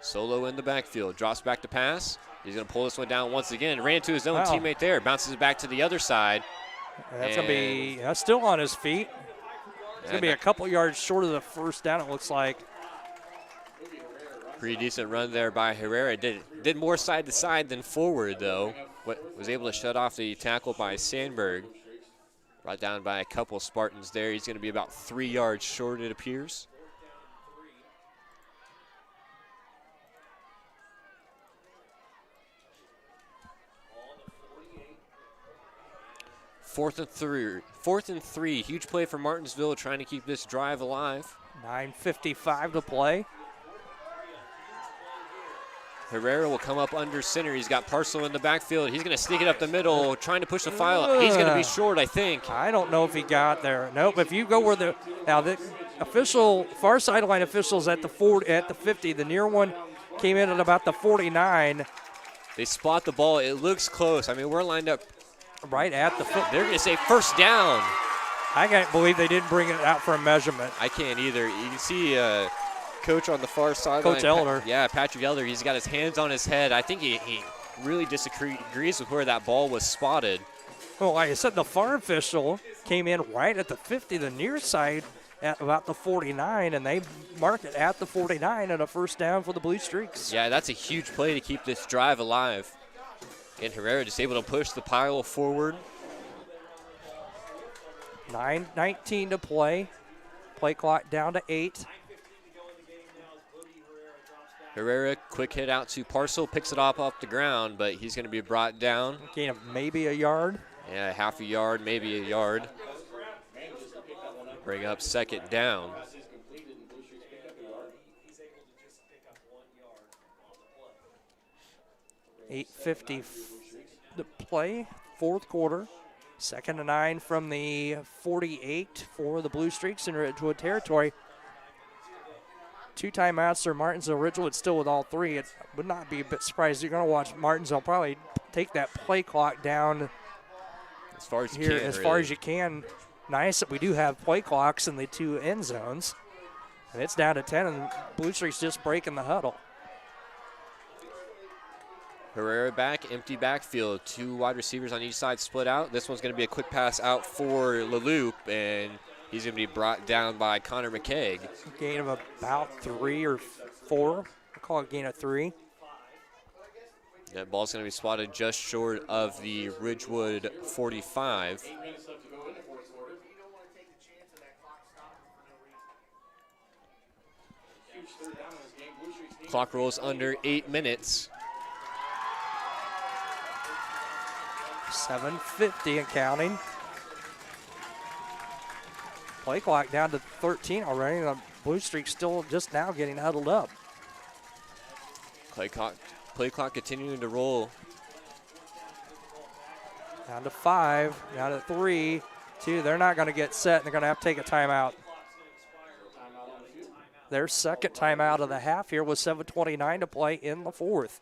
Solo in the backfield. Drops back to pass. He's going to pull this one down once again. Ran to his own teammate there. Bounces it back to the other side. That's going to be still on his feet. It's going to be a couple yards short of the 1st down, it looks like. Pretty decent run there by Herrera. Did more side to side than forward, though. Was able to shut off the tackle by Sandberg. Brought down by a couple Spartans there. He's going to be about 3 yards short, it appears. Fourth and three. Huge play for Martinsville, trying to keep this drive alive. 9:55 to play. Herrera will come up under center. He's got Parcel in the backfield. He's going to sneak it up the middle, trying to push the file. He's going to be short, I think. I don't know if he got there. Nope. If you go where the official, far sideline officials at the 50, the near one came in at about the 49. They spot the ball. It looks close. I mean, we're lined up right at the foot. They're going to say first down. I can't believe they didn't bring it out for a measurement. I can't either. You can see Coach on the far sideline. Coach Elder. Patrick Elder. He's got his hands on his head. I think he really disagrees with where that ball was spotted. Well, like I said, the far official came in right at the 50, the near side at about the 49, and they marked it at the 49 and a first down for the Blue Streaks. Yeah, that's a huge play to keep this drive alive. And Herrera just able to push the pile forward. 9:19 to play. Play clock down to 8. Herrera, quick hit out to Parcel, picks it up off the ground, but he's going to be brought down. Gain of maybe a yard. Yeah, half a yard, maybe a yard. Bring up second down. 8:50 to play, fourth quarter. 2nd and 9 from the 48 for the Blue Streaks in Ridgewood territory. 2 timeouts for Martinsville. Ridgewood still with all 3. It would not be a bit surprised. You're going to watch Martinsville probably take that play clock down as far as here, you can. as far as you can. Nice that we do have play clocks in the 2 end zones. And it's down to 10, and Blue Streaks just breaking the huddle. Herrera back, empty backfield. 2 wide receivers on each side split out. This one's going to be a quick pass out for LaLoop, and he's going to be brought down by Connor McKeag. Gain of about 3 or 4. We'll call it a gain of 3. That ball's going to be spotted just short of the Ridgewood 45. Clock rolls under 8 minutes. 7:50 and counting. Play clock down to 13 already. The Blue Streak still just now getting huddled up. Play clock continuing to roll. Down to 5, down to 3, 2. They're not going to get set, and they're going to have to take a timeout. Their second timeout of the half here with 7:29 to play in the fourth.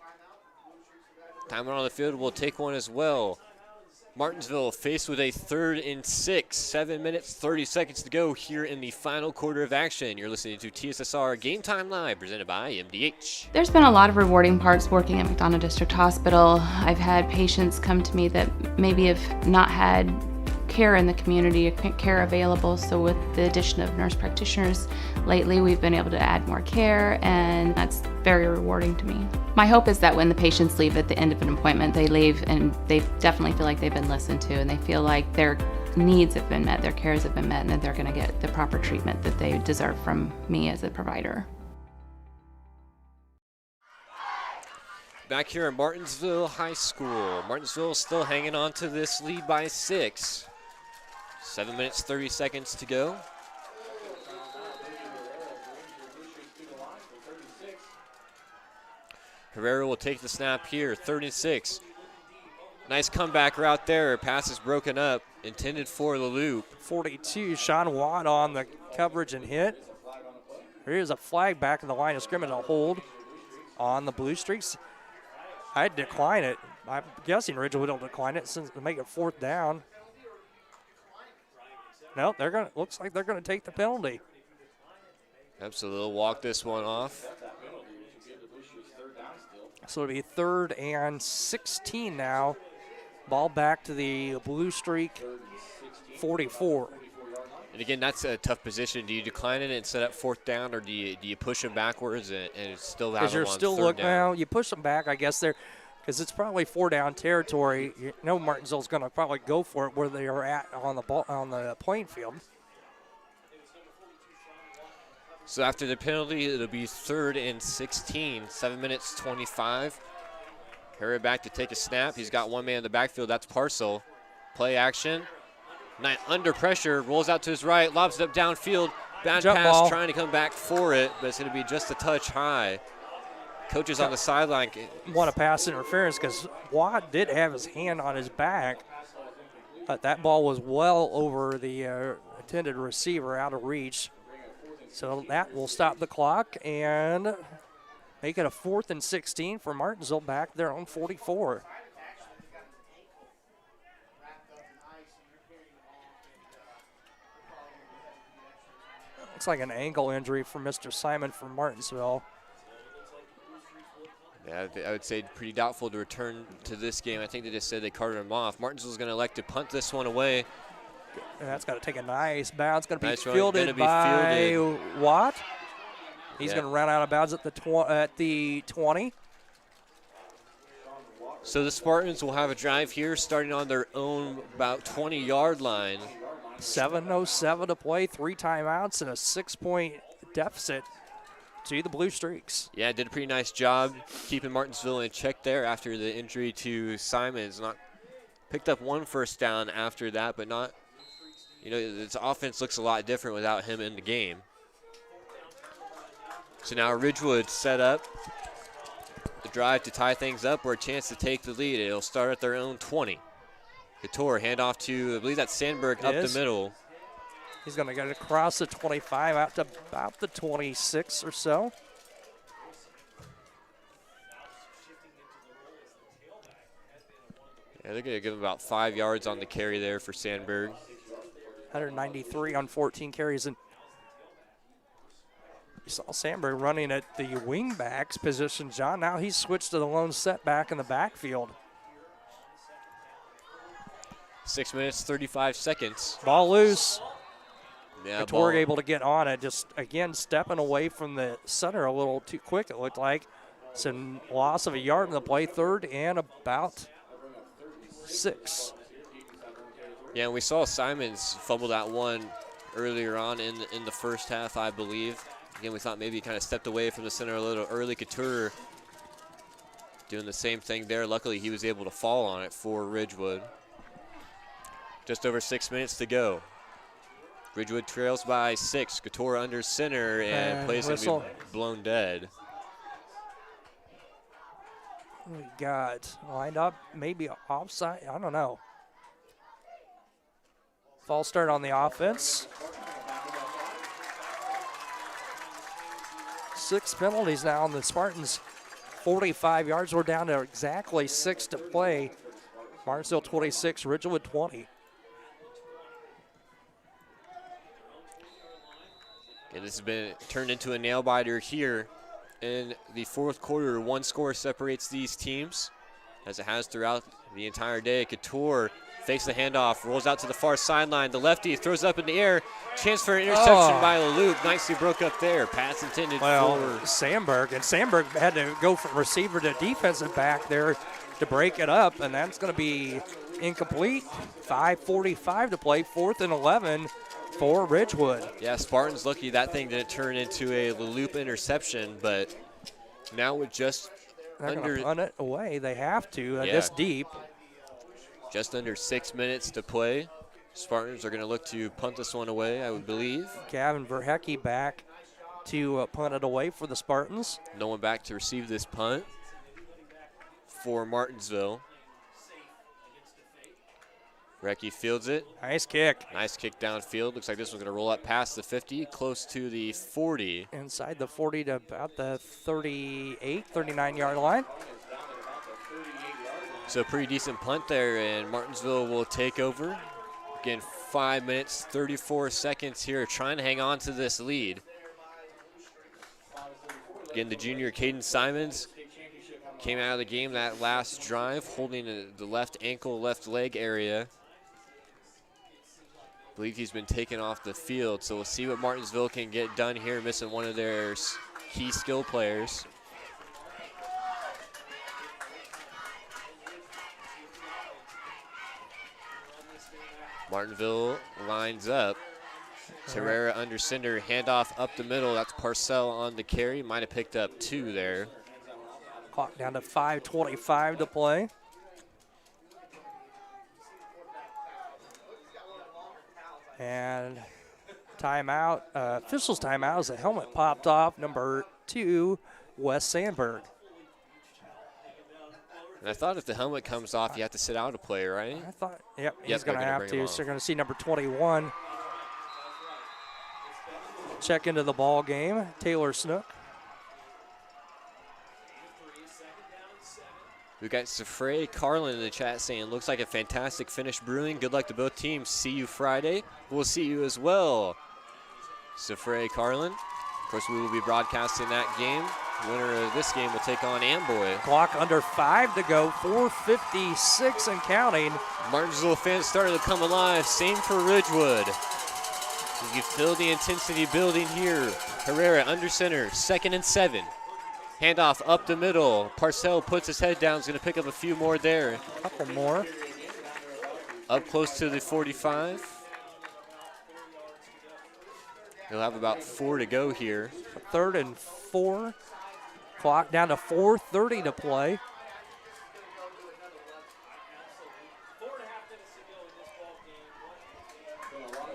Timeout on the field will take one as well. Martinsville faced with a 3rd and 6. 7 minutes, 30 seconds to go here in the final quarter of action. You're listening to TSSR Game Time Live, presented by MDH. There's been a lot of rewarding parts working at McDonough District Hospital. I've had patients come to me that maybe have not had care in the community, care available. So with the addition of nurse practitioners lately, we've been able to add more care, and that's very rewarding to me. My hope is that when the patients leave at the end of an appointment, they leave and they definitely feel like they've been listened to, and they feel like their needs have been met, their cares have been met, and that they're going to get the proper treatment that they deserve from me as a provider. Back here at Martinsville High School. Martinsville still hanging on to this lead by 6. 7 minutes, 30 seconds to go. Herrera will take the snap here, 3rd and 6. Nice comeback route there. Pass is broken up, intended for LaLoop. 42, Sean Watt on the coverage and hit. Here's a flag back in the line of scrimmage, a hold on the Blue Streaks. I'd decline it. I'm guessing Ridgewood will decline it since to make it 4th down. No, looks like they're gonna take the penalty. Absolutely, they'll walk this one off. So it'll be 3rd and 16 now. Ball back to the Blue Streak 44. And again, that's a tough position. Do you decline it and set up 4th down, or do you push them backwards and still have them on 3rd down? Well, you push them back, I guess they're, because it's probably 4-down territory. You know Martinsville's going to probably go for it where they are at on the playing field. So after the penalty, it'll be 3rd and 16, 7 minutes 25. Herrera back to take a snap. He's got one man in the backfield. That's Parcel. Play action. Knight under pressure, rolls out to his right, lobs it up downfield. Bad Jump pass, ball. trying to come back for it, but it's going to be just a touch high. Coaches on the sideline want to pass interference because Watt did have his hand on his back, but that ball was well over the intended receiver, out of reach. So that will stop the clock and make it a 4th and 16 for Martinsville back there on 44. Looks like an ankle injury for Mr. Simon from Martinsville. Yeah, I would say pretty doubtful to return to this game. I think they just said they carted him off. Martinsville's going to elect to punt this one away. And that's got to take a nice bounce. Going to be Nice run, fielded gonna be by fielded. Watt. He's Yeah. going to run out of bounds at the 20. So the Spartans will have a drive here starting on their own about 20-yard line. 7:07 to play, 3 timeouts, and a 6-point deficit to the Blue Streaks. Yeah, did a pretty nice job keeping Martinsville in check there after the injury to Simons. Picked up 1 first down after that, but not, its offense looks a lot different without him in the game. So now Ridgewood set up. the drive to tie things up or a chance to take the lead. It'll start at their own 20. Couture handoff to, I believe that's Sandberg up the middle. He's going to get across the 25 out to about the 26 or so. Yeah, they're going to give him about 5 yards on the carry there for Sandberg. 193 on 14 carries. And you saw Sandberg running at the wingbacks position, John. Now he's switched to the lone setback in the backfield. 6 minutes, 35 seconds. Ball loose. Yeah, Couture able to get on it, just again stepping away from the center a little too quick, it looked like. Some loss of a yard in the play, 3rd and about 6. Yeah, we saw Simons fumble that one earlier on in the first half, I believe. Again, we thought maybe he kind of stepped away from the center a little early. Couture doing the same thing there. Luckily, he was able to fall on it for Ridgewood. Just over 6 minutes to go. Ridgewood trails by 6. Couture under center and plays going to be blown dead. We got lined up, maybe offside. I don't know. False start on the offense. 6 penalties now on the Spartans. 45 yards. We're down to exactly 6 to play. Martinsville 26, Ridgewood 20. And this has been turned into a nail-biter here in the 4th quarter. 1 score separates these teams, as it has throughout the entire day. Couture fakes the handoff, rolls out to the far sideline. The lefty throws up in the air. Chance for an interception by LaLuke. Nicely broke up there. Pass intended for Sandberg. And Sandberg had to go from receiver to defensive back there to break it up, and that's going to be incomplete. 5:45 to play, 4th and 11. For Ridgewood. Yeah, Spartans lucky that thing didn't turn into a loop interception, but now with just They're going to punt it away. They have to, this deep. Just under 6 minutes to play. Spartans are going to look to punt this one away, I would believe. Gavin Verhecke back to punt it away for the Spartans. No one back to receive this punt for Martinsville. Verhecke fields it. Nice kick. Nice kick downfield. Looks like this one's going to roll up past the 50, close to the 40. Inside the 40 to about the 38, 39-yard line. So pretty decent punt there, and Martinsville will take over. Again, 5 minutes, 34 seconds here, trying to hang on to this lead. Again, the junior Caden Simons came out of the game that last drive, holding the left ankle, left leg area. I believe he's been taken off the field, so we'll see what Martinsville can get done here, missing one of their key skill players. Martinsville lines up. Herrera under center, handoff up the middle. That's Parcell on the carry. Might have picked up 2 there. Clock down to 5:25 to play. And timeout, officials timeout as the helmet popped off. Number 2, Wes Sandberg. And I thought if the helmet comes off, you have to sit out a play, right? I thought, yep, he's going to have to. So you're going to see number 21 check into the ball game, Taylor Snook. We've got Safray Carlin in the chat saying, looks like a fantastic finish brewing. Good luck to both teams. See you Friday. We'll see you as well, Safray Carlin. Of course, we will be broadcasting that game. The winner of this game will take on Amboy. Clock under 5 to go, 4:56 and counting. Martinsville fans starting to come alive. Same for Ridgewood. You can feel the intensity building here. Herrera under center, 2nd and 7. Handoff up the middle. Parcell puts his head down. He's going to pick up a few more there. A couple more. Up close to the 45. He'll have about 4 to go here. 3rd and 4. Clock down to 4:30 to play.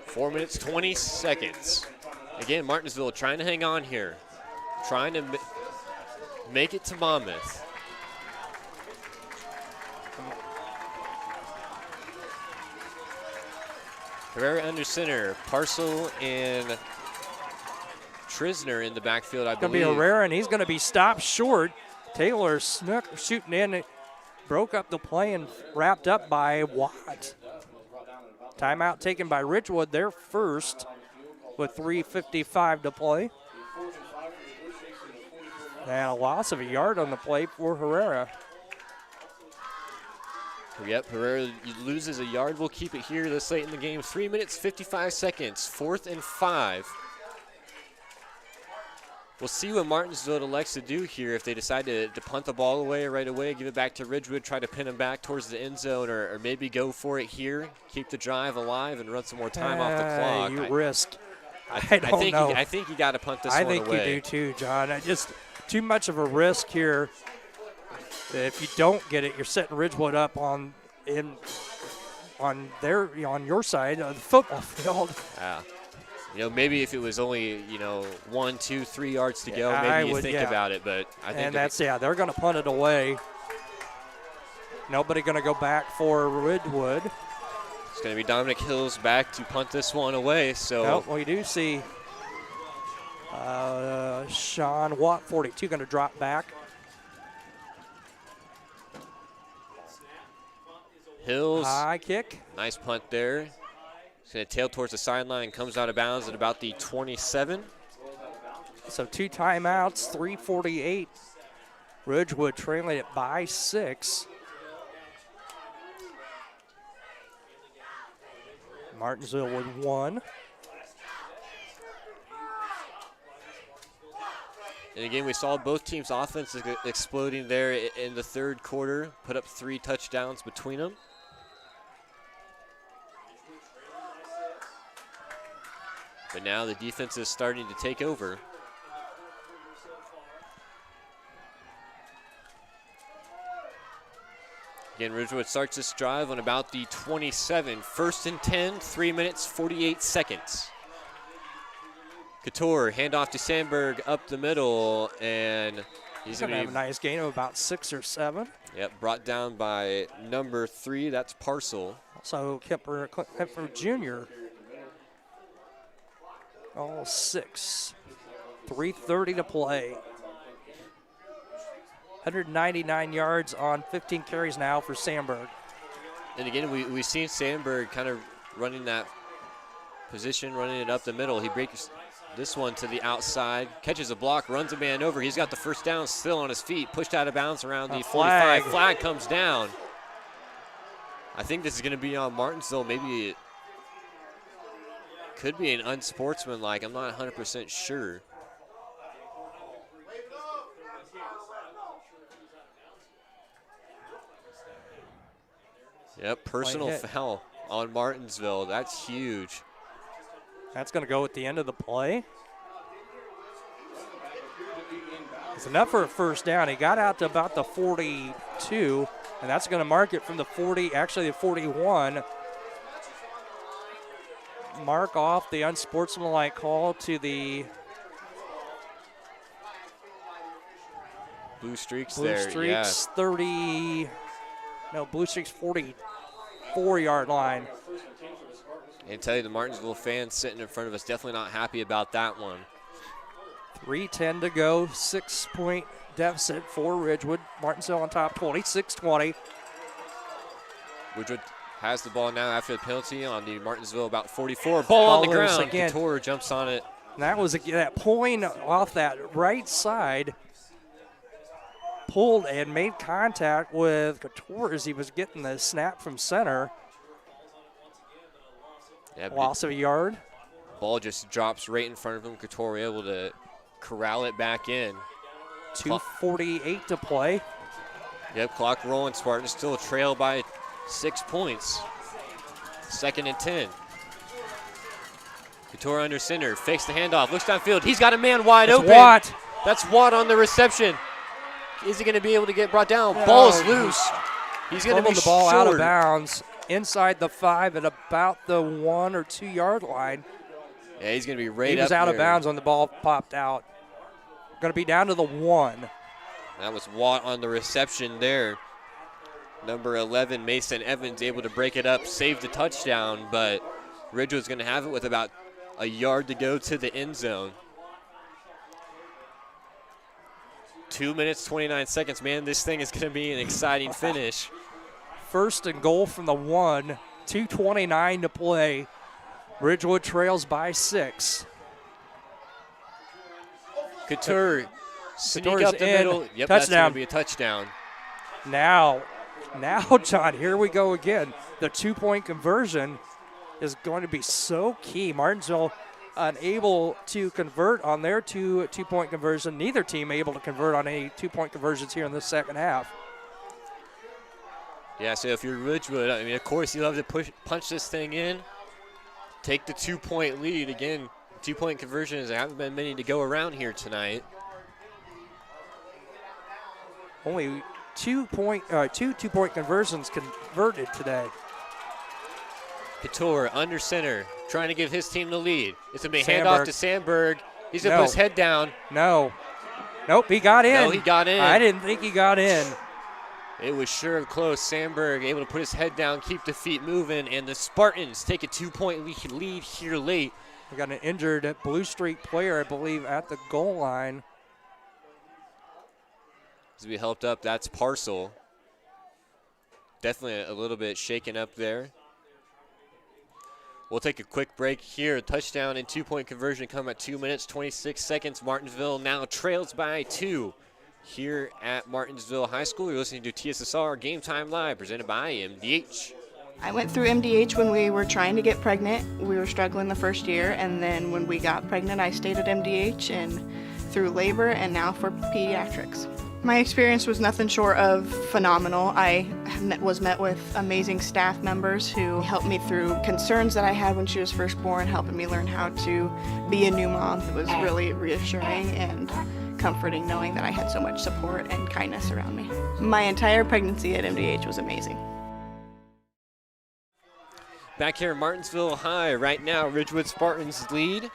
Four minutes, 20 seconds. Again, Martinsville trying to hang on here. Trying to make it to Monmouth. Herrera under center. Parcel and Trisner in the backfield, I believe. Going to be Herrera, and he's going to be stopped short. Taylor snuck shooting in. It broke up the play and wrapped up by Watt. Timeout taken by Ridgewood, their first, with 3:55 to play. And a loss of a yard on the play for Herrera. Yep, Herrera loses a yard. We'll keep it here this late in the game. 3 minutes, 55 seconds, 4th and 5. We'll see what Martinsville elects to do here if they decide to punt the ball away right away, give it back to Ridgewood, try to pin him back towards the end zone, or maybe go for it here, keep the drive alive, and run some more time off the clock. You risk. I don't know. I think you got to punt this one away. I think you do too, John. Just too much of a risk here. If you don't get it, you're setting Ridgewood up on your side of the football field. Yeah. You know, maybe if it was only, 1, 2, 3 yards to go, maybe you think about it. But I think they're going to punt it away. Nobody going to go back for Ridgewood. It's going to be Dominic Hills back to punt this one away. So we do see Sean Watt, 42, going to drop back. Hills. High kick. Nice punt there. He's going to tail towards the sideline, comes out of bounds at about the 27. So 2 timeouts, 3:48. Ridgewood trailing it by 6. Martinsville with 1. And again, we saw both teams' offenses exploding there in the third quarter, put up 3 touchdowns between them. But now the defense is starting to take over. Again, Ridgewood starts this drive on about the 27. 1st and 10, 3 minutes, 48 seconds. Couture, handoff to Sandberg up the middle, and he's going to have a nice gain of about 6 or 7. Yep, brought down by number 3, that's Parcel. Also Kemper Jr. All 6. 3:30 to play. 199 yards on 15 carries now for Sandberg. And again, we've seen Sandberg kind of running that position, running it up the middle. He breaks this one to the outside, catches a block, runs a man over. He's got the first down still on his feet, pushed out of bounds around the 45. Flag comes down. I think this is going to be on Martinsville. Maybe it could be an unsportsmanlike. I'm not 100% sure. Yep, personal foul on Martinsville. That's huge. That's going to go at the end of the play. It's enough for a first down. He got out to about the 42, and that's going to mark it from the 40, actually the 41. Mark off the unsportsmanlike call to the Blue Streaks Blue there. Streaks 30, no, Blue Streaks 44-yard line. I tell you, the Martinsville fans sitting in front of us definitely not happy about that one. 3:10 to go, 6-point deficit for Ridgewood. Martinsville on top, 26-20. Ridgewood has the ball now after the penalty on the Martinsville about 44. Ball on the ground. Again. Couture jumps on it. And that was that pulling off that right side. Pulled and made contact with Couture as he was getting the snap from center. Yeah, loss of a yard. Ball just drops right in front of him. Couture able to corral it back in. 2:48 to play. Yep, clock rolling. Spartans still trail by 6 points. 2nd and 10. Couture under center, fakes the handoff, looks downfield. He's got a man wide open. Watt. That's Watt on the reception. Is he going to be able to get brought down? Ball's loose. He's going to be the ball short. out of bounds inside the 5 at about the 1 or 2 yard line. Yeah, he's going to be right up He was out there. of bounds when the ball popped out. Going to be down to the 1. That was Watt on the reception there. Number 11, Mason Evans, able to break it up, save the touchdown, but Ridgewood's going to have it with about a yard to go to the end zone. 2 minutes, 29 seconds. Man, this thing is going to be an exciting finish. First and goal from the 1, 2:29 to play. Ridgewood trails by 6. Couture sneak Couture's up the in. middle. Yep, that's going Touchdown. to be a touchdown. Now, John, here we go again. The 2-point conversion is going to be so key. Martinsville unable to convert on their two-point conversion. Neither team able to convert on any 2-point conversions here in the second half. Yeah, so if you're Ridgewood, I mean, of course you love to punch this thing in. Take the 2-point lead. Again, 2-point conversions, there haven't been many to go around here tonight. Only two two-point conversions converted today. Couture under center, trying to give his team the lead. It's going to be handoff to Sandberg. He's going to put his head down. Nope, he got in. No, he got in. I didn't think he got in. It was sure close. Sandberg able to put his head down, keep the feet moving, and the Spartans take a 2-point lead here late. We got an injured Blue Streak player, I believe, at the goal line. As we helped up, that's Parcel. Definitely a little bit shaken up there. We'll take a quick break here. Touchdown and 2-point conversion come at 2 minutes, 26 seconds. Martinsville now trails by 2 here at Martinsville High School. You're listening to TSSR Game Time Live, presented by MDH. I went through MDH when we were trying to get pregnant. We were struggling the first year, and then when we got pregnant, I stayed at MDH and through labor and now for pediatrics. My experience was nothing short of phenomenal. I was met with amazing staff members who helped me through concerns that I had when she was first born, helping me learn how to be a new mom. It was really reassuring and comforting knowing that I had so much support and kindness around me. My entire pregnancy at MDH was amazing. Back here in Martinsville High right now, Ridgewood Spartans lead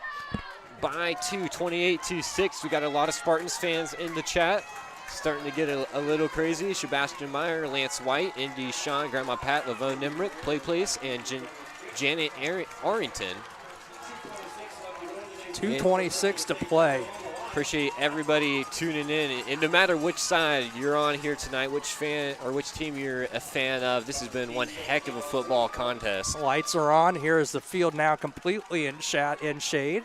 by 2, 28-6. We got a lot of Spartans fans in the chat. Starting to get a little crazy. Sebastian Meyer, Lance White, Indy Sean, Grandma Pat, Lavone Nimrick, Play Place, and Janet Arrington. 2:26 to play. Appreciate everybody tuning in. And no matter which side you're on here tonight, which fan or which team you're a fan of, this has been one heck of a football contest. Lights are on. Here is the field now completely in shade.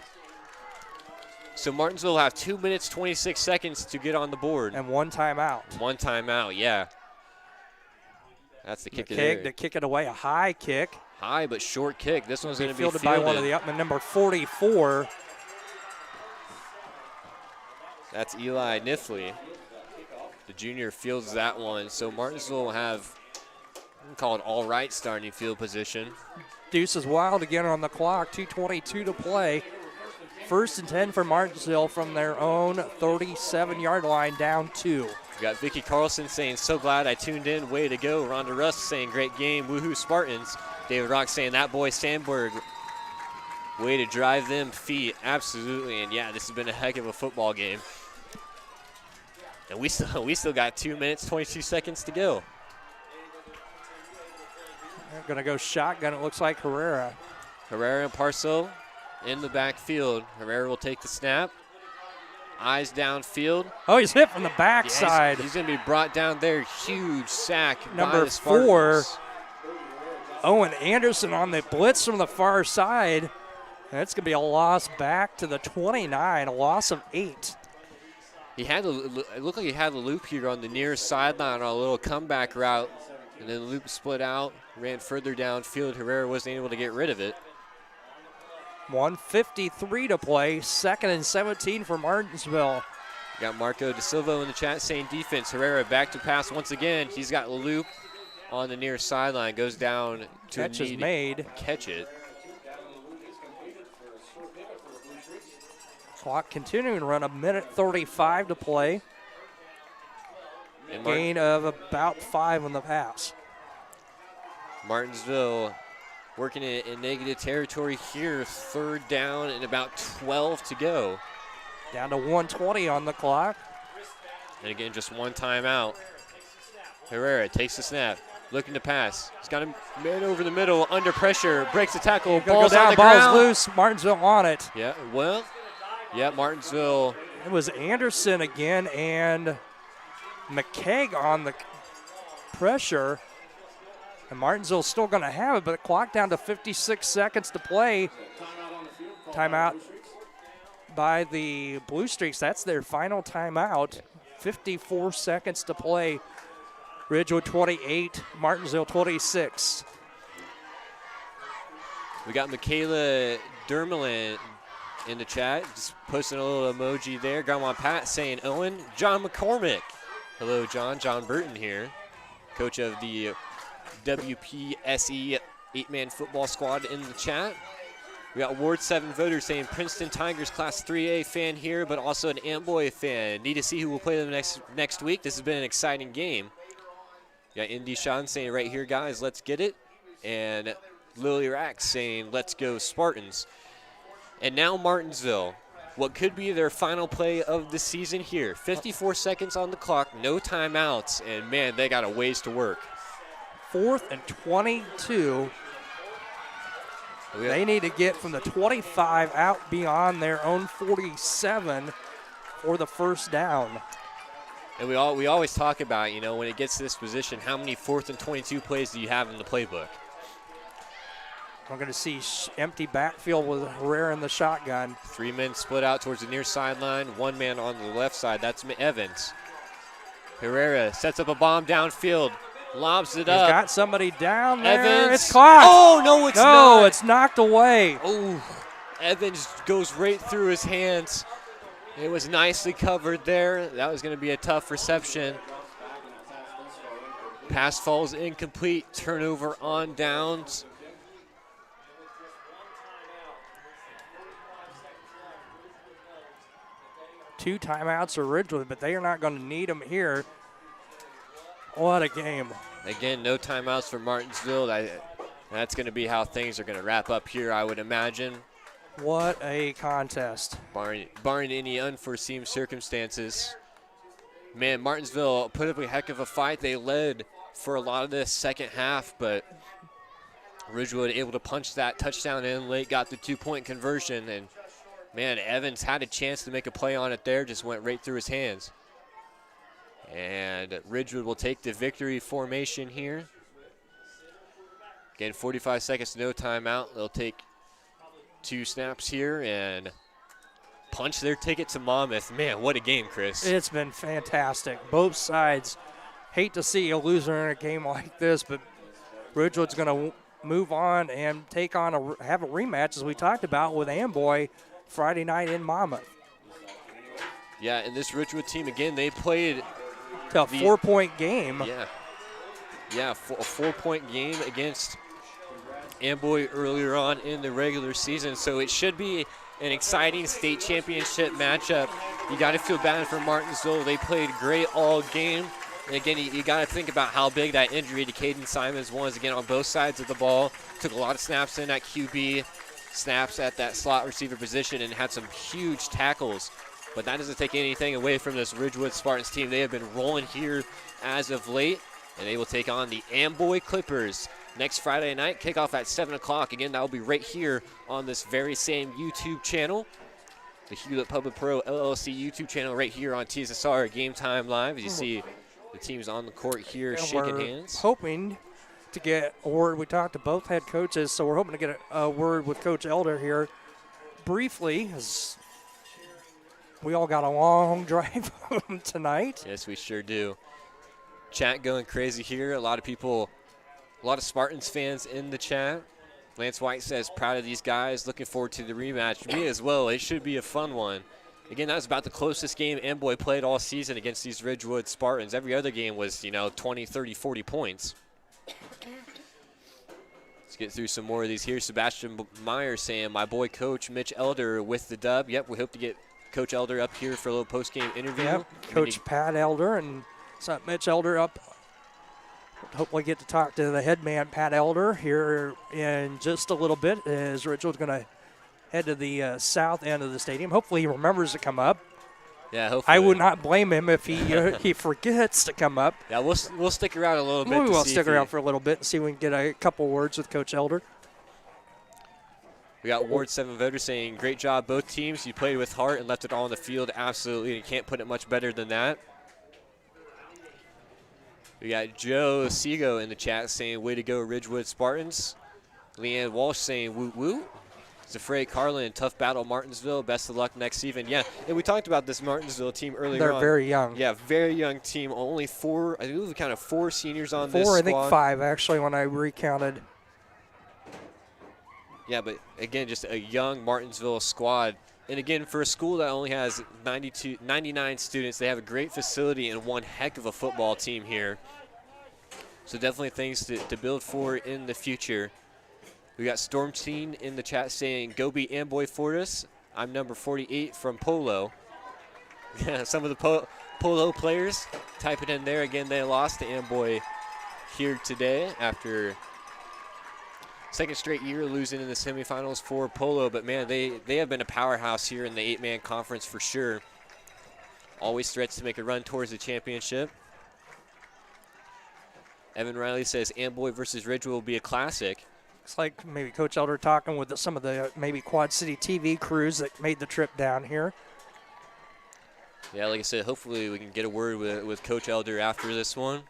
So Martinsville will have 2 minutes, 26 seconds to get on the board. And one timeout. One timeout, yeah. That's the kick. To kick it away, a high kick. High but short kick. This one's going to be fielded by one of the Upman, number 44. That's Eli Nifley. The junior fields that one. So Martinsville will have, we call it all right starting field position. Deuce is wild again on the clock. 2:22 to play. First and 10 for Martinsville from their own 37-yard line, down 2. We got Vicky Carlson saying, so glad I tuned in, way to go. Rhonda Russ saying, great game, woohoo Spartans. David Rock saying, that boy Sandberg, way to drive them feet, absolutely. And yeah, this has been a heck of a football game. And we still got 2 minutes, 22 seconds to go. They're going to go shotgun, it looks like Herrera. Herrera and Parcel in the backfield. Herrera will take the snap. Eyes downfield. Oh, he's hit from the backside. Yeah, he's going to be brought down there. Huge sack number by the Spartans. 4, Owen Anderson on the blitz from the far side. That's going to be a loss back to the 29, a loss of 8. It looked like he had the loop here on the near sideline on a little comeback route, and then the loop split out, ran further downfield. Herrera wasn't able to get rid of it. 1:53 to play, 2nd and 17 for Martinsville. Got Marco De Silva in the chat saying defense. Herrera back to pass once again. He's got loop on the near sideline, goes down to catch is made. Catch it. Clock continuing to run, 1:35 to play. Gain of about 5 on the pass. Martinsville working in negative territory here. 3rd down and about 12 to go. Down to 1:20 on the clock. And again, just one timeout. Herrera takes the snap, looking to pass. He's got a man over the middle, under pressure, breaks the tackle, Go ball's down, on the ball's ground. loose. Martinsville on it. Yeah, well, yeah, Martinsville. It was Anderson again and McKeag on the pressure. And Martinsville's still going to have it, but the clock down to 56 seconds to play. Timeout by the Blue Streaks. That's their final timeout. 54 seconds to play. Ridgewood 28, Martinsville 26. We got Michaela Dermelin in the chat, just posting a little emoji there. Grandma Pat saying Owen. John McCormick. Hello, John. John Burton here, coach of the WPSE 8-man football squad in the chat. We got Ward 7 voters saying Princeton Tigers Class 3A fan here, but also an Amboy fan. Need to see who will play them next week. This has been an exciting game. We got Indy Sean saying right here, guys, let's get it. And Lily Rack saying, let's go Spartans. And now Martinsville, what could be their final play of the season here. 54 seconds on the clock, no timeouts, and man, they got a ways to work. 4th and 22. They need to get from the 25 out beyond their own 47 for the first down. And we always talk about, you know, when it gets to this position, how many 4th and 22 plays do you have in the playbook? We're going to see empty backfield with Herrera in the shotgun. 3 men split out towards the near sideline, 1 man on the left side. That's Evans. Herrera sets up a bomb downfield, lobs it up. He's got somebody down there. Evans. It's caught. Oh, no, it's not. No, it's knocked away. Oh, Evans goes right through his hands. It was nicely covered there. That was going to be a tough reception. Pass falls incomplete. Turnover on downs. Two timeouts for Ridgewood, but they are not going to need them here. What a game. Again, no timeouts for Martinsville. That's going to be how things are going to wrap up here, I would imagine. What a contest. Barring any unforeseen circumstances. Man, Martinsville put up a heck of a fight. They led for a lot of this second half, but Ridgewood able to punch that touchdown in late, got the 2-point conversion, and man, Evans had a chance to make a play on it there, just went right through his hands. And Ridgewood will take the victory formation here. Again, 45 seconds, no timeout. They'll take 2 snaps here and punch their ticket to Monmouth. Man, what a game, Chris. It's been fantastic. Both sides. Hate to see a loser in a game like this, but Ridgewood's going to move on and take on have a rematch, as we talked about, with Amboy Friday night in Monmouth. Yeah, and this Ridgewood team, again, they played a 4-point game. Yeah, a 4-point game against Amboy earlier on in the regular season, so it should be an exciting state championship matchup. You got to feel bad for Martinsville. They played great all game. And again, you got to think about how big that injury to Caden Simons was, again, on both sides of the ball. Took a lot of snaps in at QB, snaps at that slot receiver position, and had some huge tackles. But that doesn't take anything away from this Ridgewood Spartans team. They have been rolling here as of late, and they will take on the Amboy Clippers next Friday night. Kickoff at 7 o'clock. Again, that will be right here on this very same YouTube channel, the Hulett PubliPro LLC YouTube channel, right here on TSSR Game Time Live. As you see the teams on the court here and shaking hands. Hoping to get a word. We talked to both head coaches, so we're hoping to get a word with Coach Elder here briefly, as we all got a long drive home tonight. Yes, we sure do. Chat going crazy here. A lot of people, a lot of Spartans fans in the chat. Lance White says, proud of these guys. Looking forward to the rematch. Me as well. It should be a fun one. Again, that was about the closest game Amboy played all season against these Ridgewood Spartans. Every other game was, 20, 30, 40 points. Let's get through some more of these here. Sebastian Meyer saying, my boy Coach Mitch Elder with the dub. Yep, we hope to get Coach Elder up here for a little post-game interview. Yep, Coach Pat Elder and Mitch Elder up. Hopefully get to talk to the head man, Pat Elder, here in just a little bit, as Ridgewood's going to head to the south end of the stadium. Hopefully he remembers to come up. Yeah, hopefully. I would not blame him if he forgets to come up. Yeah, we'll stick around a little bit. We will stick around for a little bit and see if we can get a couple words with Coach Elder. We got Ward 7 voters saying, great job, both teams. You played with heart and left it all on the field. Absolutely. You can't put it much better than that. We got Joe Seago in the chat saying, way to go, Ridgewood Spartans. Leanne Walsh saying, woot woot. Zafray Carlin, tough battle, Martinsville. Best of luck next season. Yeah, and we talked about this Martinsville team earlier on. They're very young. Yeah, very young team. Only 4, I think we counted 4 seniors on this squad. 4, I think 5, actually, when I recounted. Yeah, but again, just a young Martinsville squad. And again, for a school that only has 99 students, they have a great facility and one heck of a football team here. So definitely things to build for in the future. We got Storm Teen in the chat saying, go be Amboy Fortis. I'm number 48 from Polo. Yeah, some of the Polo players type it in there. Again, they lost to Amboy here today after second straight year losing in the semifinals for Polo. But, man, they have been a powerhouse here in the 8-man conference for sure. Always threats to make a run towards the championship. Evan Riley says Amboy versus Ridgewood will be a classic. It's like maybe Coach Elder talking with some of the maybe Quad City TV crews that made the trip down here. Yeah, like I said, hopefully we can get a word with Coach Elder after this one.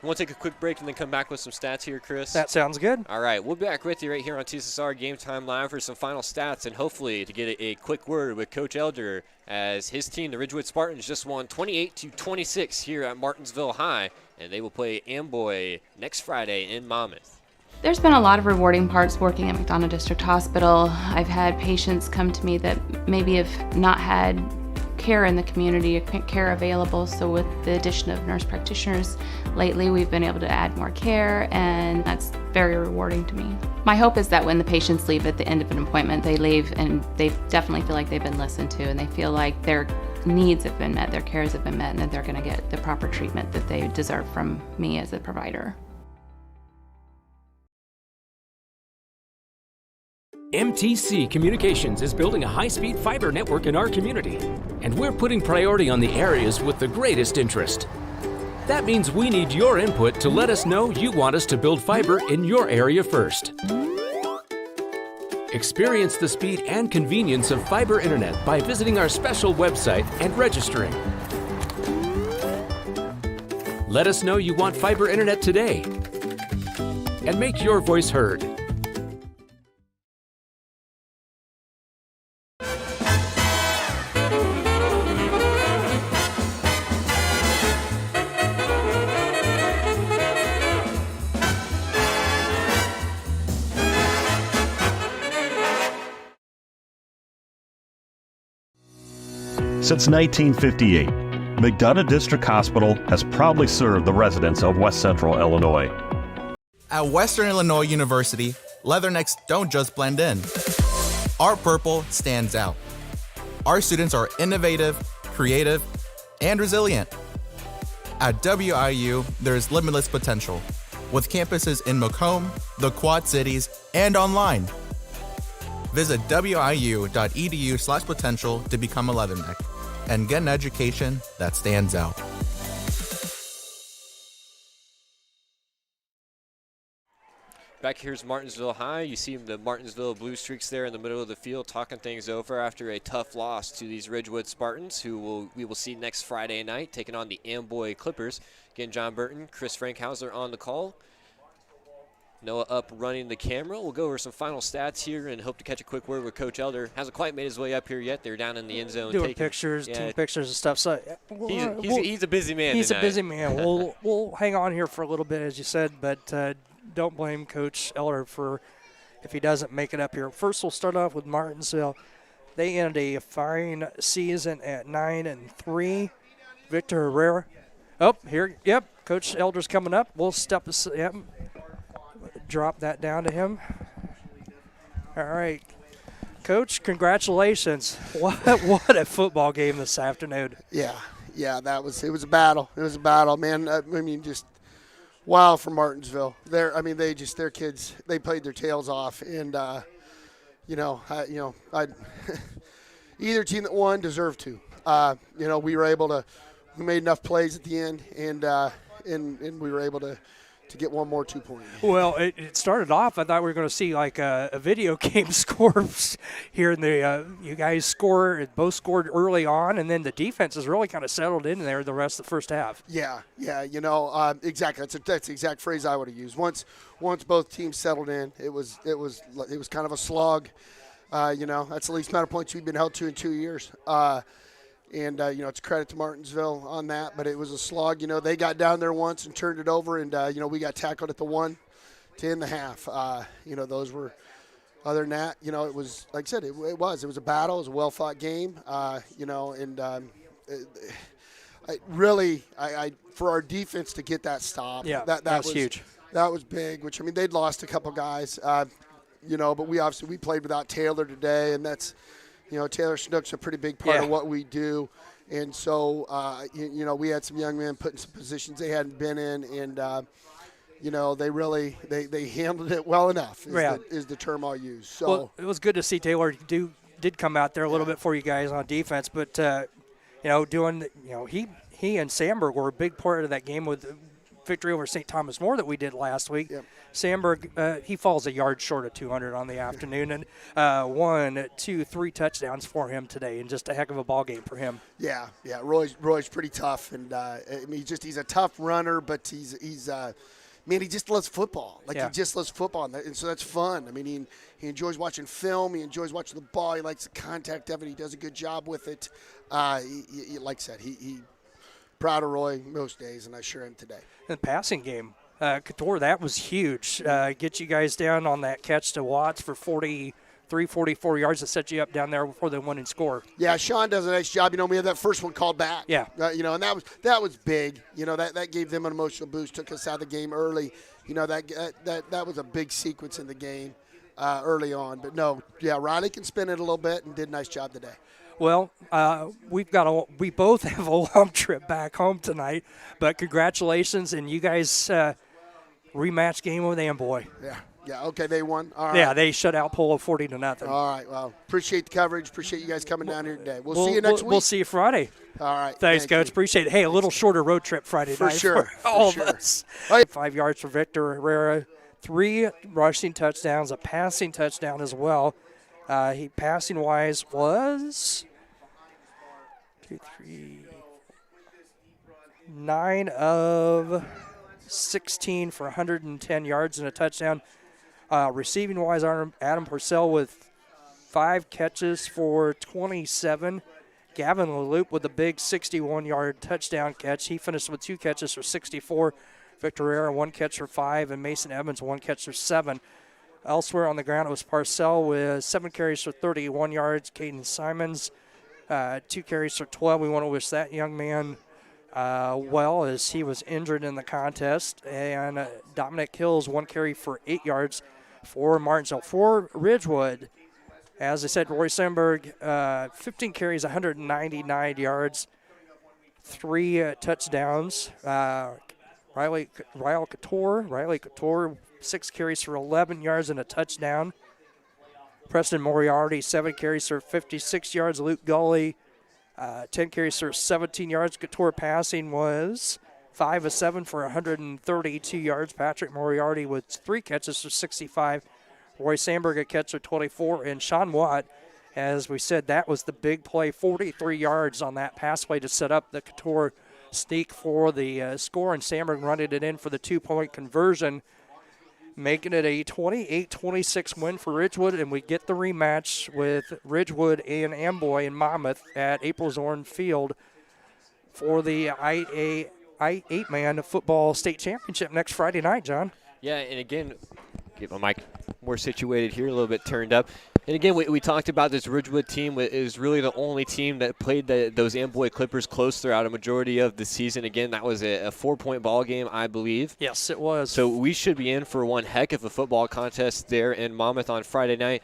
We'll take a quick break and then come back with some stats here, Chris. That sounds good. All right, we'll be back with you right here on TSSR Game Time Live for some final stats and hopefully to get a quick word with Coach Elder as his team, the Ridgewood Spartans, just won 28-26 here at Martinsville High, and they will play Amboy next Friday in Monmouth. There's been a lot of rewarding parts working at McDonough District Hospital. I've had patients come to me that maybe have not had care in the community, care available. So with the addition of nurse practitioners lately, we've been able to add more care, and that's very rewarding to me. My hope is that when the patients leave at the end of an appointment, they leave and they definitely feel like they've been listened to and they feel like their needs have been met, their cares have been met, and that they're going to get the proper treatment that they deserve from me as a provider. MTC Communications is building a high-speed fiber network in our community, and we're putting priority on the areas with the greatest interest. That means we need your input to let us know you want us to build fiber in your area first. Experience the speed and convenience of fiber internet by visiting our special website and registering. Let us know you want fiber internet today, and make your voice heard. Since 1958, McDonough District Hospital has proudly served the residents of West Central Illinois. At Western Illinois University, leathernecks don't just blend in. Our purple stands out. Our students are innovative, creative, and resilient. At WIU, there's limitless potential, with campuses in Macomb, the Quad Cities, and online. Visit wiu.edu/potential to become a leatherneck and get an education that stands out. Back here's Martinsville High. You see the Martinsville Blue Streaks there in the middle of the field talking things over after a tough loss to these Ridgewood Spartans, who we will see next Friday night taking on the Amboy Clippers. Again, John Burton, Chris Frankhauser on the call. Noah up running the camera. We'll go over some final stats here and hope to catch a quick word with Coach Elder. Hasn't quite made his way up here yet. They're down in the end zone. Doing pictures, team pictures and stuff. So he's a busy man He's tonight. a busy man. We'll hang on here for a little bit, as you said, but don't blame Coach Elder for if he doesn't make it up here. First, we'll start off with Martinsville. They ended a fine season at 9-3. Victor Herrera. Oh, here, yep. Coach Elder's coming up. We'll drop that down to him. All right. Coach, congratulations. What a football game this afternoon. Yeah, it was a battle. It was a battle, man. I mean, just Wow, from Martinsville. Their kids, they played their tails off, and either team that won deserved to. We made enough plays at the end, and we were able to get one more 2-point. Well, it started off, I thought we were going to see like a video game score here in the you guys both scored early on, and then the defense has really kind of settled in there the rest of the first half. Yeah, exactly. That's the exact phrase I would have used. Once both teams settled in, it was kind of a slog. That's the least amount of points we've been held to in 2 years. It's credit to Martinsville on that, but it was a slog. They got down there once and turned it over, and, we got tackled at the 1 to end the half. Those were, other than that, it was, like I said, it was a battle. It was a well-fought game, for our defense to get that stop. Yeah, that was huge. That was big, which, they'd lost a couple guys, but we played without Taylor today, and that's, Taylor Snook's a pretty big part of what we do. And so, we had some young men put in some positions they hadn't been in, and, they handled it well enough is the term I'll use. So well, it was good to see Taylor did come out there a little bit for you guys on defense, but, he and Sandberg were a big part of that game with victory over St. Thomas More that we did last week. Yep. Sandberg, he falls a yard short of 200 on the afternoon, and 1, 2, 3 touchdowns for him today, and just a heck of a ball game for him. Yeah. Roy's pretty tough, and he's a tough runner, but he just loves football. He just loves football, and so that's fun. He enjoys watching film. He enjoys watching the ball. He likes the contact of it. He does a good job with it. Like I said, he proud of Roy most days, and I sure am today. The passing game. Couture, that was huge. Get you guys down on that catch to Watts for 43, 44 yards to set you up down there before they won and score. Yeah, Sean does a nice job. We had that first one called back. Yeah. And that was big. That gave them an emotional boost, took us out of the game early. That was a big sequence in the game early on. But no, Riley can spin it a little bit and did a nice job today. Well, we both have a long trip back home tonight, but congratulations, and you guys rematch game with Amboy. Yeah. Okay, they won. All right. Yeah, they shut out Polo 40-0. All right. Well, appreciate the coverage. Appreciate you guys coming down here today. We'll see you next week. We'll see you Friday. All right. Thanks, Coach. Appreciate it. Hey, a little shorter road trip Friday night for all of us. 5 yards for Victor Herrera, 3 rushing touchdowns, a passing touchdown as well. He passing-wise was 9 of 16 for 110 yards and a touchdown. Receiving-wise, Adam Purcell with 5 catches for 27. Gavin LaLoupe with a big 61-yard touchdown catch. He finished with 2 catches for 64. Victor Herrera, 1 catch for 5, and Mason Evans, 1 catch for 7. Elsewhere on the ground, it was Parcell with 7 carries for 31 yards. Caden Simons, 2 carries for 12. We want to wish that young man well, as he was injured in the contest. And Dominic Hills, 1 carry for 8 yards for Martinsville. For Ridgewood, as I said, Roy Sandberg, 15 carries, 199 yards, 3 touchdowns. Riley Couture, 6 carries for 11 yards and a touchdown. Preston Moriarty, 7 carries for 56 yards. Luke Gully, 10 carries for 17 yards. Couture passing was 5 of 7 for 132 yards. Patrick Moriarty with 3 catches for 65. Roy Sandberg a catch for 24. And Sean Watt, as we said, that was the big play, 43 yards on that pass play to set up the Couture sneak for the score. And Sandberg running it in for the 2-point conversion, making it a 28-26 win for Ridgewood, and we get the rematch with Ridgewood and Amboy in Monmouth at April Zorn Field for the I8-man football state championship next Friday night, John. Yeah, and again, get my mic more situated here, a little bit turned up. And again, we talked about this Ridgewood team is really the only team that played those Amboy Clippers close throughout a majority of the season. Again, that was a 4-point ball game, I believe. Yes, it was. So we should be in for one heck of a football contest there in Monmouth on Friday night.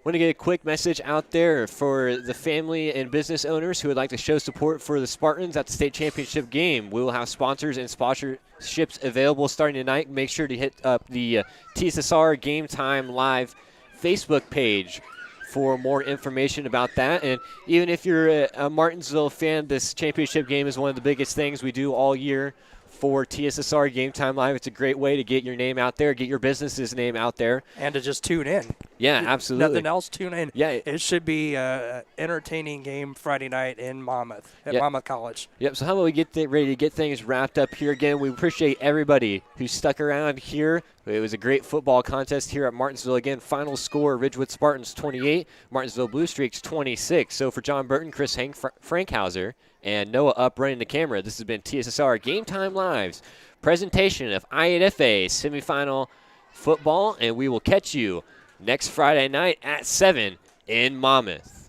Want to get a quick message out there for the family and business owners who would like to show support for the Spartans at the state championship game. We will have sponsors and sponsorships available starting tonight. Make sure to hit up the TSSR Game Time Live Facebook page for more information about that. And even if you're a Martinsville fan, this championship game is one of the biggest things we do all year for TSSR Game Time Live. It's a great way to get your name out there, get your business's name out there. And to just tune in. Yeah, absolutely. Nothing else, tune in. Yeah. It should be an entertaining game Friday night in Monmouth, at Monmouth College. Yep, so how about we get ready to get things wrapped up here again. We appreciate everybody who stuck around here. It was a great football contest here at Martinsville. Again, final score, Ridgewood Spartans 28, Martinsville Blue Streaks 26. So for John Burton, Chris Frankhauser, and Noah Up running the camera, this has been TSSR Game Time Live's presentation of I8FA semifinal football, and we will catch you next Friday night at 7 in Monmouth.